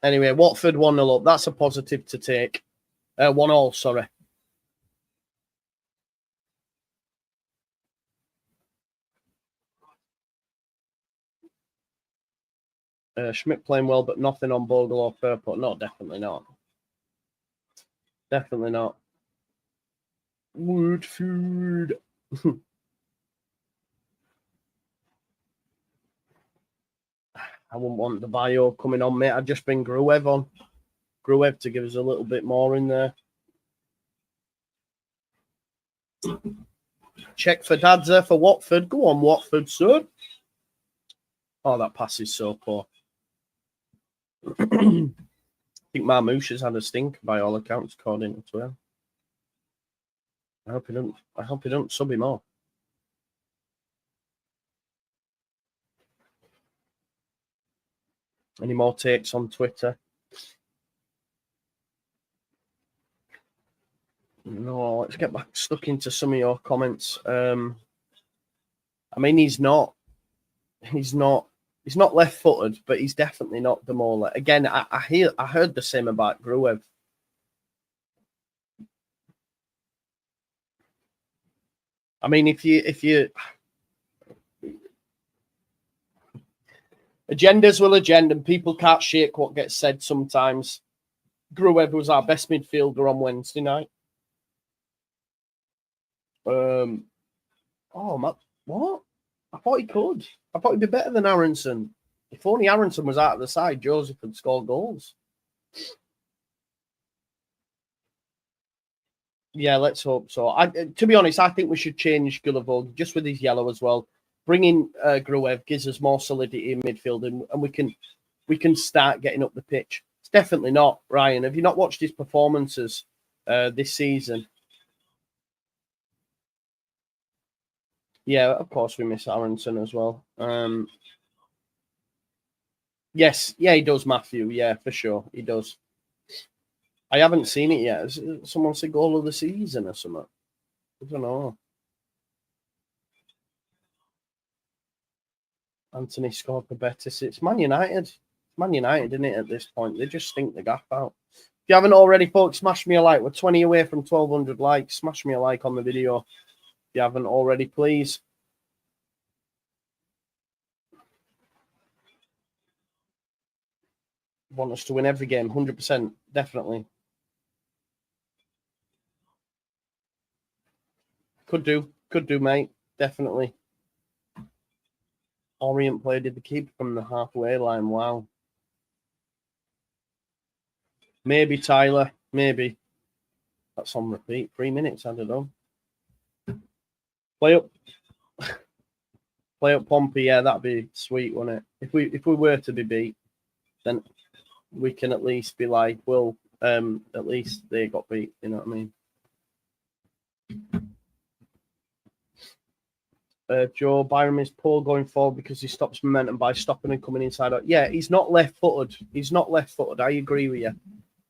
Anyway, Watford 1-0 up. That's a positive to take. 1-1, sorry. Schmidt playing well, but nothing on Bogle or Purple. No, definitely not. Definitely not. Woodford. I wouldn't want the bio coming on, mate. I'd just bring Gruev on. Gruev to give us a little bit more in there. Check for Dad's there for Watford. Go on, Watford, son. Oh, that pass is so poor. I think Marmouche has had a stink by all accounts, according to Twitter. I hope he don't sub him off. Any more takes on Twitter? No, let's get back stuck into some of your comments. I mean, he's not left-footed, but he's definitely not Demola. Again, I heard the same about Gruev. I mean, if you agendas will agenda, and people can't shake what gets said sometimes. Gruev was our best midfielder on Wednesday night. Oh, Matt, what? I thought he could. I thought he'd be better than Aronson. If only Aronson was out of the side, Joseph would score goals. Yeah, let's hope so. To be honest, I think we should change Gulavog just with his yellow as well. Bringing Gruev gives us more solidity in midfield, and we can start getting up the pitch. It's definitely not, Ryan. Have you not watched his performances this season? Yeah, of course we miss Aronson as well. Yes, yeah, he does, Matthew. Yeah, for sure, he does. I haven't seen it yet. Has someone said goal of the season or something? I don't know. Anthony scored for Betis. It's Man United. It's Man United, isn't it, at this point? They just stink the gaff out. If you haven't already, folks, smash me a like. We're 20 away from 1,200 likes. Smash me a like on the video if you haven't already, please. Want us to win every game, 100%, definitely. Could do, mate, definitely. Orient player did the keeper from the halfway line. Wow. Maybe Tyler, maybe. That's on repeat. 3 minutes, I don't know. Play up Pompey, yeah, that'd be sweet, wouldn't it? If we were to be beat, then we can at least be like, well, at least they got beat, you know what I mean? Joe, Byram is poor going forward because he stops momentum by stopping and coming inside out. Yeah, he's not left-footed. I agree with you.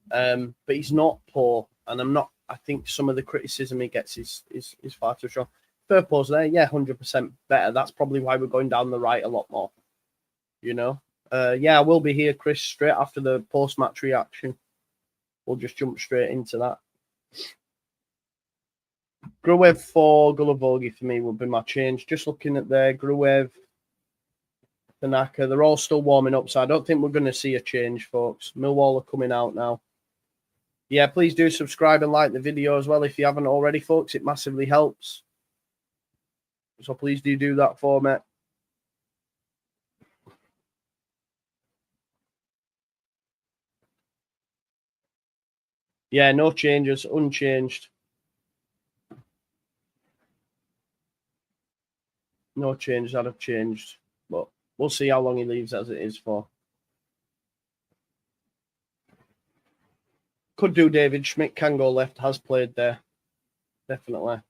But he's not poor, and I think some of the criticism he gets is far too strong. Third pause there, yeah, 100% better. That's probably why we're going down the right a lot more. You know? Yeah, I will be here, Chris, straight after the post-match reaction. We'll just jump straight into that. Gruev for Gulavogi for me would be my change. Just looking at there, Gruev, Tanaka, they're all still warming up, so I don't think we're going to see a change, folks. Millwall are coming out now. Yeah, please do subscribe and like the video as well if you haven't already, folks. It massively helps. So please do that for me. Yeah, no changes, unchanged. No changes that have changed, but We'll see how long he leaves as it is for. Could do. David Schmidt can go left, has played there. Definitely.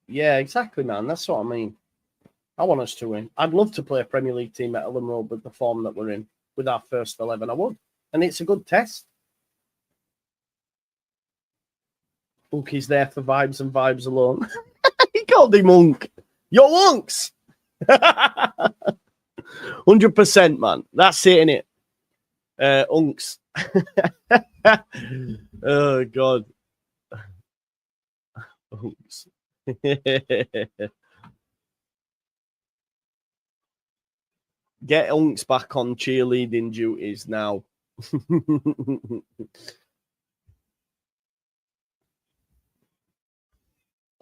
Yeah, exactly, man. That's what I mean. I want us to win. I'd love to play a Premier League team at Ellen Road with the form that we're in, with our first 11. I would. And it's a good test. Monkey's there for vibes and vibes alone. He called him Monk. Yo, Monks! 100%, man. That's it, innit? Unks. Oh, God. Unks. Get Unks back on cheerleading duties now.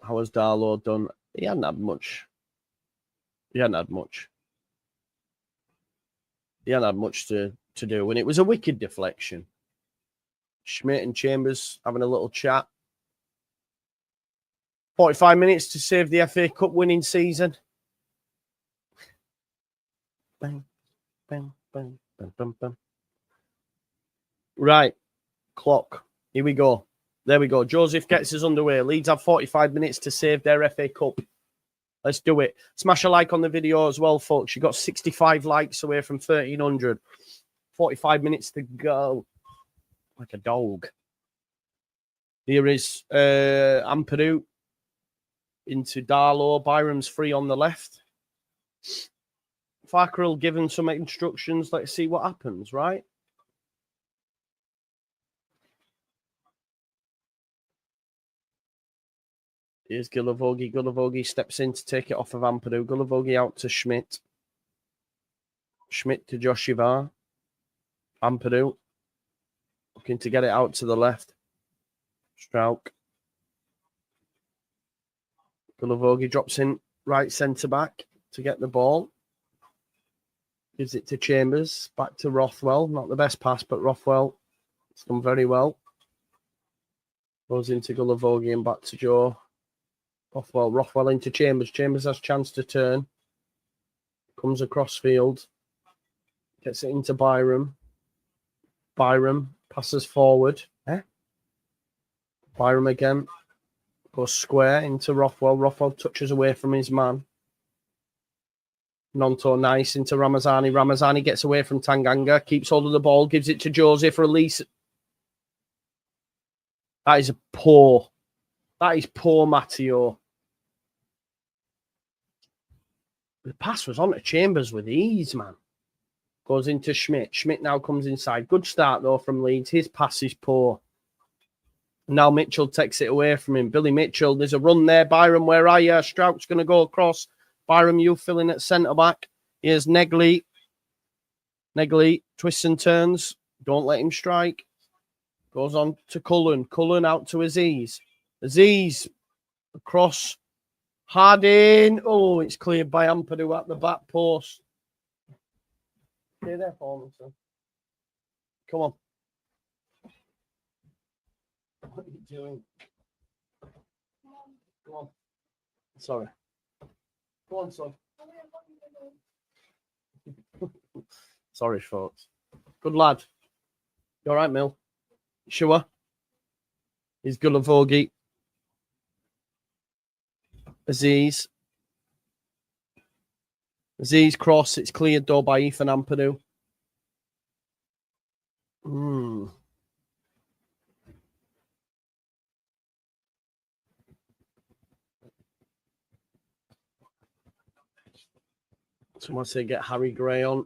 How has Darlow done? He hadn't had much. He hadn't had much. He hadn't had much to do. And it was a wicked deflection. Schmidt and Chambers having a little chat. 45 minutes to save the FA Cup winning season. Bang, bang, bang, bang, bang, bang. Right. Clock. Here we go. There we go. Joseph gets us underway. Leeds have 45 minutes to save their FA Cup. Let's do it. Smash a like on the video as well, folks. You got 65 likes away from 1,300. 45 minutes to go. Like a dog. Here is Ampadu into Darlow. Byram's free on the left. Farkerill given some instructions. Let's see what happens, right? Here's Gulavogi. Gulavogi steps in to take it off of Ampadu. Gulavogi out to Schmidt. Schmidt to Joshivar. Ampadu. Looking to get it out to the left. Strauch. Gulavogi drops in right centre back to get the ball. Gives it to Chambers. Back to Rothwell. Not the best pass, but Rothwell has done very well. Goes into Gulavogi and back to Joe. Rothwell into Chambers. Chambers has a chance to turn. Comes across field. Gets it into Byram. Byram passes forward. Byram again. Goes square into Rothwell. Rothwell touches away from his man. Nonto nice into Ramazani. Ramazani gets away from Tanganga. Keeps hold of the ball. Gives it to Joseph. Release. That is poor. That is poor, Matteo. The pass was on to Chambers with ease, man. Goes into Schmidt. Schmidt now comes inside. Good start, though, from Leeds. His pass is poor. Now Mitchell takes it away from him. Billy Mitchell, there's a run there. Byram, where are you? Strauch's going to go across. Byram, you filling at centre-back. Here's Negley. Negley twists and turns. Don't let him strike. Goes on to Cullen. Cullen out to Aziz. Aziz across. Harding. Oh, it's cleared by Ampadu at the back post. Stay there for me, son. Come on. What are you doing? Come on. Sorry. Go on, son. Sorry, folks. Good lad. You all right, Mill? Sure. He's Gulavogi. Aziz. Aziz cross. It's cleared though by Ethan Ampadu. Someone say get Harry Gray on.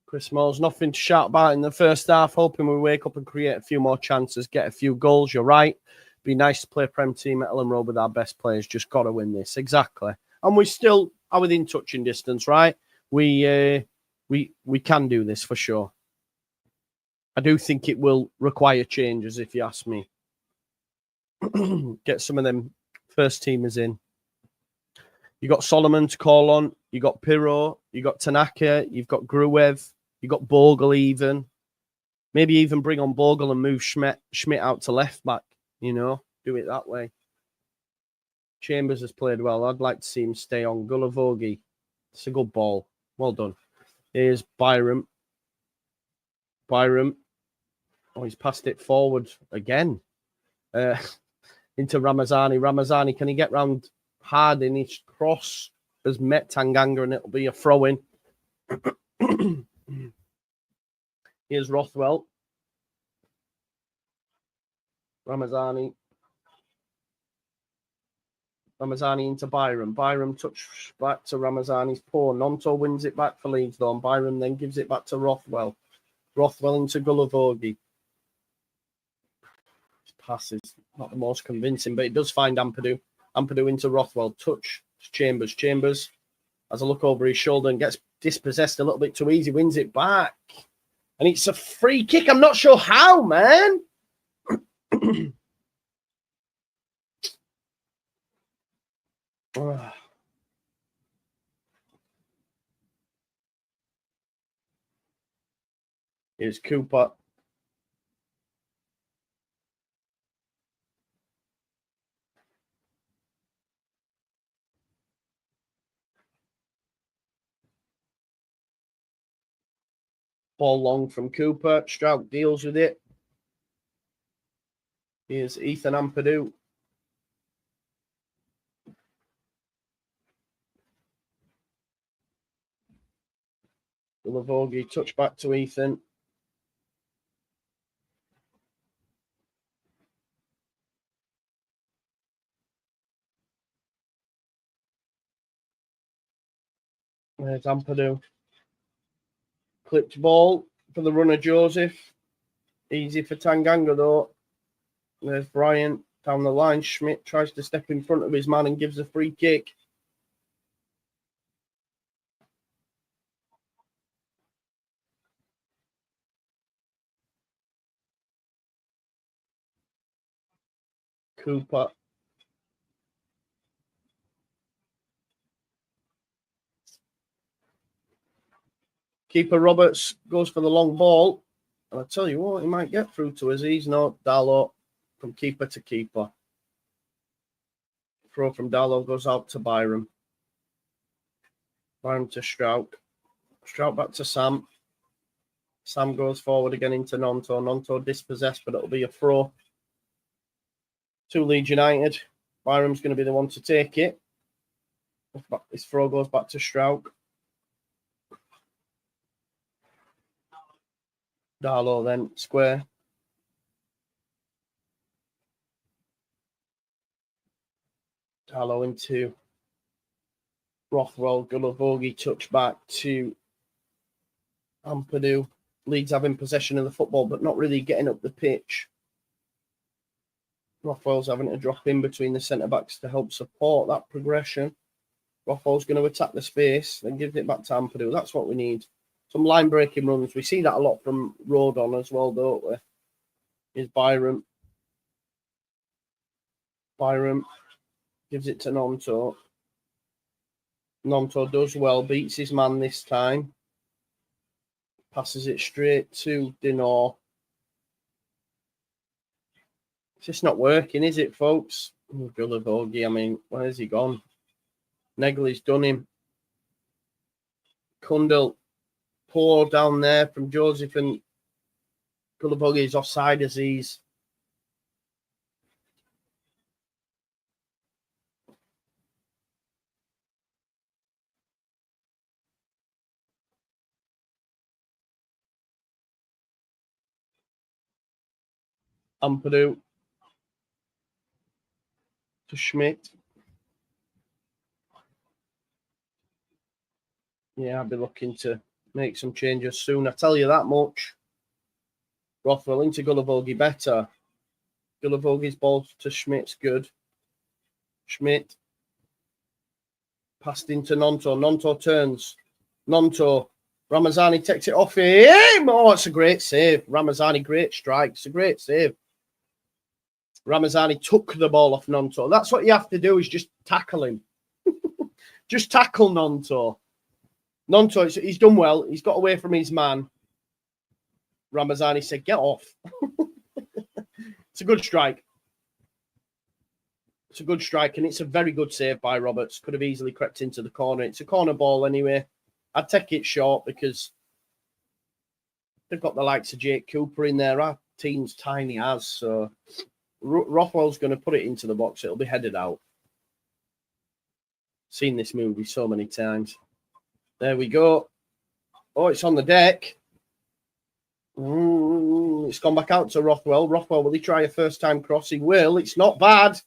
Chris Moores, nothing to shout about in the first half. Hoping we wake up and create a few more chances, get a few goals. You're right. Be nice to play a Prem team at Ellen Road with our best players. Just got to win this. Exactly. And we still are within touching distance, right? We can do this for sure. I do think it will require changes, if you ask me. Get some of them first teamers in. You got Solomon to call on. You got Pirro. You got Tanaka. You've got Gruev. You got Bogle even. Maybe even bring on Bogle and move Schmidt out to left back. You know, do it that way. Chambers has played well. I'd like to see him stay on. Gulavogi. It's a good ball. Well done. Here's Byram. Byram. Oh, he's passed it forward again. Into Ramazani. Ramazani, can he get round hard in his cross? Has met Tanganga and it'll be a throw-in. Here's Rothwell. Ramazani into Byram. Byram touch back to Ramazani's paw. Nonto wins it back for Leeds, though. And Byram then gives it back to Rothwell. Rothwell into Gulavogi. His pass is not the most convincing, but it does find Ampadu. Ampadu into Rothwell. Touch Chambers. Chambers has a look over his shoulder and gets dispossessed a little bit too easy. Wins it back. And it's a free kick. I'm not sure how, man. Here's Cooper. Ball long from Cooper. Strout deals with it. Here's Ethan Ampadu. Gulavogi touch back to Ethan. There's Ampadu. Clipped ball for the runner, Joseph. Easy for Tanganga, though. There's Bryant down the line. Schmidt tries to step in front of his man and gives a free kick. Cooper. Keeper Roberts goes for the long ball. And I tell you what, he might get through to Aziz. No, Darlow from keeper to keeper. Throw from Darlow goes out to Byram. Byram to Strout. Strout back to Sam. Sam goes forward again into Nonto. Nonto dispossessed, but it'll be a throw to Leeds United. Byram's going to be the one to take it. This throw goes back to Strout. Darlow then square. Darlow into Rothwell. Gulavogi touch back to Ampadu. Leeds having possession of the football, but not really getting up the pitch. Rothwell's having to drop in between the centre-backs to help support that progression. Rothwell's going to attack the space, then gives it back to Ampadu. That's what we need. Some line-breaking runs. We see that a lot from Rodon as well, don't we? Here's Byram. Byram gives it to Nonto. Nonto does well, beats his man this time. Passes it straight to Dinor. It's just not working, is it, folks? Oh, Gulavogi, I mean, where's he gone? Negley's done him. Kundal. Poor down there from Joseph, and Gulavogi is offside as he's Ampadu to Schmidt. Yeah, I'll be looking to make some changes soon. I tell you that much. Rothwell into Gulavogi better. Gulavogi's ball to Schmidt's good. Schmidt passed into Nonto. Nonto turns. Nonto. Ramazani takes it off him. Oh, it's a great save. Ramazani, great strike. It's a great save. Ramazani took the ball off Nonto. That's what you have to do, is just tackle him. Just tackle Nonto. Nonto, he's done well. He's got away from his man. Ramazani said, get off. It's a good strike. It's a good strike, and it's a very good save by Roberts. Could have easily crept into the corner. It's a corner ball anyway. I'd take it short because they've got the likes of Jake Cooper in there. Our team's tiny as, so Rothwell's going to put it into the box. It'll be headed out. Seen this movie so many times. There we go. Oh, it's on the deck. It's gone back out to Rothwell. Rothwell, will he try a first-time cross? He will. It's not bad.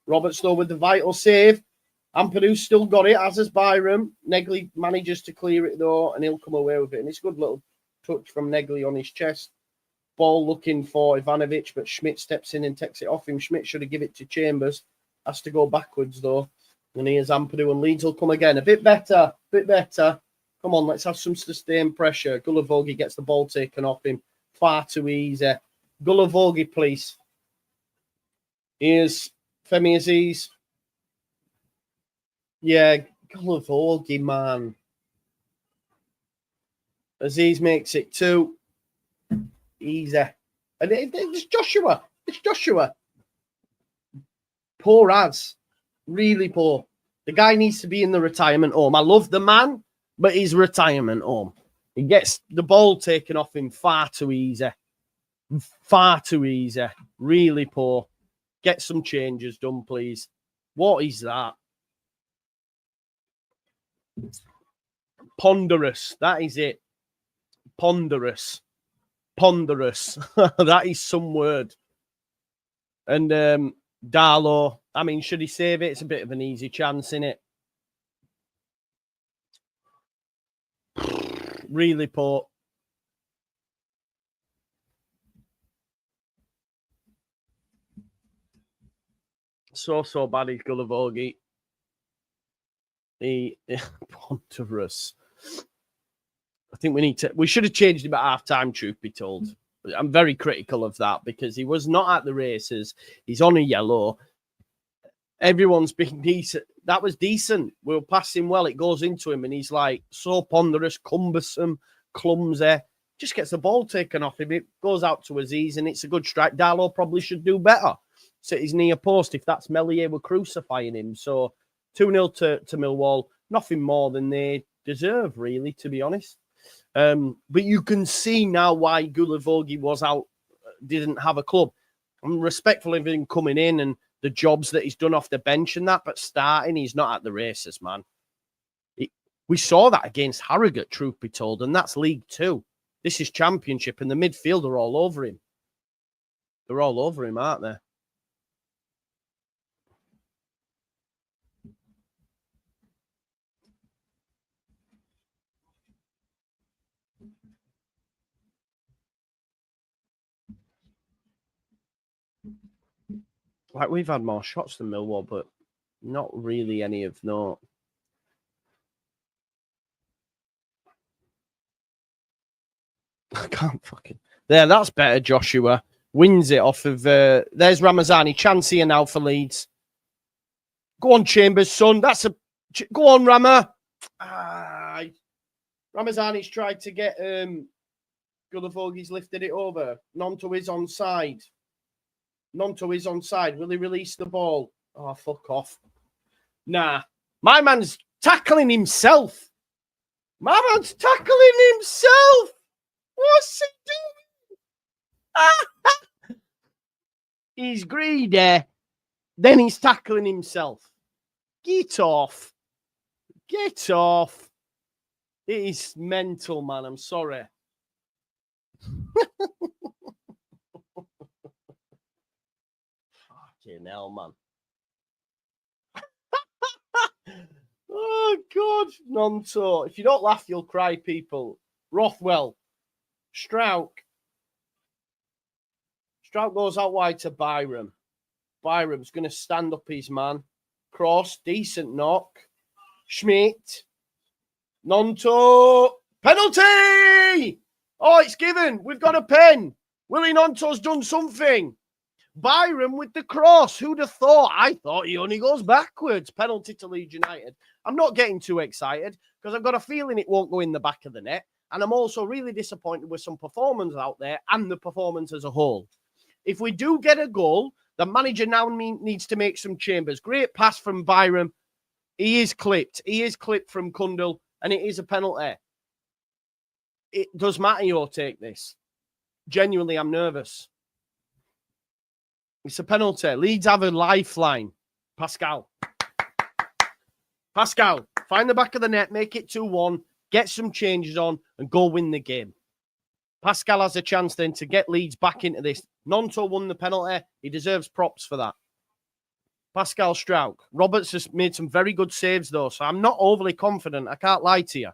Roberts, though, with the vital save. Ampadu's still got it, as has Byram. Negley manages to clear it, though, and he'll come away with it. And it's a good little touch from Negley on his chest. Ball looking for Ivanovic, but Schmidt steps in and takes it off him. Schmidt should have given it to Chambers. Has to go backwards, though. And here's Ampadu, and Leeds will come again. A bit better. Bit better. Come on, let's have some sustained pressure. Gulavogi gets the ball taken off him. Far too easy. Gulavogi, please. Here's Femi Aziz. Yeah, Gulavogi, man. Aziz makes it 2. Easy. And it's Joshua. It's Joshua. Poor as. Really poor. The guy needs to be in the retirement home. I love the man, but he's retirement home. He gets the ball taken off him far too easy. Far too easy. Really poor. Get some changes done, please. What is that? Ponderous. That is it. Ponderous. Ponderous. That is some word. And Darlow, I mean, should he save it? It's a bit of an easy chance, isn't it? Really poor. So bad is Gulavogi. Ponderous. I think we should have changed him at half-time, truth be told. I'm very critical of that because he was not at the races. He's on a yellow. Everyone's been decent. That was decent. We'll pass him well. It goes into him and he's like so ponderous, cumbersome, clumsy. Just gets the ball taken off him. It goes out to Aziz and it's a good strike. Darlow probably should do better. Sit his near post. If that's Melier, we're crucifying him. So 2-0 to Millwall. Nothing more than they deserve, really, to be honest. But you can see now why Gulavogi was out, didn't have a club. I'm respectful of him coming in and the jobs that he's done off the bench and that, but starting, he's not at the races, man. We saw that against Harrogate, truth be told, and that's League 2. This is Championship, and the midfield are all over him. They're all over him, aren't they? Like, we've had more shots than Millwall, but not really any of note. I can't fucking... There, that's better, Joshua. Wins it off of... There's Ramazani. Chance here now for Leeds. Go on, Chambers, son. That's a... Go on, Rama. Ramazani's tried to get... Gulavogi's lifted it over. Nonto is onside. Nonto is onside. Will he release the ball? Oh, fuck off. Nah. My man's tackling himself. My man's tackling himself. What's he doing? He's greedy. Then he's tackling himself. Get off. Get off. It is mental, man. I'm sorry. Fucking hell, man. Oh, God. Nonto. If you don't laugh, you'll cry, people. Rothwell. Strauch. Strauch goes out wide to Byram. Byram's going to stand up his man. Cross. Decent knock. Schmidt. Nonto. Penalty! Oh, it's given. We've got a pen. Willie Nonto's done something. Byram with the cross. Who'd have thought? I thought he only goes backwards. Penalty to Leeds United. I'm not getting too excited because I've got a feeling it won't go in the back of the net. And I'm also really disappointed with some performance out there and the performance as a whole. If we do get a goal, The manager now needs to make some changes. Great pass from Byram. He is clipped. He is clipped from Kundal, and it is a penalty. It does matter you'll take this. Genuinely, I'm nervous. It's a penalty. Leeds have a lifeline. Pascal, find the back of the net, make it 2-1, get some changes on, and go win the game. Pascal has a chance then to get Leeds back into this. Nonto won the penalty. He deserves props for that. Pascal Struijk. Roberts has made some very good saves, though, so I'm not overly confident. I can't lie to you.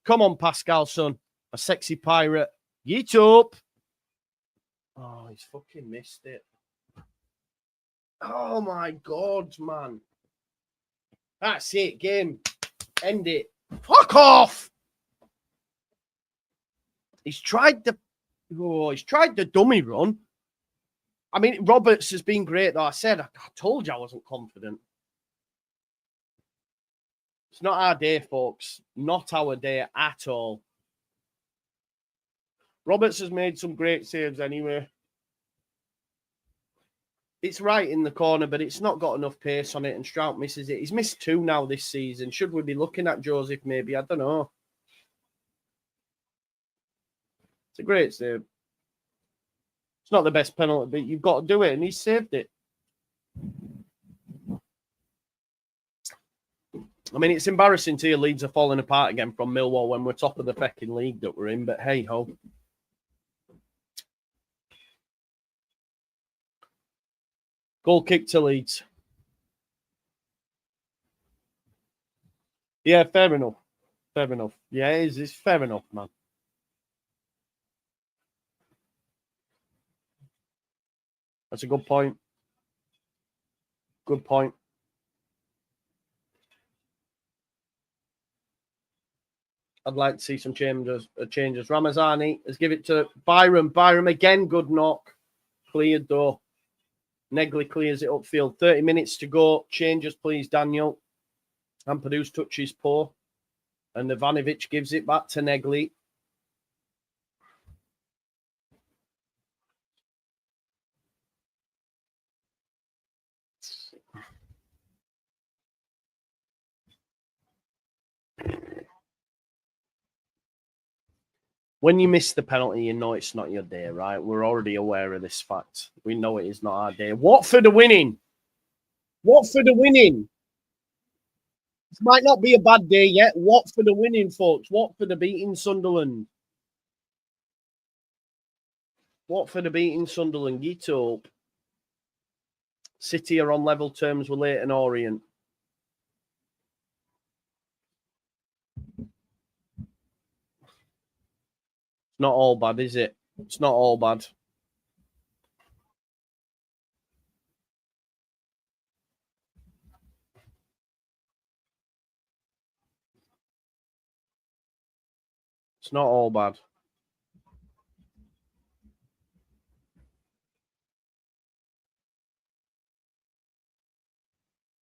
Come on, Pascal, son. A sexy pirate. Get up. Oh, he's fucking missed it. Oh, my God, man. That's it. Game. End it. Fuck off. He's tried the dummy run. I mean, Roberts has been great, though. I told you I wasn't confident. It's not our day, folks. Not our day at all. Roberts has made some great saves anyway. It's right in the corner, but it's not got enough pace on it, and Struijk misses it. He's missed 2 now this season. Should we be looking at Joseph maybe? I don't know. It's a great save. It's not the best penalty, but you've got to do it, and he saved it. I mean, it's embarrassing to hear Leeds are falling apart again from Millwall when we're top of the fucking league that we're in, but hey-ho. Goal kick to Leeds. Yeah, fair enough. Fair enough. Yeah, it's fair enough, man. That's a good point. Good point. I'd like to see some changes. Ramazani has given it to Byram. Byram again, good knock. Cleared though. Negley clears it upfield. 30 minutes to go. Changes, please, Daniel. Ampadu's touches poor. And Ivanovic gives it back to Negley. When you miss the penalty, you know it's not your day, right? We're already aware of this fact. We know it is not our day. Watford are winning. Watford are winning. It might not be a bad day yet. Watford are winning, folks. Watford are beating Sunderland. Watford are beating Sunderland. Get up. City are on level terms with Leyton Orient. Not all bad, is it? It's not all bad. It's not all bad.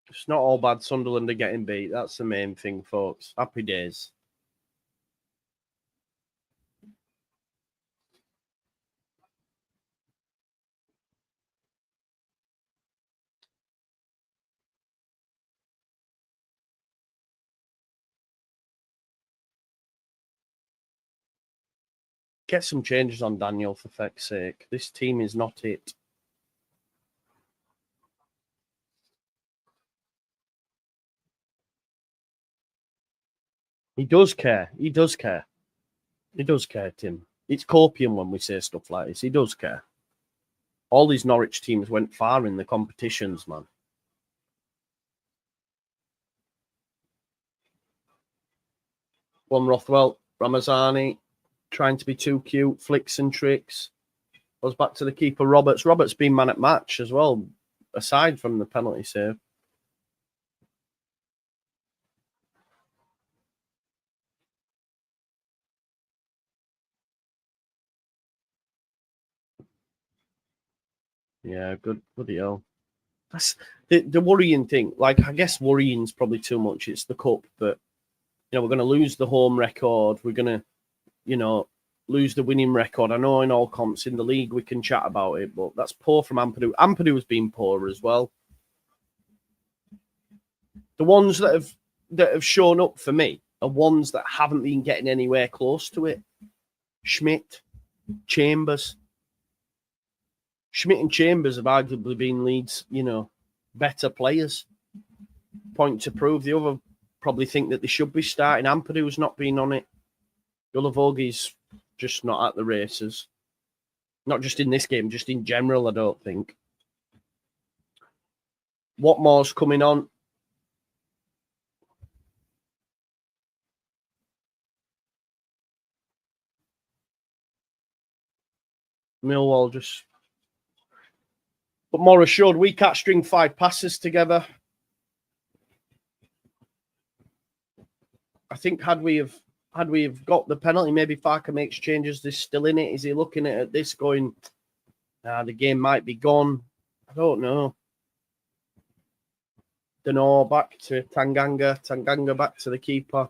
It's not all bad. Sunderland are getting beat. That's the main thing, folks. Happy days. Get some changes on Daniel, for feck's sake. This team is not it. He does care. He does care. He does care, Tim. It's copium when we say stuff like this. He does care. All these Norwich teams went far in the competitions, man. One Rothwell, Ramazani, trying to be too cute, flicks and tricks. Goes back to the keeper, Roberts. Roberts been man at match as well, aside from the penalty save. Yeah, good. Bloody hell. That's the worrying thing. Like, I guess worrying's probably too much. It's the cup, but, you know, we're going to lose the home record. We're going to, you know, lose the winning record. I know in all comps in the league we can chat about it, but that's poor from Ampadu. Ampadu's been poor as well. The ones that have shown up for me are ones that haven't been getting anywhere close to it. Schmidt, Chambers. Schmidt and Chambers have arguably been Leeds, better players. Point to prove. The other probably think that they should be starting. Ampadu's not been on it. Gulavogi's just not at the races. Not just in this game, just in general, I don't think. Watmore's coming on. Millwall just... But Morris showed we can't string 5 passes together. I think had we have got the penalty, maybe Farker makes changes. This still in it. Is he looking at this going, the game might be gone? I don't know. Denor back to Tanganga. Tanganga back to the keeper.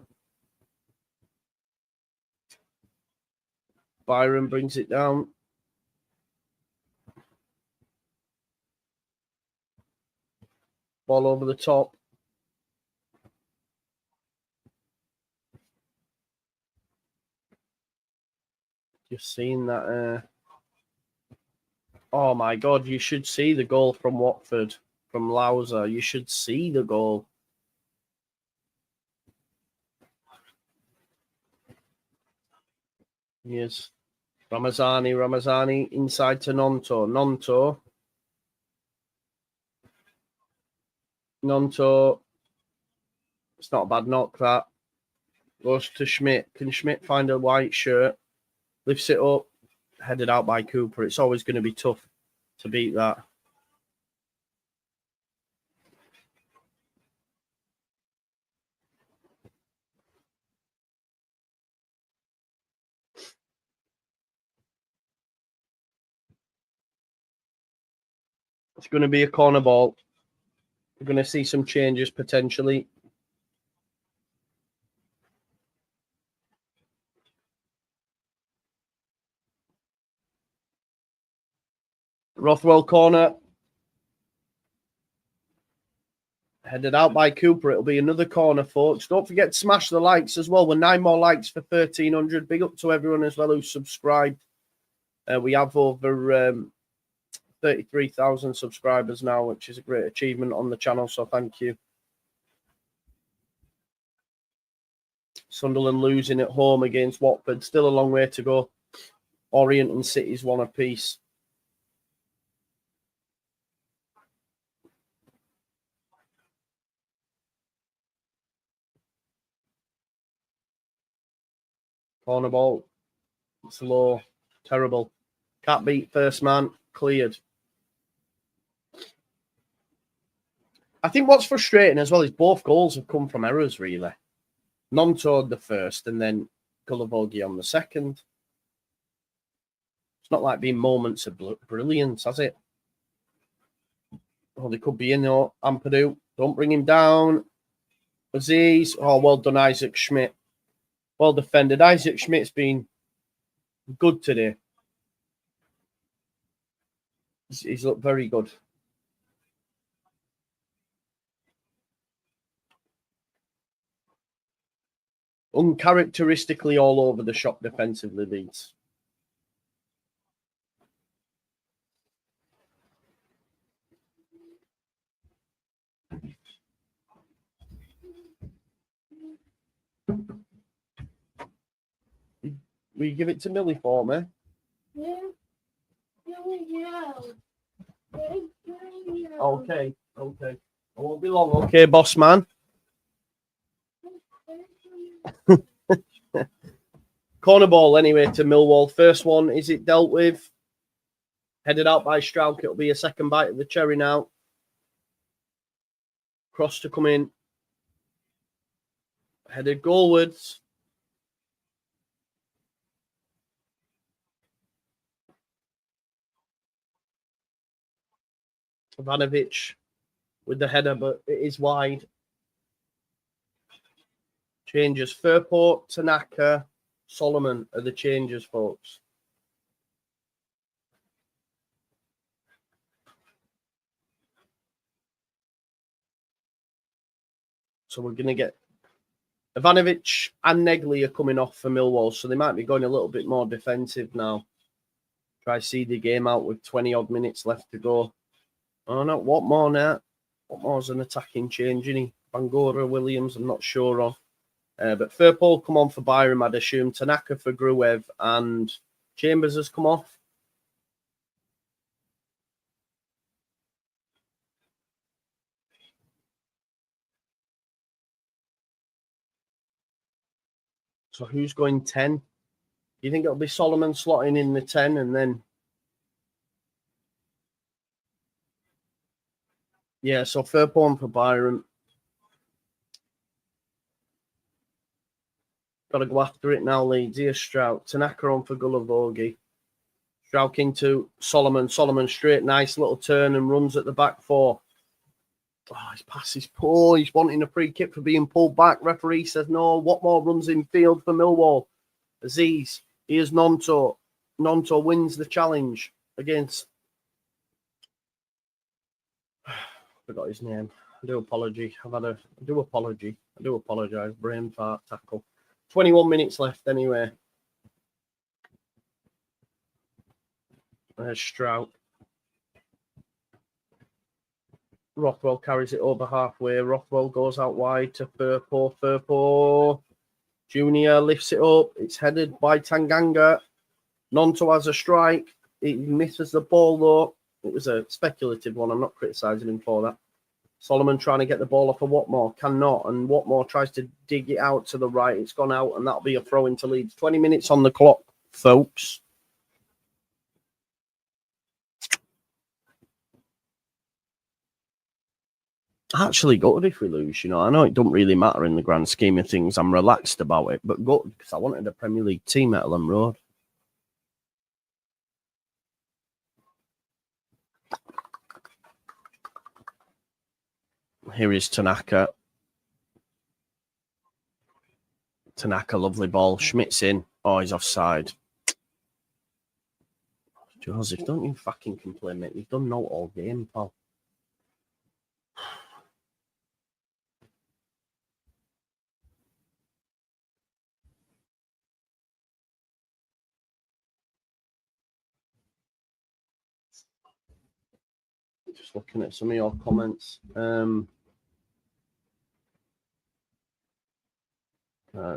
Byron brings it down. Ball over the top. Just seen that. Oh my God, you should see the goal from Watford, from Lauser. You should see the goal. Yes. Ramazani inside to Nonto. Nonto. It's not a bad knock, that. Goes to Schmidt. Can Schmidt find a white shirt? Lifts it up. Headed out by Cooper. It's always going to be tough to beat that. It's going to be a corner ball. We're going to see some changes potentially. Rothwell corner. Headed out by Cooper. It'll be another corner, folks. Don't forget to smash the likes as well. We're 9 more likes for 1,300. Big up to everyone as well who's subscribed. We have over 33,000 subscribers now, which is a great achievement on the channel, so thank you. Sunderland losing at home against Watford. Still a long way to go. Orient and City's one apiece. Corner ball. It's low. Terrible. Can't beat first man. Cleared. I think what's frustrating as well is both goals have come from errors, really. Nonto the first and then Gulavogi on the second. It's not like being moments of brilliance, has it? Oh, they could be in there. Ampadu. Don't bring him down. Aziz. Oh, well done, Isaac Schmidt. Well defended. Isaac Schmidt's been good today. He's looked very good. Uncharacteristically all over the shop defensively, Leeds. Will you give it to Millie for me? Yeah. Okay. I won't be long. Okay, boss man. Corner ball anyway to Millwall. First one, is it dealt with? Headed out by Strauch. It'll be a second bite of the cherry now. Cross to come in. Headed goalwards. Ivanovic with the header, but it is wide. Changes Fairport, Tanaka, Solomon are the changes, folks. So we're going to get Ivanovic and Negley are coming off for Millwall, so they might be going a little bit more defensive now. Try to see the game out with 20-odd minutes left to go. Oh, no, what more now? What more's an attacking change, isn't he? Bangura, Williams, I'm not sure on. But Firpol come on for Byram, I'd assume. Tanaka for Gruev, and Chambers has come off. So who's going 10? Do you think it'll be Solomon slotting in the 10 and then... Yeah, so Firpol for Byram. Got to go after it now, Leeds. Here's Strout. Tanaka on for Gulavogi. Strout into Solomon. Solomon straight, nice little turn and runs at the back four. Oh, his pass is poor. He's wanting a free kick for being pulled back. Referee says no. Watmore runs in field for Millwall. Aziz. Here's Nonto. Nonto wins the challenge against... I forgot his name. I do apologize. I do apologise. Brain fart tackle. 21 minutes left anyway. There's Strout. Rothwell carries it over halfway. Rothwell goes out wide to Firpo. Firpo Junior lifts it up. It's headed by Tanganga. Nonto has a strike. He misses the ball though. It was a speculative one. I'm not criticising him for that. Solomon trying to get the ball off of Watmore. Cannot. And Watmore tries to dig it out to the right. It's gone out and that'll be a throw into Leeds. 20 minutes on the clock, folks. Actually gutted if we lose, you know. I know it don't really matter in the grand scheme of things. I'm relaxed about it, but gutted because I wanted a Premier League team at Ellen Road. Here is Tanaka. Tanaka, lovely ball. Schmidt's in. Oh, he's offside. Joseph, don't you fucking complain, mate. You've done no all game, pal. Just looking at some of your comments.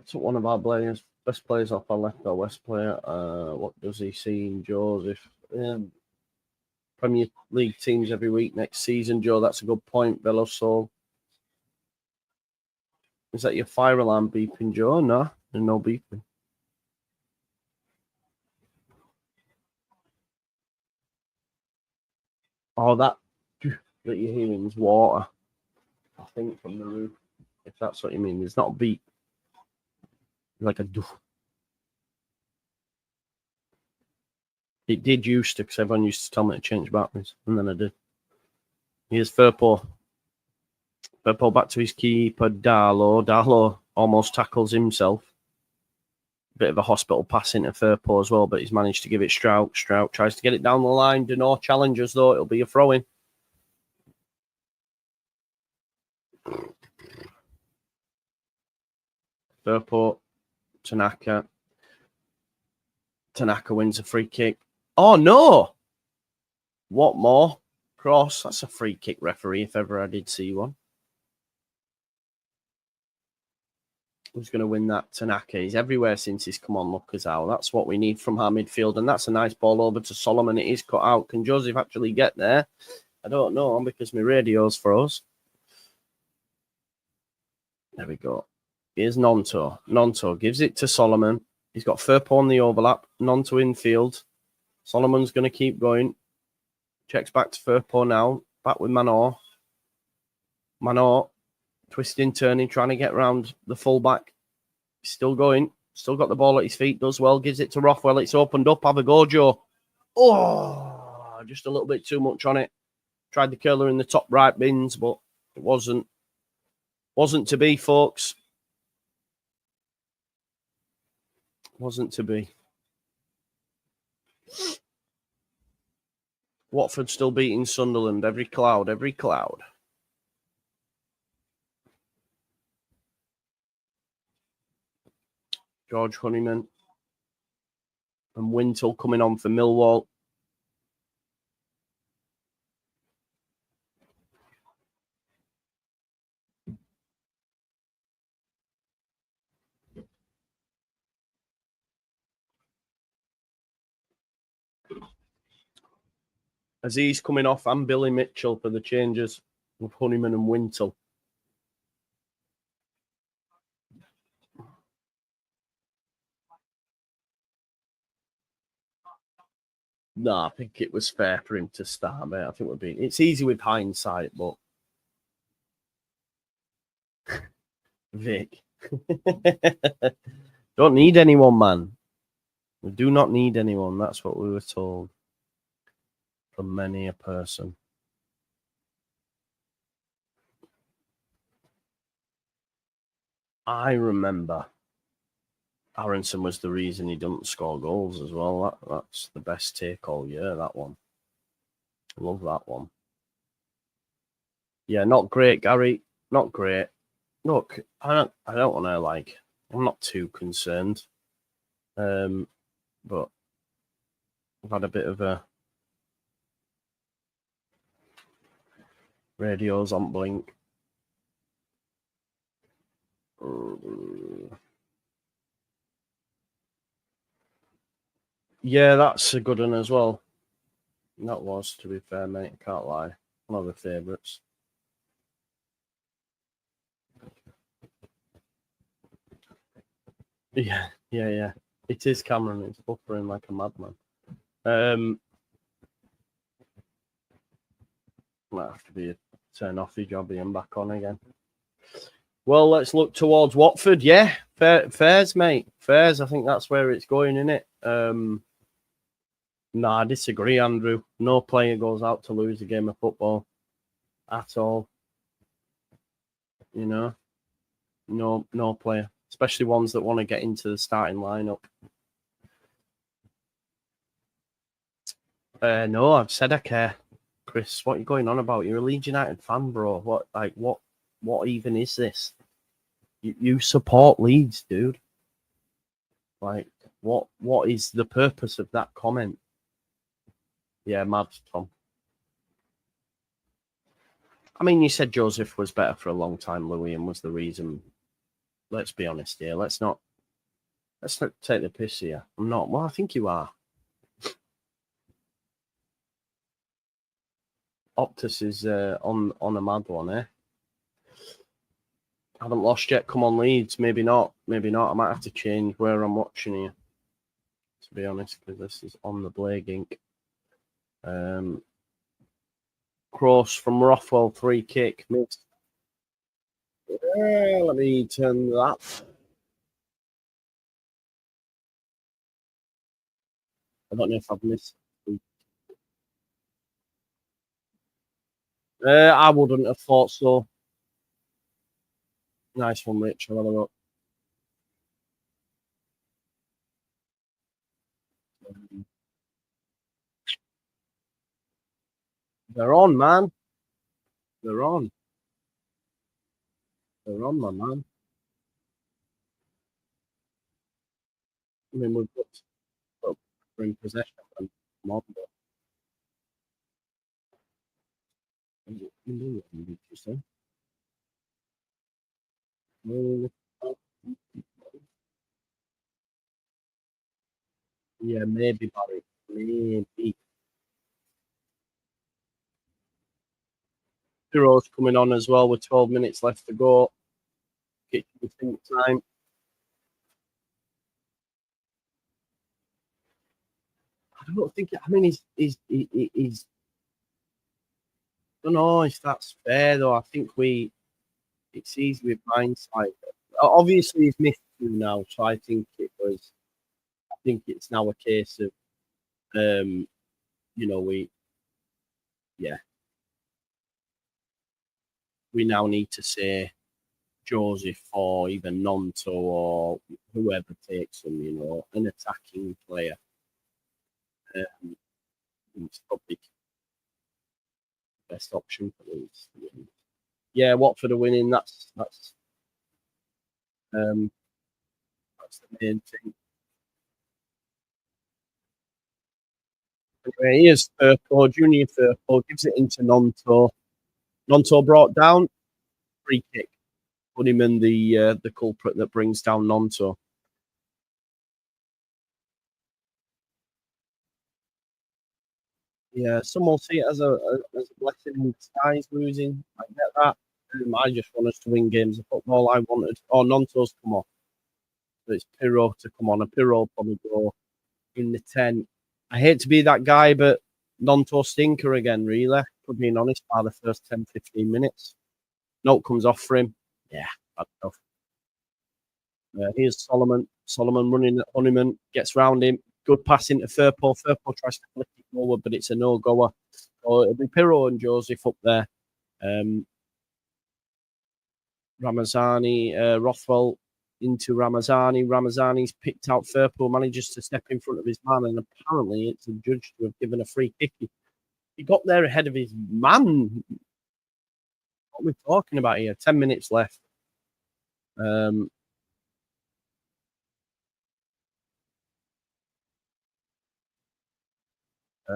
Took one of our best players off our left or West player. What does he see in Joseph? Premier League teams every week next season, Joe. That's a good point, Veloso. Is that your fire alarm beeping, Joe? No, there's no beeping. Oh, that you're hearing is water, I think, from the roof. If that's what you mean. It's not a beep. It's like a doof. It did used to, because everyone used to tell me to change batteries, and then I did. Here's Firpo. Firpo back to his keeper, Darlow. Darlow almost tackles himself. Bit of a hospital pass into Firpo as well, but he's managed to give it Strout. Strout tries to get it down the line. No challengers, though. It'll be a throw-in. Firpo, Tanaka. Tanaka wins a free kick. Oh, no! What more? Cross. That's a free kick, referee, if ever I did see one. Who's going to win that? Tanaka. He's everywhere since he's come on, look us out. That's what we need from our midfield, and that's a nice ball over to Solomon. It is cut out. Can Joseph actually get there? I don't know, because my radio's froze. There we go. Here's Nonto. Nonto gives it to Solomon. He's got Firpo on the overlap. Nonto infield. Solomon's going to keep going. Checks back to Firpo now. Back with Manor. Manor. Twisting, turning, trying to get around the fullback. He's still going. Still got the ball at his feet. Does well. Gives it to Rothwell. It's opened up. Have a go, Joe. Oh, just a little bit too much on it. Tried the curler in the top right bins, but it wasn't to be, folks. Wasn't to be. Watford still beating Sunderland. Every cloud, every cloud. George Honeyman and Wintle coming on for Millwall. Aziz coming off and Billy Mitchell for the changes with Honeyman and Wintle. No, I think it was fair for him to start, mate. I think it's easy with hindsight, but Vic. Don't need anyone, man. We do not need anyone. That's what we were told from many a person. I remember Aronson was the reason he didn't score goals as well. That's the best take all year, that one. Love that one. Yeah, not great, Gary. Not great. Look, I don't want to, I'm not too concerned. But I've had a bit of a radios on blink. Yeah, that's a good one as well. That was, to be fair, mate. I can't lie. One of the favourites. Yeah. It is Cameron. It's buffering like a madman. Might have to be a turn off your jobby and back on again. Well, let's look towards Watford. Yeah, fairs, mate. Fairs. I think that's where it's going, isn't it? No, I disagree, Andrew. No player goes out to lose a game of football at all. You know, no player, especially ones that want to get into the starting lineup. No, I've said I care. Chris, what are you going on about? You're a Leeds United fan, bro. What even is this? You support Leeds, dude. What is the purpose of that comment? Yeah, mad, Tom. I mean, you said Joseph was better for a long time, Louis, and was the reason. Let's be honest here. Let's not take the piss here. I'm not. Well, I think you are. Optus is on a mad one, eh? Haven't lost yet. Come on, Leeds. Maybe not. Maybe not. I might have to change where I'm watching here, to be honest, because this is on the Blake Inc. Cross from Rothwell, free kick. Missed. Let me turn that. I don't know if I've missed. I wouldn't have thought so. Nice one, Rich. I'll have a look. They're on, man. They're on. They're on, my man. I mean, we've got in possession and come on. Yeah, maybe, Barry. Maybe. Heroes coming on as well with 12 minutes left to go. Get to think time. I don't think. I mean, he's. I don't know if that's fair though. I think it's easy with hindsight. Obviously, he's missed two now, so I think it's now a case of, we now need to say Joseph or even Nonto or whoever takes them, you know, an attacking player. It's probably the best option for Leeds. Yeah, Watford are winning. That's the main thing. Anyway, here's Firpo, Junior Firpo, gives it into Nonto. Nonto brought down, free kick. Put him in the culprit that brings down Nonto. Yeah, some will see it as a blessing in disguise losing. I get that. I just want us to win games of football. I wanted, Nonto's come off. So it's Pirro to come on. A Pirro probably go in the 10. I hate to be that guy, but Nonto stinker again, really. For being honest, by the first 10, 15 minutes. Note comes off for him. Yeah, bad enough. Here's Solomon. Solomon running at Honeyman, gets round him. Good pass into Firpo. Firpo tries to flick it forward, but it's a no-goer. So it'll be Pirro and Joseph up there. Ramazani, Rothwell into Ramazani. Ramazani's picked out Firpo, manages to step in front of his man, and apparently it's a judge to have given a free kick. He got there ahead of his man. What are we talking about here? 10 minutes left.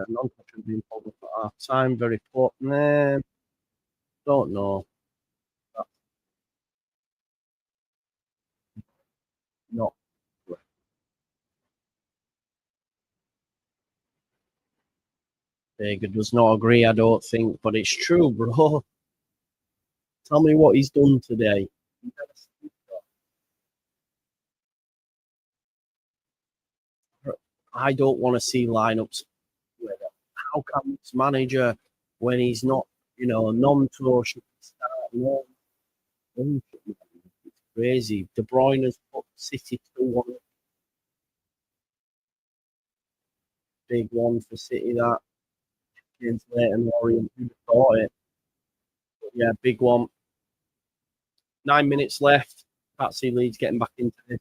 Non-touch being pulled up at half time. Very poor. Don't know. That's not. Vega does not agree, I don't think, but it's true, bro. Tell me what he's done today. I don't want to see lineups. How can this manager, when he's not, you know, non-tour, should start? No, it's crazy. De Bruyne has put City 2-1. Big one for City, that against Leighton Orient. Who thought it? But yeah, big one. 9 minutes left. Can't see Leeds getting back into this.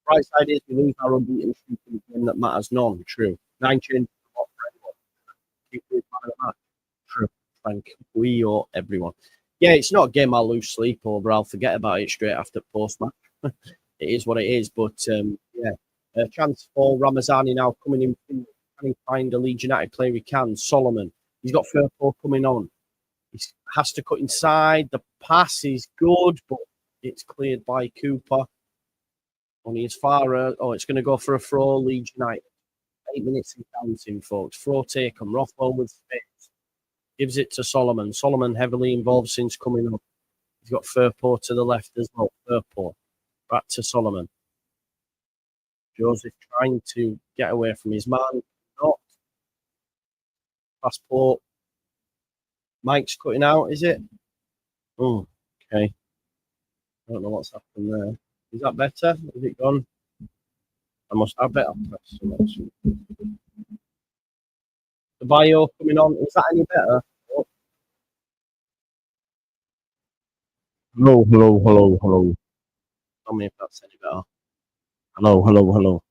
Right side is we lose our unbeaten streak in the game that matters none. True. 9 changes a lot for anyone. Keep the man of the match. True. Thank we or everyone. Yeah, it's not a game I'll lose sleep over. I'll forget about it straight after post match. It is what it is. But yeah, a chance for Ramazani now coming in. Can he find a Leeds United player he can? Solomon. He's got Firpo coming on. He has to cut inside. The pass is good, but it's cleared by Cooper. Only as far as, it's going to go for a throw, Leeds United. 8 minutes in counting, folks. Throw taken. Rothwell with space. Gives it to Solomon. Solomon heavily involved since coming up. He's got Firpo to the left as well. Firpo. Back to Solomon. Joseph trying to get away from his man. Not. Passport. Mike's cutting out, is it? Oh, okay. I don't know what's happened there. Is that better? Is it gone? I better press so much. The bio coming on. Is that any better? Oh. Hello, hello, hello, hello. Tell me if that's any better. Hello, hello, hello.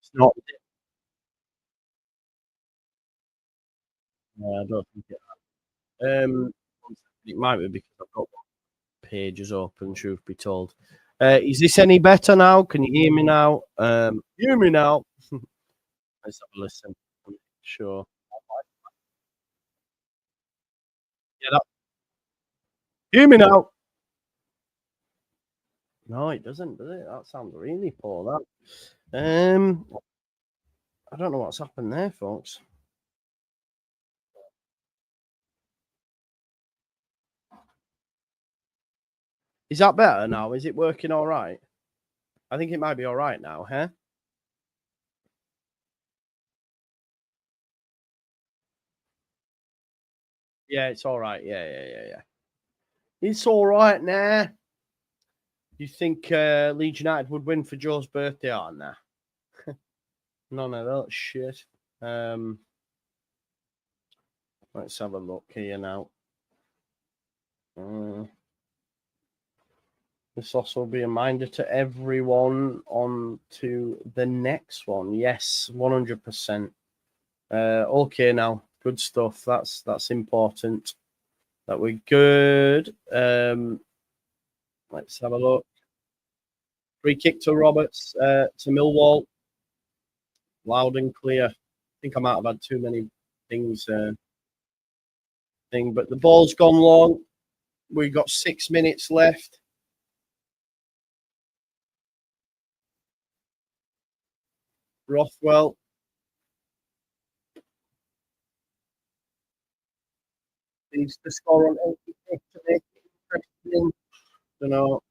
It's not. I don't think it. It might be because I've got pages open. Truth be told, is this any better now? Can you hear me now? Hear me now. Let's have a listen. Sure. Yeah, hear me now. No, it doesn't, does it? That sounds really poor. That. I don't know what's happened there, folks. Is that better now? Is it working all right? I think it might be all right now, huh? Yeah, it's all right. Yeah. It's all right now. You think Leeds United would win for Joe's birthday or nah? None of that shit. Let's have a look here now. This also will be a reminder to everyone on to the next one. Yes, 100%. Okay, now good stuff. That's important. That we're good. Let's have a look. Free kick to Roberts to Millwall. Loud and clear. I think I might have had too many things. But the ball's gone long. We've got 6 minutes left. Rothwell. Needs to score on 85 to make it interesting. You know.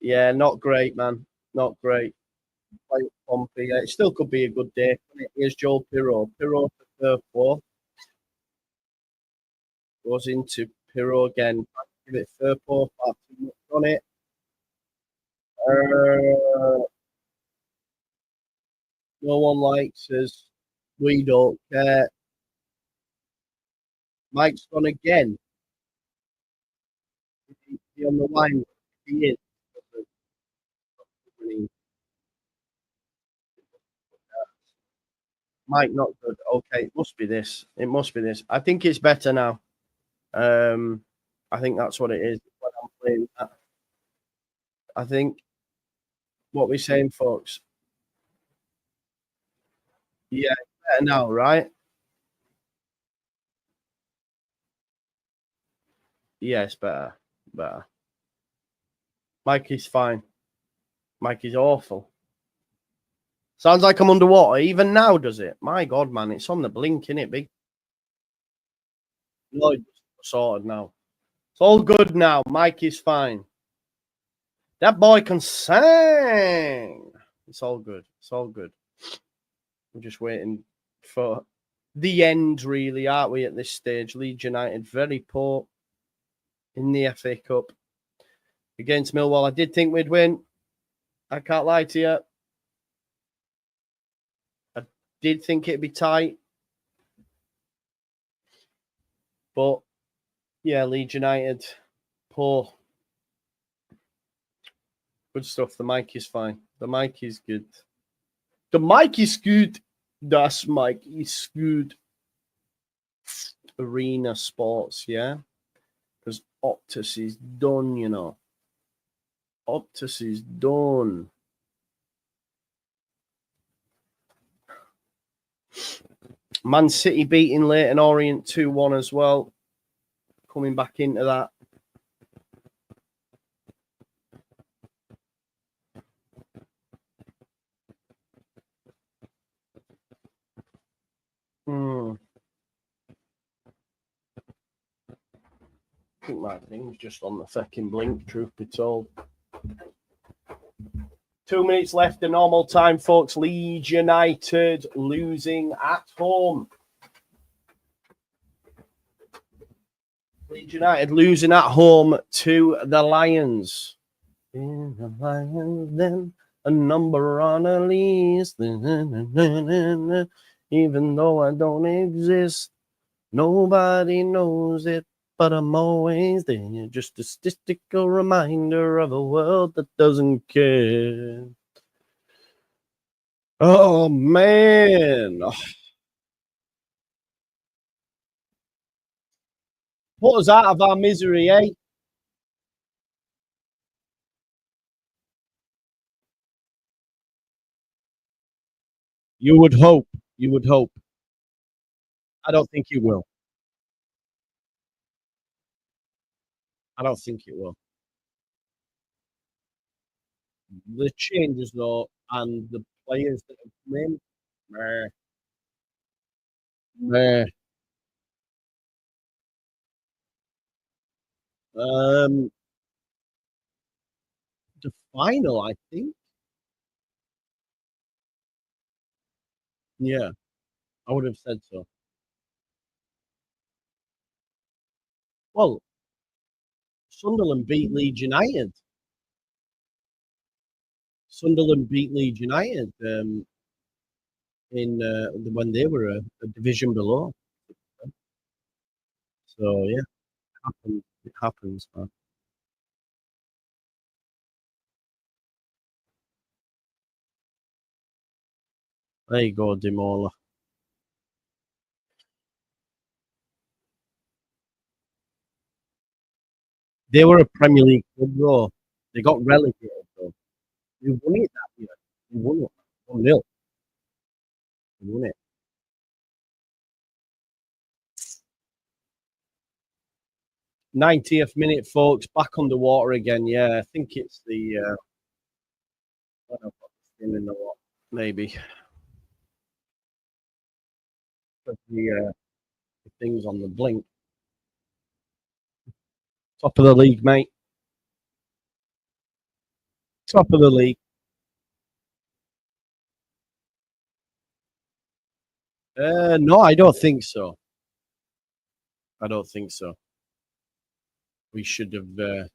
Yeah, not great, man. Not great. Quite bumpy. It still could be a good day. Here's Joel Pirro. Pirro for third four. Goes into Pirro again. Give it third four. Far too much on it. No one likes us. We don't care. Mike's gone again. Is he on the line? He is. Mike, not good. Okay, it must be this. It must be this. I think it's better now. I think that's what it is when I'm playing that. I think what we're saying, folks. Yeah, it's better now, right? Yeah, it's better. Better. Mikey's fine. Mikey's awful. Sounds like I'm underwater. Even now, does it? My God, man, it's on the blink, innit, big? No, it's sorted now. It's all good now. Mikey's fine. That boy can sing. It's all good. It's all good. We're just waiting for the end, really, aren't we, at this stage? Leeds United very poor in the FA Cup against Millwall. I did think we'd win. I can't lie to you. I did think it'd be tight. But, yeah, Leeds United, poor. Good stuff. The mic is fine. The mic is good. The mic is good. Das mic is good. Arena Sports, yeah? Because Optus is done, you know. Optus is done. Man City beating Leyton Orient 2-1 as well. Coming back into that. I think my thing's just on the fucking blink, truth be told. 2 minutes left in normal time, folks. Leeds United losing at home. Leeds United losing at home to the Lions. In the Lions, then a number on a list. Even though I don't exist, nobody knows it, but I'm always there. Just a statistical reminder of a world that doesn't care. Oh, man. Put us out of our misery, eh? You would hope. You would hope. I don't think you will. I don't think it will. The changes, though, and the players that have come in, meh, meh. Um, the final, I think. Yeah, I would have said so. Well, Sunderland beat Leeds United. Sunderland beat Leeds United in when they were a division below. So yeah, it happens. It happens, man. There you go, Demola. They were a Premier League club, though. They got relegated, though. They won it that year. They won it 1-0. They won it. 90th minute, folks. Back underwater again. Yeah, I think it's the. I don't know what the feeling or what. Maybe the things on the blink. Top of the league, mate. Top of the league. No, I don't think so. I don't think so. We should have.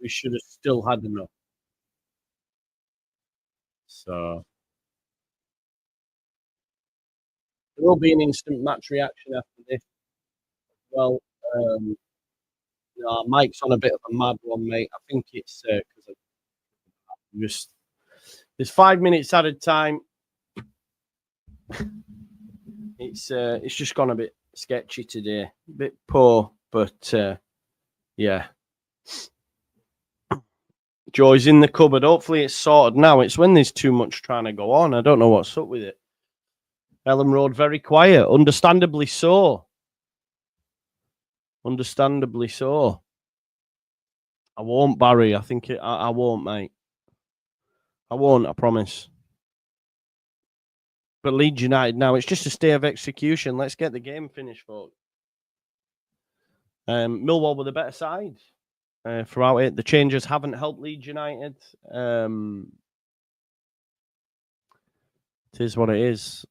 We should have still had enough. So there will be an instant match reaction after this. Well, no, Mike's on a bit of a mad one, mate. I think it's because just there's 5 minutes at a time. It's just gone a bit sketchy today, a bit poor, but yeah. Joy's in the cupboard. Hopefully it's sorted now. It's when there's too much trying to go on. I don't know what's up with it. Ellen Road very quiet, understandably so. Understandably so. I won't, Barry. I think I won't, mate. I won't. I promise. But Leeds United now, it's just a stay of execution. Let's get the game finished, folks. Millwall were the better side throughout it. The changes haven't helped Leeds United. It is what it is.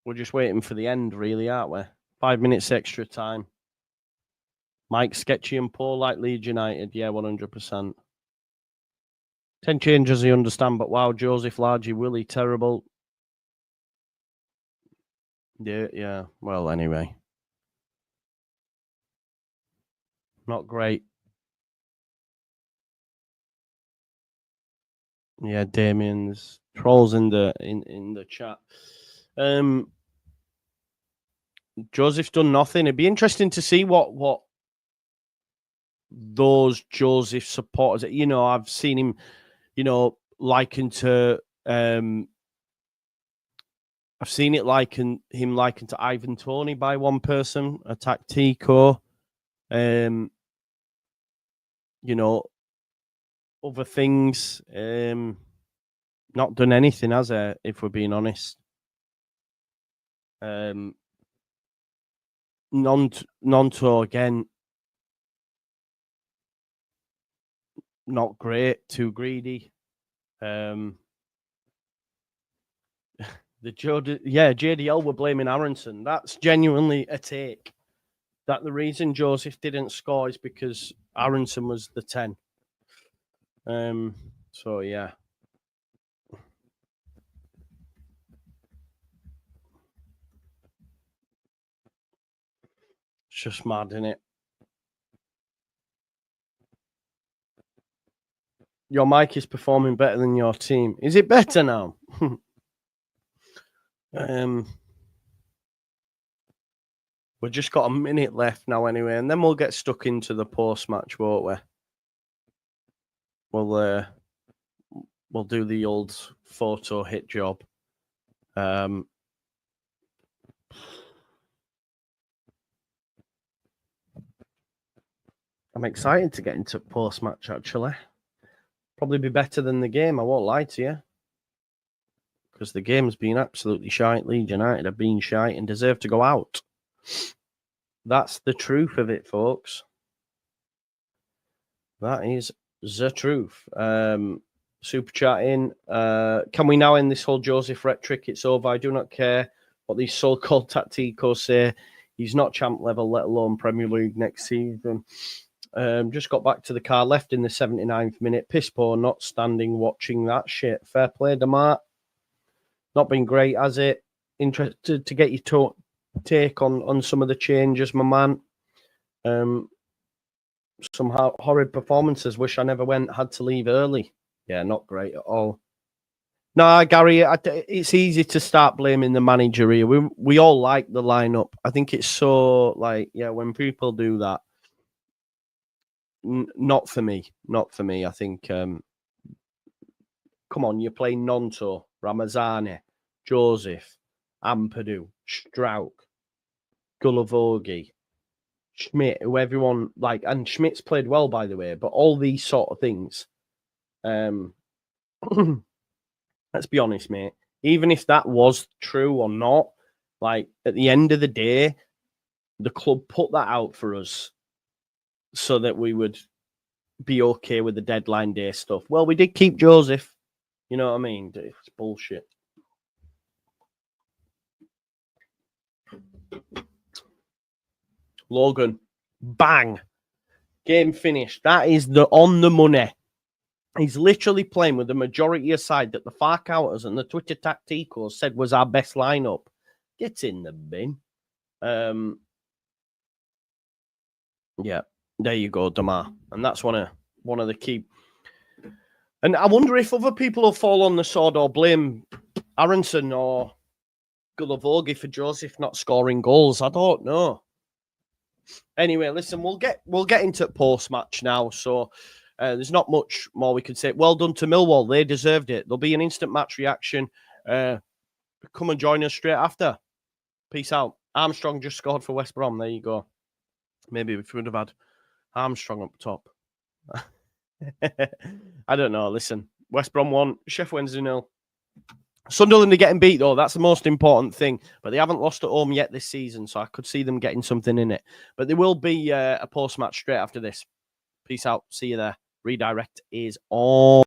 We're just waiting for the end, really, aren't we? 5 minutes extra time. Mike, sketchy and poor like Leeds United. Yeah, 100%. 10 changes, I understand, but wow, Joseph, Largy, Willie, terrible. Yeah. Well, anyway. Not great. Yeah, Damien's trolls in the chat. Joseph's done nothing. It'd be interesting to see what those Joseph supporters. I've seen him, likened to. I've seen it likened to Ivan Toney by one person, a Tactico. Other things. Not done anything, has it? If we're being honest. Nonto again. Not great. Too greedy. JDL were blaming Aronson. That's genuinely a take. That the reason Joseph didn't score is because Aronson was the 10. So yeah. It's just mad, isn't it? Your mic is performing better than your team. Is it better now? We've just got a minute left now anyway, and then we'll get stuck into the post-match, won't we? We'll do the old photo hit job. I'm excited to get into post-match, actually. Probably be better than the game, I won't lie to you. Because the game's been absolutely shite. Leeds United have been shite and deserve to go out. That's the truth of it, folks. That is the truth. Super chatting. Can we now end this whole Joseph rhetoric? It's over. I do not care what these so-called tacticos say. He's not champ level, let alone Premier League next season. Just got back to the car, left in the 79th minute. Piss poor, not standing, watching that shit. Fair play, Demar. Not been great, has it? Interested to get your take on some of the changes, my man. Some horrid performances. Wish I never had to leave early. Yeah, not great at all. No, Gary, it's easy to start blaming the manager here. We all like the lineup. I think it's so like, yeah, when people do that, not for me. Not for me. I think, come on, you're playing Nonto, Ramazani, Joseph, Ampadu, Strauch, Gulavogi, Schmidt, who everyone like, and Schmidt's played well, by the way, but all these sort of things, let's be honest, mate. Even if that was true or not, like at the end of the day, the club put that out for us so that we would be okay with the deadline day stuff. Well, we did keep Joseph. You know what I mean? It's bullshit. Logan, bang. Game finished. That is on the money. He's literally playing with the majority aside that the far counters and the Twitter tacticals said was our best lineup. Get in the bin. Yeah, there you go, Damar. And that's one of the key. And I wonder if other people will fall on the sword or blame Aronson or Gulavogi for Joseph not scoring goals. I don't know. Anyway, listen, we'll get into post-match now. So there's not much more we can say. Well done to Millwall. They deserved it. There'll be an instant match reaction. Come and join us straight after. Peace out. Armstrong just scored for West Brom. There you go. Maybe we should have had Armstrong up top. I don't know. Listen, West Brom 1, Sheffield Wednesday 0. Sunderland are getting beat, though. That's the most important thing. But they haven't lost at home yet this season, so I could see them getting something in it. But there will be a post-match straight after this. Peace out. See you there. Redirect is on.